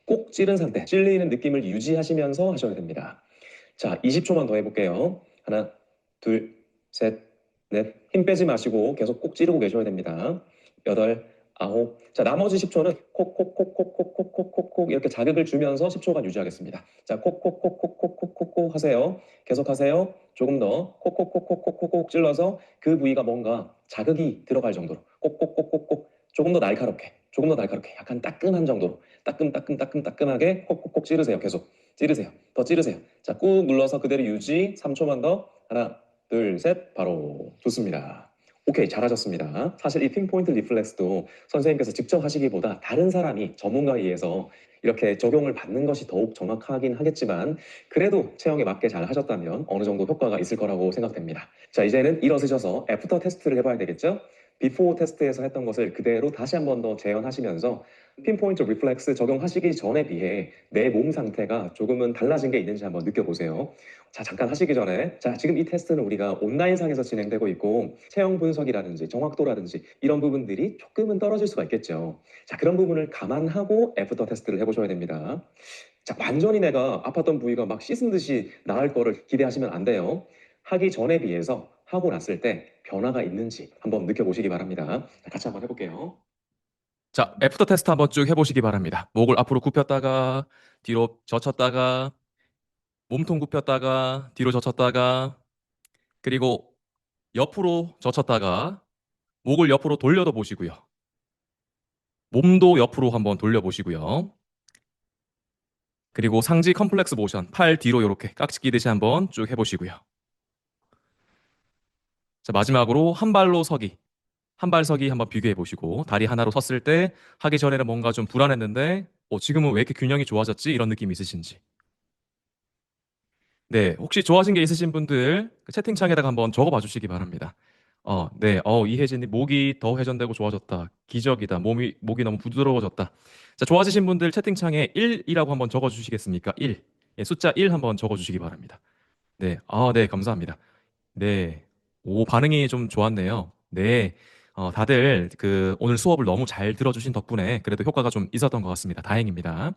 꼭 찌른 상태, 찔리는 느낌을 유지하시면서 하셔야 됩니다. 자, 20초만 더 해볼게요. 하나, 둘, 셋, 넷. 힘 빼지 마시고 계속 꼭 찌르고 계셔야 됩니다. 여덟, 아홉. 자, 나머지 10초는 콕콕콕콕콕콕콕콕콕 이렇게 자극을 주면서 10초간 유지하겠습니다. 자, 콕콕콕콕콕콕콕콕 하세요. 계속 하세요. 조금 더 콕콕콕콕콕콕 찔러서 그 부위가 뭔가 자극이 들어갈 정도로 콕콕콕콕콕 조금 더 날카롭게, 조금 더 날카롭게, 약간 따끔한 정도로 따끔따끔따끔따끔하게 콕콕콕 찌르세요. 계속 찌르세요. 더 찌르세요. 자, 꾹 눌러서 그대로 유지. 3초만 더. 하나, 둘, 셋. 바로 좋습니다. 오케이, 잘하셨습니다. 사실 이 핀포인트 리플렉스도 선생님께서 직접 하시기보다 다른 사람이 전문가에 의해서 이렇게 적용을 받는 것이 더욱 정확하긴 하겠지만 그래도 체형에 맞게 잘 하셨다면 어느 정도 효과가 있을 거라고 생각됩니다. 자, 이제는 일어서셔서 애프터 테스트를 해봐야 되겠죠? 비포 테스트에서 했던 것을 그대로 다시 한 번 더 재현하시면서 핀포인트 리플렉스 적용하시기 전에 비해 내 몸 상태가 조금은 달라진 게 있는지 한번 느껴보세요. 자, 잠깐 하시기 전에 자, 지금 이 테스트는 우리가 온라인상에서 진행되고 있고 체형 분석이라든지 정확도라든지 이런 부분들이 조금은 떨어질 수가 있겠죠. 자, 그런 부분을 감안하고 애프터 테스트를 해보셔야 됩니다. 자, 완전히 내가 아팠던 부위가 막 씻은 듯이 나을 거를 기대하시면 안 돼요. 하기 전에 비해서 하고 났을 때 변화가 있는지 한번 느껴보시기 바랍니다. 자, 같이 한번 해볼게요. 자, 애프터 테스트 한번 쭉 해보시기 바랍니다. 목을 앞으로 굽혔다가 뒤로 젖혔다가 몸통 굽혔다가 뒤로 젖혔다가 그리고 옆으로 젖혔다가 목을 옆으로 돌려도 보시고요. 몸도 옆으로 한번 돌려보시고요. 그리고 상지 컴플렉스 모션, 팔 뒤로 이렇게 깍지 끼듯이 한번 쭉 해보시고요. 자, 마지막으로 한 발로 서기. 한 발 서기 한번 비교해 보시고 다리 하나로 섰을 때 하기 전에는 뭔가 좀 불안했는데 지금은 왜 이렇게 균형이 좋아졌지? 이런 느낌 있으신지. 네, 혹시 좋아진 게 있으신 분들 그 채팅창에다가 한번 적어봐 주시기 바랍니다. 네, 이혜진님 목이 더 회전되고 좋아졌다. 기적이다. 목이 너무 부드러워졌다. 자, 좋아지신 분들 채팅창에 1이라고 한번 적어 주시겠습니까? 1. 예, 숫자 1 한번 적어 주시기 바랍니다. 네, 네, 감사합니다. 네, 오, 반응이 좀 좋았네요. 네, 다들 그 오늘 수업을 너무 잘 들어주신 덕분에 그래도 효과가 좀 있었던 것 같습니다. 다행입니다.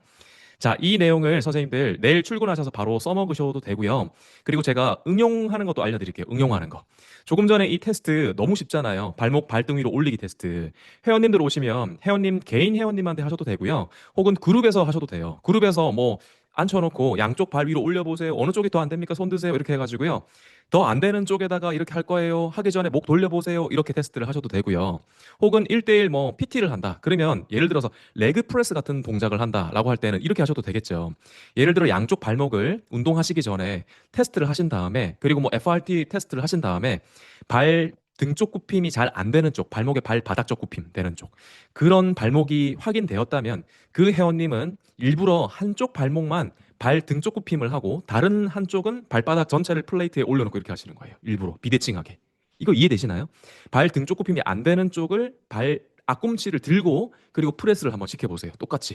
자, 이 내용을 선생님들 내일 출근하셔서 바로 써먹으셔도 되고요. 그리고 제가 응용하는 것도 알려드릴게요. 응용하는 거. 조금 전에 이 테스트 너무 쉽잖아요. 발목 발등 위로 올리기 테스트. 회원님들 오시면 회원님 개인 회원님한테 하셔도 되고요. 혹은 그룹에서 하셔도 돼요. 그룹에서 뭐 앉혀놓고 양쪽 발 위로 올려보세요. 어느 쪽이 더 안 됩니까? 손 드세요. 이렇게 해가지고요. 더 안 되는 쪽에다가 이렇게 할 거예요. 하기 전에 목 돌려보세요. 이렇게 테스트를 하셔도 되고요. 혹은 1대1 뭐 PT를 한다. 그러면 예를 들어서 레그 프레스 같은 동작을 한다라고 할 때는 이렇게 하셔도 되겠죠. 예를 들어 양쪽 발목을 운동하시기 전에 테스트를 하신 다음에 그리고 뭐 FRT 테스트를 하신 다음에 발 등 쪽 굽힘이 잘 안 되는 쪽, 발목의 발바닥 쪽 굽힘 되는 쪽. 그런 발목이 확인되었다면 그 회원님은 일부러 한쪽 발목만 발 등 쪽 굽힘을 하고 다른 한쪽은 발바닥 전체를 플레이트에 올려놓고 이렇게 하시는 거예요. 일부러 비대칭하게. 이거 이해되시나요? 발 등 쪽 굽힘이 안 되는 쪽을 발 앞꿈치를 들고 그리고 프레스를 한번 시켜보세요. 똑같이.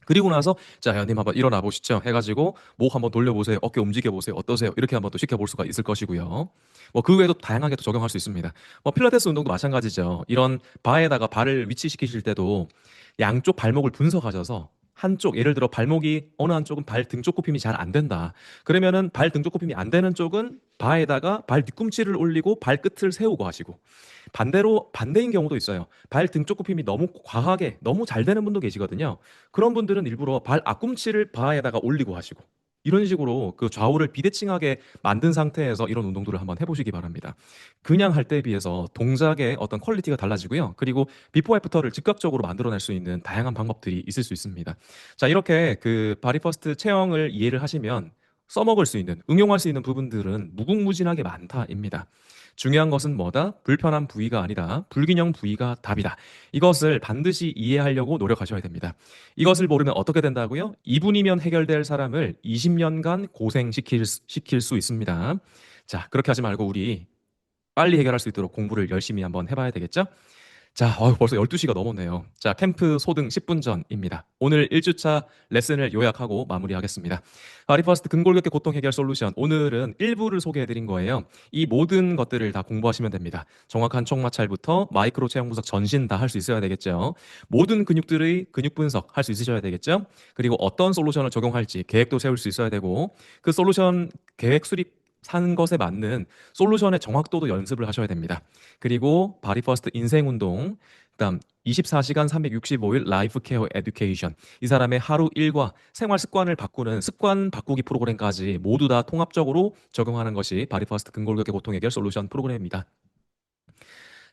그리고 나서 자, 회원님 한번 일어나 보시죠. 해가지고 목 한번 돌려보세요. 어깨 움직여 보세요. 어떠세요? 이렇게 한번 또 시켜볼 수가 있을 것이고요. 뭐 그 외에도 다양하게 또 적용할 수 있습니다. 뭐 필라테스 운동도 마찬가지죠. 이런 바에다가 발을 위치시키실 때도 양쪽 발목을 분석하셔서 한쪽 예를 들어 발목이 어느 한쪽은 발 등쪽 굽힘이 잘 안 된다. 그러면은 발 등쪽 굽힘이 안 되는 쪽은 바에다가 발 뒤꿈치를 올리고 발끝을 세우고 하시고 반대로 반대인 경우도 있어요. 발 등쪽 굽힘이 너무 과하게 너무 잘 되는 분도 계시거든요. 그런 분들은 일부러 발 앞꿈치를 바에다가 올리고 하시고 이런 식으로 그 좌우를 비대칭하게 만든 상태에서 이런 운동들을 한번 해보시기 바랍니다. 그냥 할 때에 비해서 동작의 어떤 퀄리티가 달라지고요. 그리고 비포 애프터를 즉각적으로 만들어낼 수 있는 다양한 방법들이 있을 수 있습니다. 자, 이렇게 그 바디 퍼스트 체형을 이해를 하시면 써먹을 수 있는, 응용할 수 있는 부분들은 무궁무진하게 많다입니다. 중요한 것은 뭐다? 불편한 부위가 아니라 불균형 부위가 답이다. 이것을 반드시 이해하려고 노력하셔야 됩니다. 이것을 모르면 어떻게 된다고요? 2분이면 해결될 사람을 20년간 시킬 수 있습니다. 자, 그렇게 하지 말고 우리 빨리 해결할 수 있도록 공부를 열심히 한번 해봐야 되겠죠? 자, 벌써 12시가 넘었네요. 자, 캠프 소등 10분 전입니다. 오늘 1주차 레슨을 요약하고 마무리하겠습니다. 바디퍼스트 근골격계 고통 해결 솔루션. 오늘은 일부를 소개해드린 거예요. 이 모든 것들을 다 공부하시면 됩니다. 정확한 총 마찰부터 마이크로 체형 분석 전신 다 할 수 있어야 되겠죠. 모든 근육들의 근육 분석 할 수 있으셔야 되겠죠. 그리고 어떤 솔루션을 적용할지 계획도 세울 수 있어야 되고 그 솔루션 계획 수립 사는 것에 맞는 솔루션의 정확도도 연습을 하셔야 됩니다. 그리고 바디퍼스트 인생 운동, 그다음 24시간 365일 라이프 케어 에듀케이션. 이 사람의 하루 일과 생활 습관을 바꾸는 습관 바꾸기 프로그램까지 모두 다 통합적으로 적용하는 것이 바디퍼스트 근골격계 고통 해결 솔루션 프로그램입니다.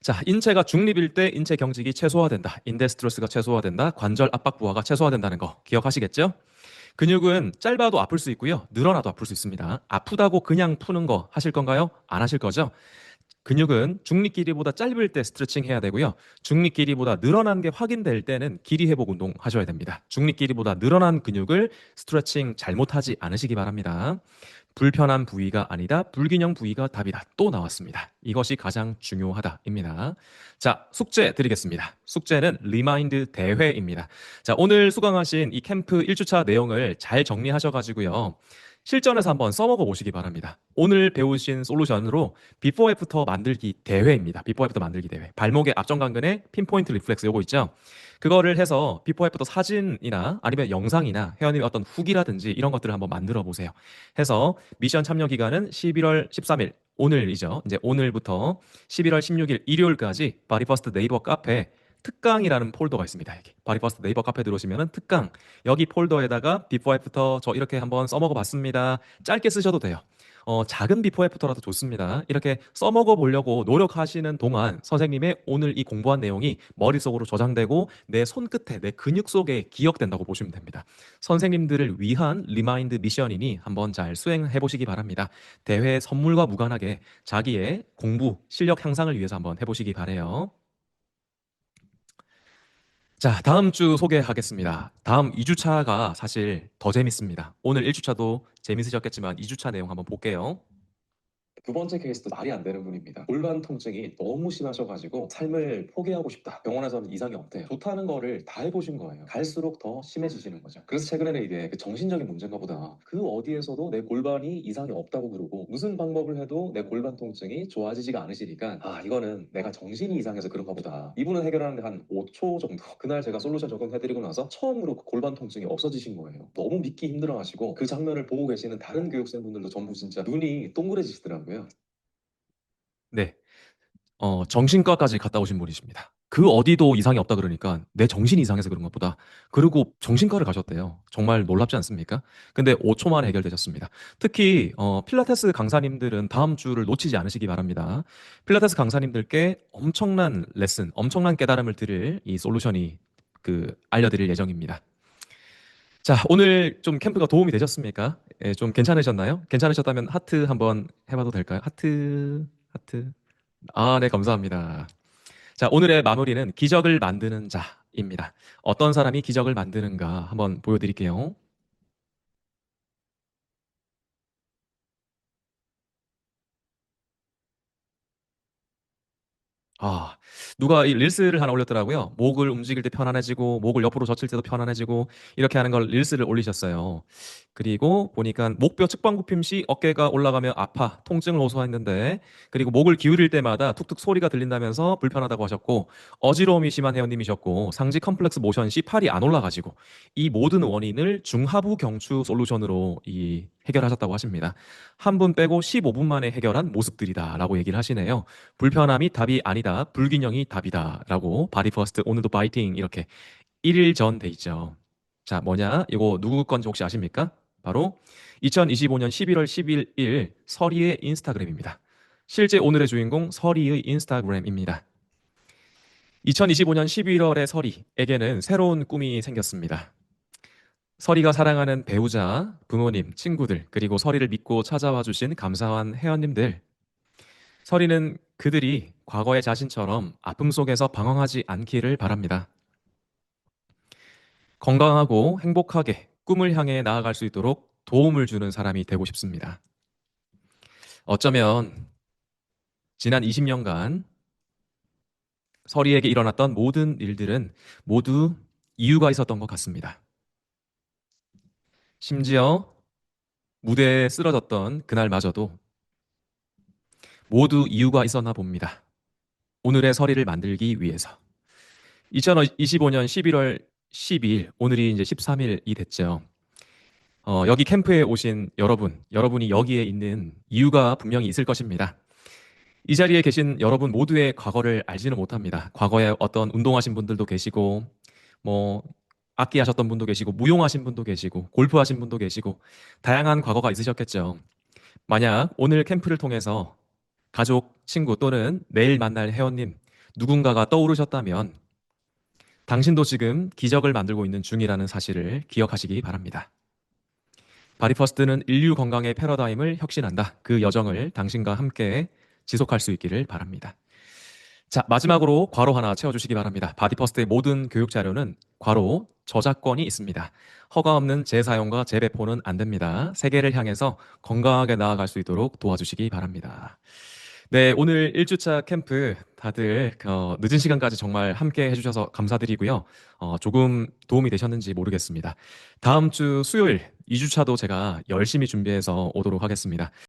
자, 인체가 중립일 때 인체 경직이 최소화된다. 인대 스트레스가 최소화된다. 관절 압박 부하가 최소화된다는 거 기억하시겠죠? 근육은 짧아도 아플 수 있고요. 늘어나도 아플 수 있습니다. 아프다고 그냥 푸는 거 하실 건가요? 안 하실 거죠? 근육은 중립 길이보다 짧을 때 스트레칭 해야 되고요. 중립 길이보다 늘어난 게 확인될 때는 길이 회복 운동 하셔야 됩니다. 중립 길이보다 늘어난 근육을 스트레칭 잘못하지 않으시기 바랍니다. 불편한 부위가 아니다. 불균형 부위가 답이다. 또 나왔습니다. 이것이 가장 중요하다입니다. 자, 숙제 드리겠습니다. 숙제는 리마인드 대회입니다. 자, 오늘 수강하신 이 캠프 1주차 내용을 잘 정리하셔가지고요. 실전에서 한번 써먹어 보시기 바랍니다. 오늘 배우신 솔루션으로 비포 애프터 만들기 대회입니다. 비포 애프터 만들기 대회. 발목의 앞전 강근의 핀포인트 리플렉스 요거 있죠? 그거를 해서 비포 애프터 사진이나 아니면 영상이나 회원님의 어떤 후기라든지 이런 것들을 한번 만들어 보세요. 해서 미션 참여 기간은 11월 13일 오늘이죠. 이제 오늘부터 11월 16일 일요일까지 바디퍼스트 네이버 카페 특강이라는 폴더가 있습니다. 여기 바디퍼스트 네이버 카페 들어오시면은 특강 여기 폴더에다가 비포 애프터 저 이렇게 한번 써먹어 봤습니다. 짧게 쓰셔도 돼요. 작은 비포 애프터라도 좋습니다. 이렇게 써먹어 보려고 노력하시는 동안 선생님의 오늘 이 공부한 내용이 머릿속으로 저장되고 내 손끝에 내 근육 속에 기억된다고 보시면 됩니다. 선생님들을 위한 리마인드 미션이니 한번 잘 수행해 보시기 바랍니다. 대회 선물과 무관하게 자기의 공부 실력 향상을 위해서 한번 해보시기 바래요. 자, 다음 주 소개하겠습니다. 다음 2주차가 사실 더 재밌습니다. 오늘 1주차도 재밌으셨겠지만 2주차 내용 한번 볼게요. 두 번째 케이스도 말이 안 되는 분입니다. 골반 통증이 너무 심하셔가지고 삶을 포기하고 싶다. 병원에서는 이상이 없대요. 좋다는 거를 다 해보신 거예요. 갈수록 더 심해지시는 거죠. 그래서 최근에는 이게 그 정신적인 문제인가 보다. 그 어디에서도 내 골반이 이상이 없다고 그러고 무슨 방법을 해도 내 골반 통증이 좋아지지가 않으시니까 아 이거는 내가 정신이 이상해서 그런가 보다. 이분은 해결하는데 한 5초 정도. 그날 제가 솔루션 적용해드리고 나서 처음으로 그 골반 통증이 없어지신 거예요. 너무 믿기 힘들어하시고 그 장면을 보고 계시는 다른 교육생분들도 전부 진짜 눈이 동그래지시더라고요. 네. 정신과까지 갔다 오신 분이십니다. 그 어디도 이상이 없다 그러니까 내 정신이 이상해서 그런 것보다 그리고 정신과를 가셨대요. 정말 놀랍지 않습니까? 근데 5초 만에 해결되셨습니다. 특히 필라테스 강사님들은 다음 주를 놓치지 않으시기 바랍니다. 필라테스 강사님들께 엄청난 레슨, 엄청난 깨달음을 드릴 이 솔루션이 알려드릴 예정입니다. 자, 오늘 좀 캠프가 도움이 되셨습니까? 예, 좀 괜찮으셨나요? 괜찮으셨다면 하트 한번 해봐도 될까요? 하트, 하트. 아, 네, 감사합니다. 자, 오늘의 마무리는 기적을 만드는 자입니다. 어떤 사람이 기적을 만드는가 한번 보여드릴게요. 아, 누가 이 릴스를 하나 올렸더라고요. 목을 움직일 때 편안해지고, 목을 옆으로 젖힐 때도 편안해지고, 이렇게 하는 걸 릴스를 올리셨어요. 그리고 보니까 목뼈 측방 굽힘 시 어깨가 올라가며 아파, 통증을 호소했는데, 그리고 목을 기울일 때마다 툭툭 소리가 들린다면서 불편하다고 하셨고, 어지러움이 심한 회원님이셨고, 상지 컴플렉스 모션 시 팔이 안 올라가지고, 이 모든 원인을 중하부 경추 솔루션으로 해결하셨다고 하십니다. 한 분 빼고 15분 만에 해결한 모습들이다라고 얘기를 하시네요. 불편함이 답이 아니다. 불균형이 답이다라고 바디퍼스트 오늘도 파이팅 이렇게 1일 전 돼 있죠. 자, 뭐냐? 이거 누구 건지 혹시 아십니까? 바로 2025년 11월 11일 서리의 인스타그램입니다. 실제 오늘의 주인공 서리의 인스타그램입니다. 2025년 11월의 서리에게는 새로운 꿈이 생겼습니다. 서리가 사랑하는 배우자, 부모님, 친구들, 그리고 서리를 믿고 찾아와 주신 감사한 회원님들, 서리는 그들이 과거의 자신처럼 아픔 속에서 방황하지 않기를 바랍니다. 건강하고 행복하게 꿈을 향해 나아갈 수 있도록 도움을 주는 사람이 되고 싶습니다. 어쩌면 지난 20년간 서리에게 일어났던 모든 일들은 모두 이유가 있었던 것 같습니다. 심지어 무대에 쓰러졌던 그날마저도 모두 이유가 있었나 봅니다. 오늘의 서리를 만들기 위해서. 2025년 11월 12일, 오늘이 이제 13일이 됐죠. 여기 캠프에 오신 여러분이 여기에 있는 이유가 분명히 있을 것입니다. 이 자리에 계신 여러분 모두의 과거를 알지는 못합니다. 과거에 어떤 운동하신 분들도 계시고, 뭐, 악기 하셨던 분도 계시고, 무용하신 분도 계시고, 골프하신 분도 계시고, 다양한 과거가 있으셨겠죠. 만약 오늘 캠프를 통해서 가족, 친구 또는 내일 만날 회원님, 누군가가 떠오르셨다면, 당신도 지금 기적을 만들고 있는 중이라는 사실을 기억하시기 바랍니다. 바디퍼스트는 인류 건강의 패러다임을 혁신한다. 그 여정을 당신과 함께 지속할 수 있기를 바랍니다. 자, 마지막으로 괄호 하나 채워주시기 바랍니다. 바디퍼스트의 모든 교육 자료는 괄호 저작권이 있습니다. 허가 없는 재사용과 재배포는 안 됩니다. 세계를 향해서 건강하게 나아갈 수 있도록 도와주시기 바랍니다. 네, 오늘 1주차 캠프 다들 늦은 시간까지 정말 함께 해주셔서 감사드리고요. 조금 도움이 되셨는지 모르겠습니다. 다음 주 수요일 2주차도 제가 열심히 준비해서 오도록 하겠습니다.